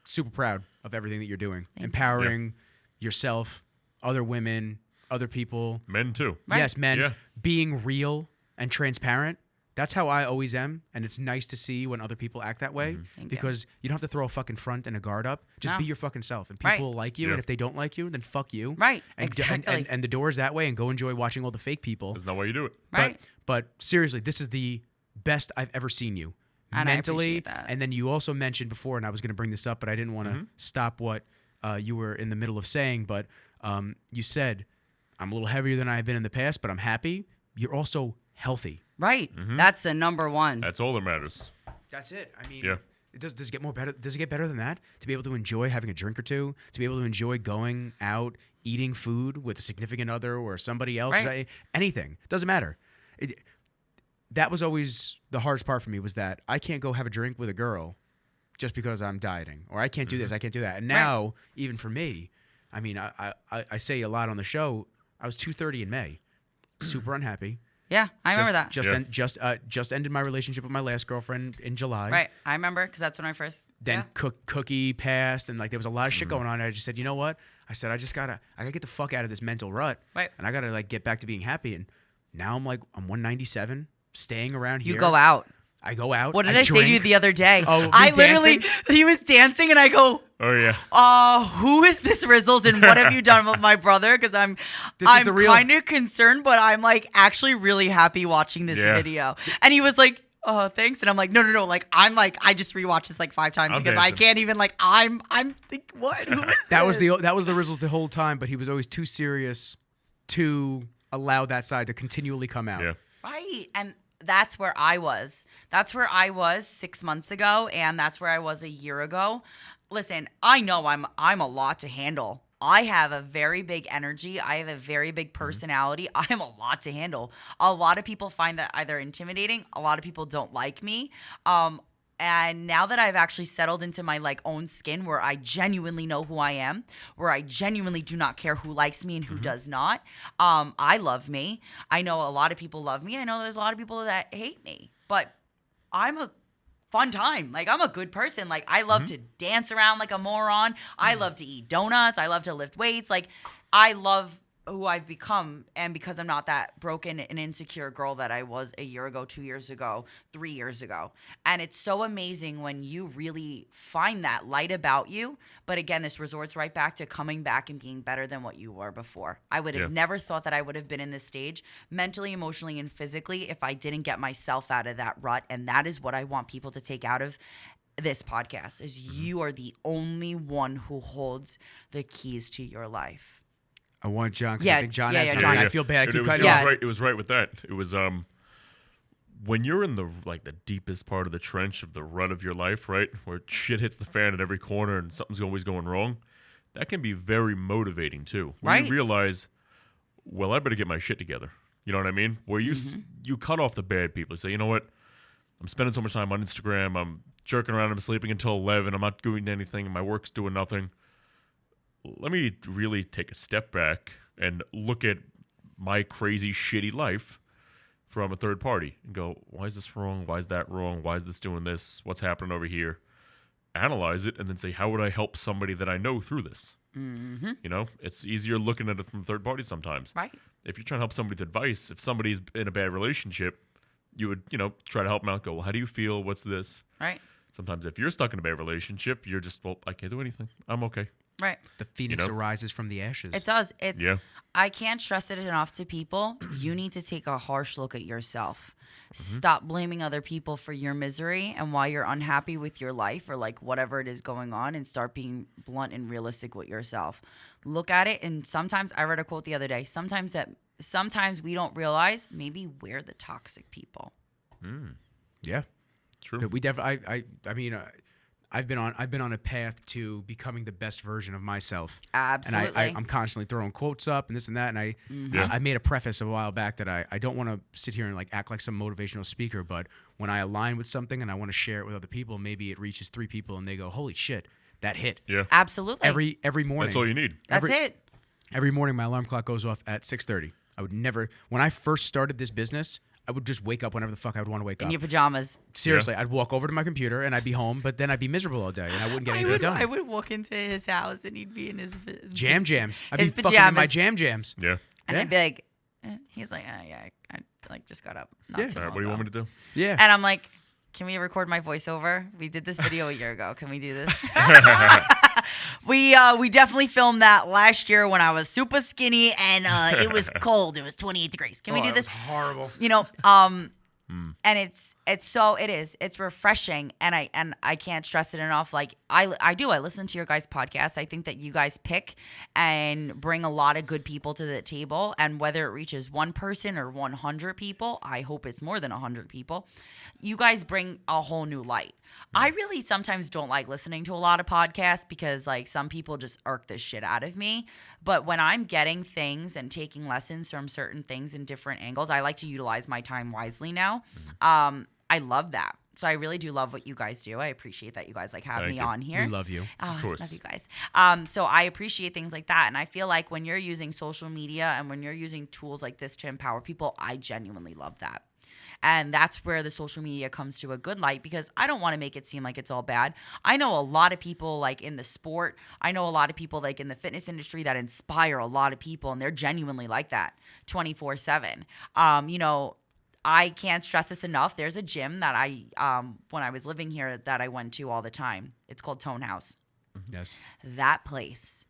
Super proud of everything that you're doing. Empowering yourself, other women, other people. Men too. Right. Yes, men. Yeah. Being real and transparent. That's how I always am, and it's nice to see when other people act that way because you don't have to throw a fucking front and a guard up. Just be your fucking self, and people will like you. And if they don't like you, then fuck you. Right. And, Exactly. and the door is that way, and go enjoy watching all the fake people. That's not why you do it. Right. But seriously, this is the best I've ever seen you And I mentally. appreciate that. And then you also mentioned before, and I was going to bring this up, but I didn't want to stop what you were in the middle of saying. But you said, I'm a little heavier than I've been in the past, but I'm happy. You're also healthy. Right. That's the number one. That's all that matters. That's it. I mean, does it get more better? Does it get better than that? To be able to enjoy having a drink or two, to be able to enjoy going out, eating food with a significant other or somebody else, anything. Doesn't matter. That was always the hardest part for me, was that I can't go have a drink with a girl just because I'm dieting, or I can't do this, I can't do that. And now, even for me, I mean, I say a lot on the show. I was 230 in May, super unhappy. Yeah, I remember that. Just ended my relationship with my last girlfriend in July. Right, I remember because that's when I first. Then Cookie passed, and like there was a lot of shit going on. And I just said, you know what? I said I gotta get the fuck out of this mental rut. Right. And I gotta like get back to being happy. And now I'm 197. staying around here. You go out. I go out. What did I say to you the other day? Oh, I me literally, dancing? he was dancing and I go, Oh yeah. who is this Rizzles and what have you done with my brother? Because I'm the real- kind of concerned, but I'm like actually really happy watching this Yeah. video. And he was like, oh, thanks. And I'm like, no. Like, I just rewatched this like 5 times I'm because I dancing. can't even like, I'm think, what? Who is That this? was the Rizzles the whole time, but he was always too serious to allow that side to continually come out. Yeah. Right. And that's where I was. That's where I was 6 months ago, and that's where I was a year ago. Listen, I know I'm a lot to handle. I have a very big energy. I have a very big personality. I'm a lot to handle. A lot of people find that either intimidating. A lot of people don't like me. And now that I've actually settled into my like own skin where I genuinely know who I am, where I genuinely do not care who likes me and who does not, I love me. I know a lot of people love me. I know there's a lot of people that hate me, but I'm a fun time. Like, I'm a good person. Like, I love to dance around like a moron. I love to eat donuts. I love to lift weights. Like, I love who I've become, and because I'm not that broken and insecure girl that I was a year ago, 2 years ago, 3 years ago. And it's so amazing when you really find that light about you. But again, this resorts right back to coming back and being better than what you were before. I would have never thought that I would have been in this stage mentally, emotionally, and physically if I didn't get myself out of that rut. And that is what I want people to take out of this podcast, is you are the only one who holds the keys to your life. I want John because Yeah, I think John yeah, has yeah, something. John. I feel bad. I It keep was, cutting it you was off. right. It was right with that. It was when you're in the like the deepest part of the trench of the rut of your life, right, where shit hits the fan at every corner and something's always going wrong. That can be very motivating too. Where Right. you realize, well, I better get my shit together. You know what I mean? Where you you cut off the bad people. You say, you know what? I'm spending so much time on Instagram. I'm jerking around. I'm sleeping until 11. I'm not doing anything. My work's doing nothing. Let me really take a step back and look at my crazy, shitty life from a third party and go, why is this wrong? Why is that wrong? Why is this doing this? What's happening over here? Analyze it and then say, how would I help somebody that I know through this? Mm-hmm. You know, it's easier looking at it from a third party sometimes. Right. If you're trying to help somebody with advice, if somebody's in a bad relationship, you would, try to help them out. Go, well, how do you feel? What's this? Right. Sometimes if you're stuck in a bad relationship, you're just, well, I can't do anything. I'm okay. Right. The phoenix You know? arises from the ashes. It does. Yeah. I can't stress it enough to people. You need to take a harsh look at yourself. Stop blaming other people for your misery and why you're unhappy with your life or like whatever it is going on, and start being blunt and realistic with yourself. Look at it, and sometimes, I read a quote the other day, sometimes we don't realize maybe we're the toxic people. Yeah. True. We definitely. I mean, I've been on a path to becoming the best version of myself. Absolutely. And I'm constantly throwing quotes up and this and that. And Yeah. I made a preface a while back that I don't want to sit here and like act like some motivational speaker, but when I align with something and I want to share it with other people, maybe it reaches 3 people and they go, "Holy shit, that hit!" Yeah. Absolutely. Every morning. That's all you need. That's it. Every morning, my alarm clock goes off at 6:30. I would never. When I first started this business, I would just wake up whenever the fuck I would want to wake In up. your pajamas. Seriously, I'd walk over to my computer and I'd be home, but then I'd be miserable all day and I wouldn't get anything done. I would walk into his house and he'd be in his Jams. I'd be his fucking in my pajamas. jams. Yeah. And Yeah. I'd be like, he's like, yeah, I like just got up. Not Yeah. too All right. long What do you ago. want me to do? Yeah. And I'm like, can we record my voiceover? We did this video a year ago. Can we do this? We definitely filmed that last year when I was super skinny and it was cold. It was 28 degrees. Can we do this? Horrible. You know, and it's refreshing, and I can't stress it enough. Like I listen to your guys' podcast. I think that you guys pick and bring a lot of good people to the table, and whether it reaches one person or 100 people, I hope it's more than 100 people. You guys bring a whole new light. I really sometimes don't like listening to a lot of podcasts because like some people just irk the shit out of me. But when I'm getting things and taking lessons from certain things in different angles, I like to utilize my time wisely now. I love that. So I really do love what you guys do. I appreciate that you guys like have Thank me you. on here. We love you. Of course. Love you guys. So I appreciate things like that. And I feel like when you're using social media and when you're using tools like this to empower people, I genuinely love that. And that's where the social media comes to a good light, because I don't want to make it seem like it's all bad. I know a lot of people like in the sport. I know a lot of people like in the fitness industry that inspire a lot of people, and they're genuinely like that 24/7. You know, I can't stress this enough. There's a gym that when I was living here, that I went to all the time. It's called Tone House. Yes. That place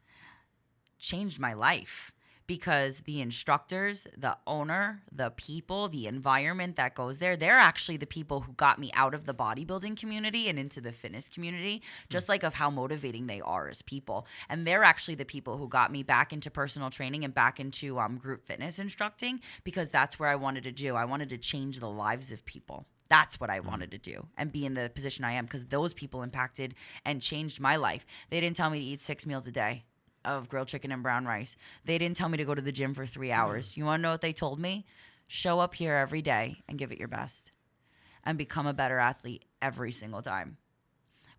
changed my life because the instructors, the owner, the people, the environment that goes there, they're actually the people who got me out of the bodybuilding community and into the fitness community, just like of how motivating they are as people. And they're actually the people who got me back into personal training and back into group fitness instructing, because that's where I wanted to do. I wanted to change the lives of people. That's what I wanted to do and be in the position I am, because those people impacted and changed my life. They didn't tell me to eat 6 meals a day of grilled chicken and brown rice. They didn't tell me to go to the gym for 3 hours. You want to know what they told me? Show up here every day and give it your best and become a better athlete every single time.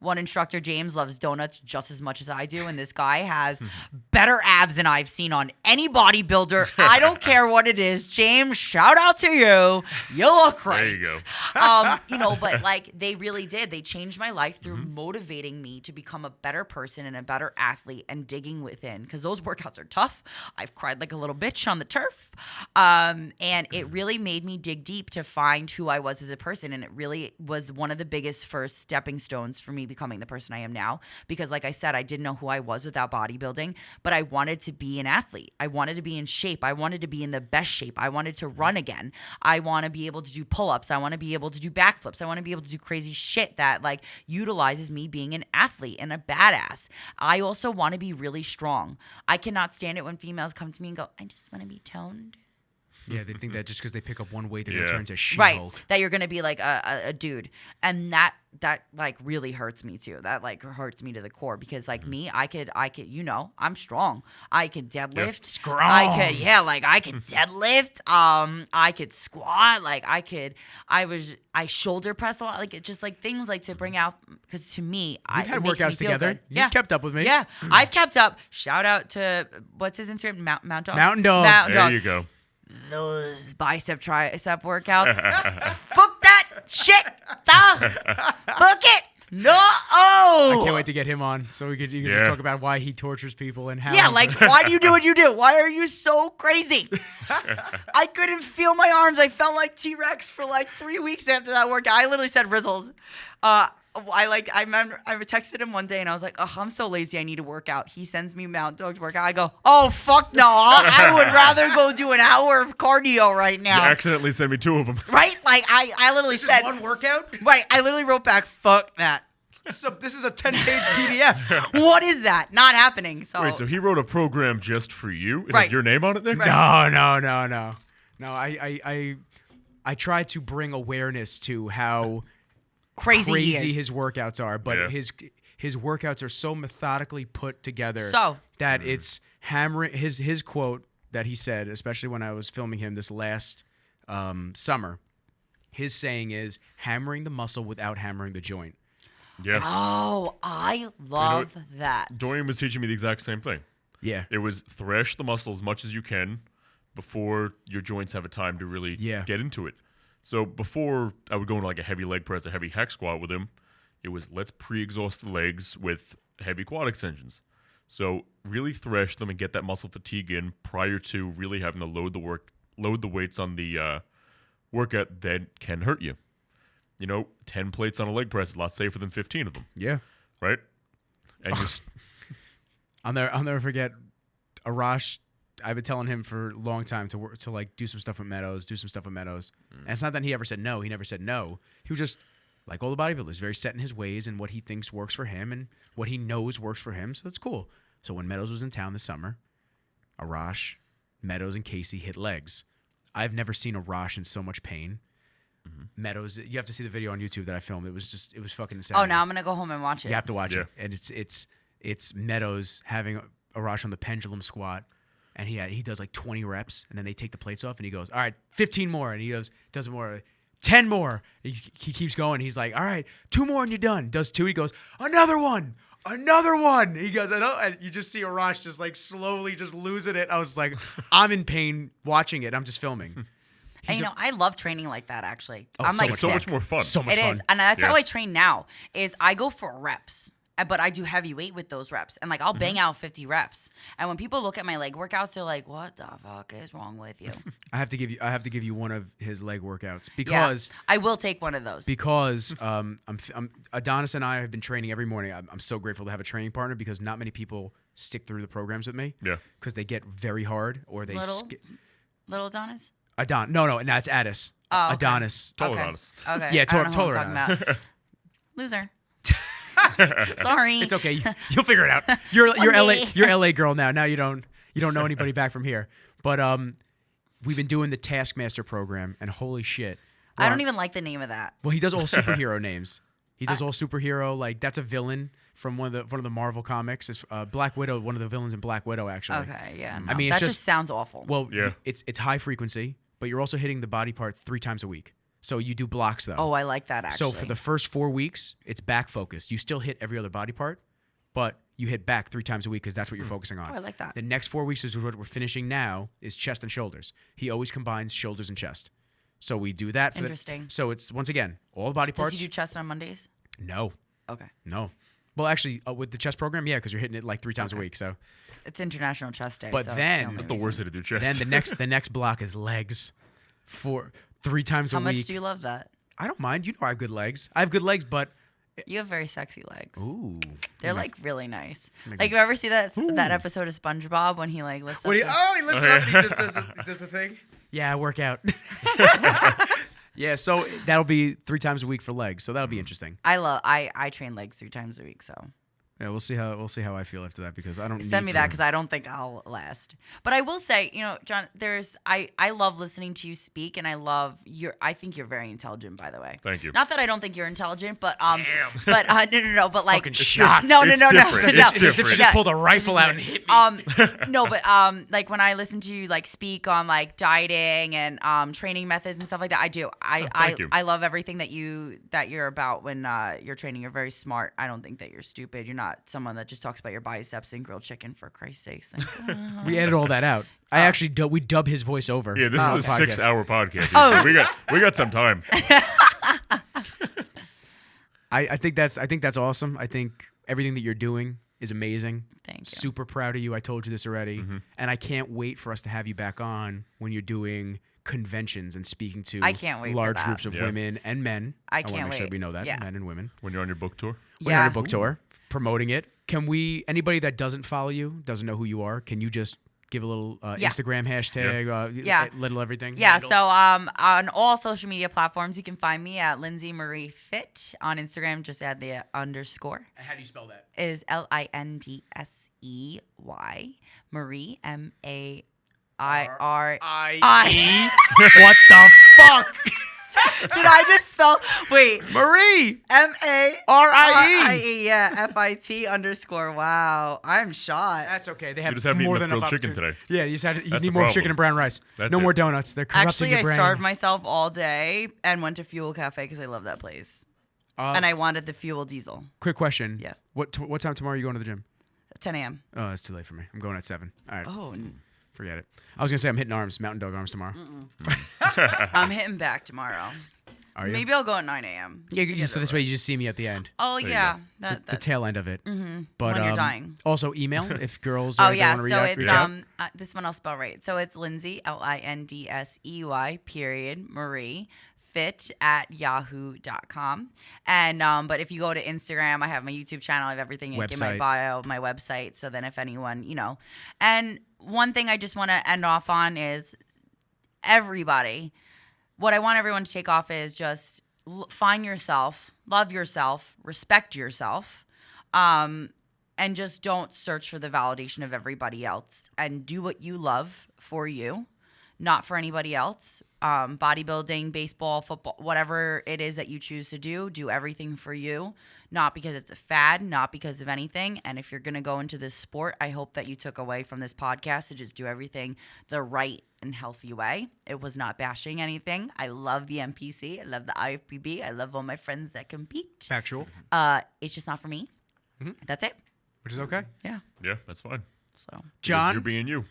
One instructor, James, loves donuts just as much as I do, and this guy has better abs than I've seen on any bodybuilder. I don't care what it is. James, shout out to you. You look great. There you go. But like they really did. They changed my life through motivating me to become a better person and a better athlete and digging within, because those workouts are tough. I've cried like a little bitch on the turf. And it really made me dig deep to find who I was as a person, and it really was one of the biggest first stepping stones for me becoming the person I am now, because like I said, I didn't know who I was without bodybuilding, but I wanted to be an athlete. I wanted to be in shape. I wanted to be in the best shape. I wanted to run again. I want to be able to do pull-ups. I want to be able to do backflips. I want to be able to do crazy shit that like utilizes me being an athlete and a badass. I also want to be really strong. I cannot stand it when females come to me and go, I just want to be toned. Yeah, they think that just because they pick up one weight, they're going to turn into Right, She-Hulk. that you're going to be like a dude. And that like really hurts me too. That like hurts me to the core, because like me, I could, I'm strong. I could deadlift. Strong. I could deadlift. I could squat. Like I shoulder press a lot. Like it just like things like to bring out, because to me, We've had it makes me workouts feel together. good. You've kept up with me. Yeah, I've kept up. Shout out to, what's his Instagram? Mount Dog. Mountain Dog. Mountain There Dog. you go. Those bicep tricep workouts. Fuck that shit. Fuck it. No. I can't wait to get him on so you can just talk about why he tortures people and how. Yeah, like why do you do what you do? Why are you so crazy? I couldn't feel my arms. I felt like T-Rex for like 3 weeks after that workout. I literally said Rizzles. I remember I texted him one day and I was like, oh, I'm so lazy. I need to work out. He sends me Mount Dog's workout. I go, oh, fuck no. I would rather go do an hour of cardio right You now. accidentally sent me 2 of them. Right? Like I literally This said. is one workout? Right. I literally wrote back, fuck that. This is a 10-page PDF. What is that? Not happening. So, Wait, so he wrote a program just for you? It Right. had your name on it there? No. I try to bring awareness to how crazy he is. his workouts are, but Yeah. his workouts are so methodically put together So. that it's hammering. His quote that he said, especially when I was filming him this last summer, his saying is hammering the muscle without hammering the joint. Yeah. Oh, I love that. Dorian was teaching me the exact same thing. Yeah. It was thrash the muscle as much as you can before your joints have a time to really get into it. So before I would go into like a heavy leg press, a heavy hack squat with him, it was let's pre-exhaust the legs with heavy quad extensions. So really thrash them and get that muscle fatigue in prior to really having to load the weights on the workout that can hurt you. 10 plates on a leg press is a lot safer than 15 of them. Yeah. Right? And just I'll never forget Arash. I've been telling him for a long time to work, to like do some stuff with Meadows. And it's not that he ever said no. He never said no. He was just like all the bodybuilders, very set in his ways and what he thinks works for him and what he knows works for him. So that's cool. So when Meadows was in town this summer, Arash, Meadows, and Casey hit legs. I've never seen Arash in so much pain. Meadows, you have to see the video on YouTube that I filmed. It was fucking insane. Oh, now I'm gonna go home and watch it. You have to watch it, and it's Meadows having Arash on the pendulum squat, and he does like 20 reps, and then they take the plates off, and he goes, all right, 15 more, and he does more, 10 more. He keeps going. He's like, all right, 2 more, and you're done. Does 2, he goes, another one. He goes, and you just see Arash just like slowly just losing it. I was like, I'm in pain watching it. I'm just filming. And I love training like that. Actually, Oh, I'm so like much so sick. much more fun. So much It fun. is, and that's Yeah. how I train now. Is I go for reps. but I do heavy weight with those reps, and like I'll bang out 50 reps. And when people look at my leg workouts, they're like, "What the fuck is wrong with you?" I have to give you one of his leg workouts because I will take one of those. Because Adonis and I have been training every morning. I'm so grateful to have a training partner because not many people stick through the programs with me. Yeah. Because they get very hard or they Little Adonis. No, it's Addis. Oh, okay. Adonis. Totally Okay. honest. Okay. Yeah, I don't know who taller I'm Adonis. talking about. Loser. Sorry. It's okay. You'll figure it out. You're LA girl now. Now you don't know anybody back from here. But we've been doing the Taskmaster program, and holy shit, I don't even like the name of that. Well, he does all superhero names. He does all superhero. Like that's a villain from one of the Marvel comics. It's Black Widow. One of the villains in Black Widow, actually. Okay, yeah. No. I mean, that it's just sounds awful. Well, Yeah. it's high frequency, but you're also hitting the body part 3 times a week. So you do blocks though. Oh, I like that actually. So for the first 4 weeks, it's back focused. You still hit every other body part, but you hit back 3 times a week because that's what you're focusing on. Oh, I like that. The next 4 weeks is what we're finishing now is chest and shoulders. He always combines shoulders and chest. So we do that. Interesting. So it's once again all the body Does parts. he do chest on Mondays? No. Okay. No. Well, actually, with the chest program, yeah, because you're hitting it like 3 times a week. So, It's International Chest Day. But so then- it's That's the worst way to do chest. then the next block is legs, for 3 times How a week. much do you love that? I don't mind. You know I have good legs. I have good legs, but You have very sexy legs. ooh, They're like really nice. Like you ever see that episode of SpongeBob when he like lifts up? He the- lifts it up and he just does the thing. Yeah, I work out. Yeah, so that'll be 3 times a week for legs. So that'll be interesting. I train legs 3 times a week, so Yeah, we'll see how I feel after that because I don't send need me to- that because I don't think I'll last. But I will say, John, I love listening to you speak, and I think you're very intelligent, by the way. Thank you. Not that I don't think you're intelligent, but Damn. but no, but like Fucking shots. No, It's no, different. It's no. It's as if she Yeah. just pulled a rifle out and hit me. No, but like when I listen to you like speak on like dieting and training methods and stuff like that, I do. thank you. I love everything that you're about when you're training. You're very smart. I don't think that you're stupid. You're not someone that just talks about your biceps and grilled chicken for Christ's sakes. Like, We edit all that out. I actually we dub his voice over. Yeah, this on is the a podcast. 6-hour podcast. Oh. We got some time. I think that's awesome. I think everything that you're doing is amazing. Thank you. Super proud of you. I told you this already, and I can't wait for us to have you back on when you're doing conventions and speaking to I can't wait for large that. groups of Yeah. women and men. I wanna can't make sure wait. we know that, Yeah. men and women. When you're on your book tour. When you're on Yeah. a book tour, promoting it. Can we? Anybody that doesn't follow you, doesn't know who you are, can you just give a little Yeah. Instagram hashtag, Yeah. little everything? Yeah, handle? so on all social media platforms, you can find me at Lindsey Marie Fit. On Instagram, just add the underscore. How do you spell that? Is Lindsey Marie MAIRI. I-E? What the fuck? Did I just spell? Wait, Marie! MARIE. R-I-E! Yeah, FIT underscore. Wow, I'm shot. That's okay. They have just haven't more eaten than enough enough grilled chicken opportunity. today. Yeah, you That's need the more problem. chicken and brown rice. That's no it. more donuts. They're corrupting Actually, your I brain. starved myself all day and went to Fuel Cafe because I love that place. And I wanted the Fuel Diesel. Quick question. Yeah. What time tomorrow are you going to the gym? 10 a.m. Oh, it's too late for me. I'm going at 7. All right. Oh, Forget it. I was going to say I'm hitting arms, mountain dog arms tomorrow. I'm hitting back tomorrow. Are you? Maybe I'll go at 9 a.m. Yeah, just to so get this over way it. you just see me at the end. Oh, There you yeah. go. The tail end of it. Mm-hmm. But When you're dying. Also email if girls Oh, they yeah. want to So reach out. it's this one I'll spell right. So it's Lindsey, Lindsey, period, Marie, fit at yahoo.com. And but if you go to Instagram, I have my YouTube channel, I have everything in my Website. bio, my website. So then if anyone, and one thing I just want to end off on is everybody, what I want everyone to take off is just find yourself, love yourself, respect yourself, and just don't search for the validation of everybody else, and do what you love for you, not for anybody else. Bodybuilding, baseball, football, whatever it is that you choose to do everything for you, not because it's a fad, not because of anything. And if you're going to go into this sport, I hope that you took away from this podcast to just do everything the right and healthy way. It was not bashing anything. I love the MPC. I love the IFBB. I love all my friends that compete. Factual, It's just not for me. That's it. which is okay. Yeah. Yeah, that's fine. So Because John, you're being you.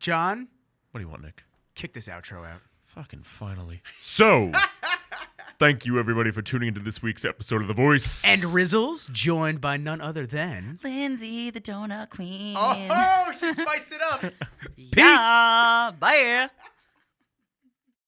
John, What do you want, Nick? kick this outro out. Fucking finally. So, Thank you, everybody, for tuning into this week's episode of The Voice. And Rizzles, joined by none other than Lindsay, the donut queen. Oh, she spiced it up. Yeah, bye.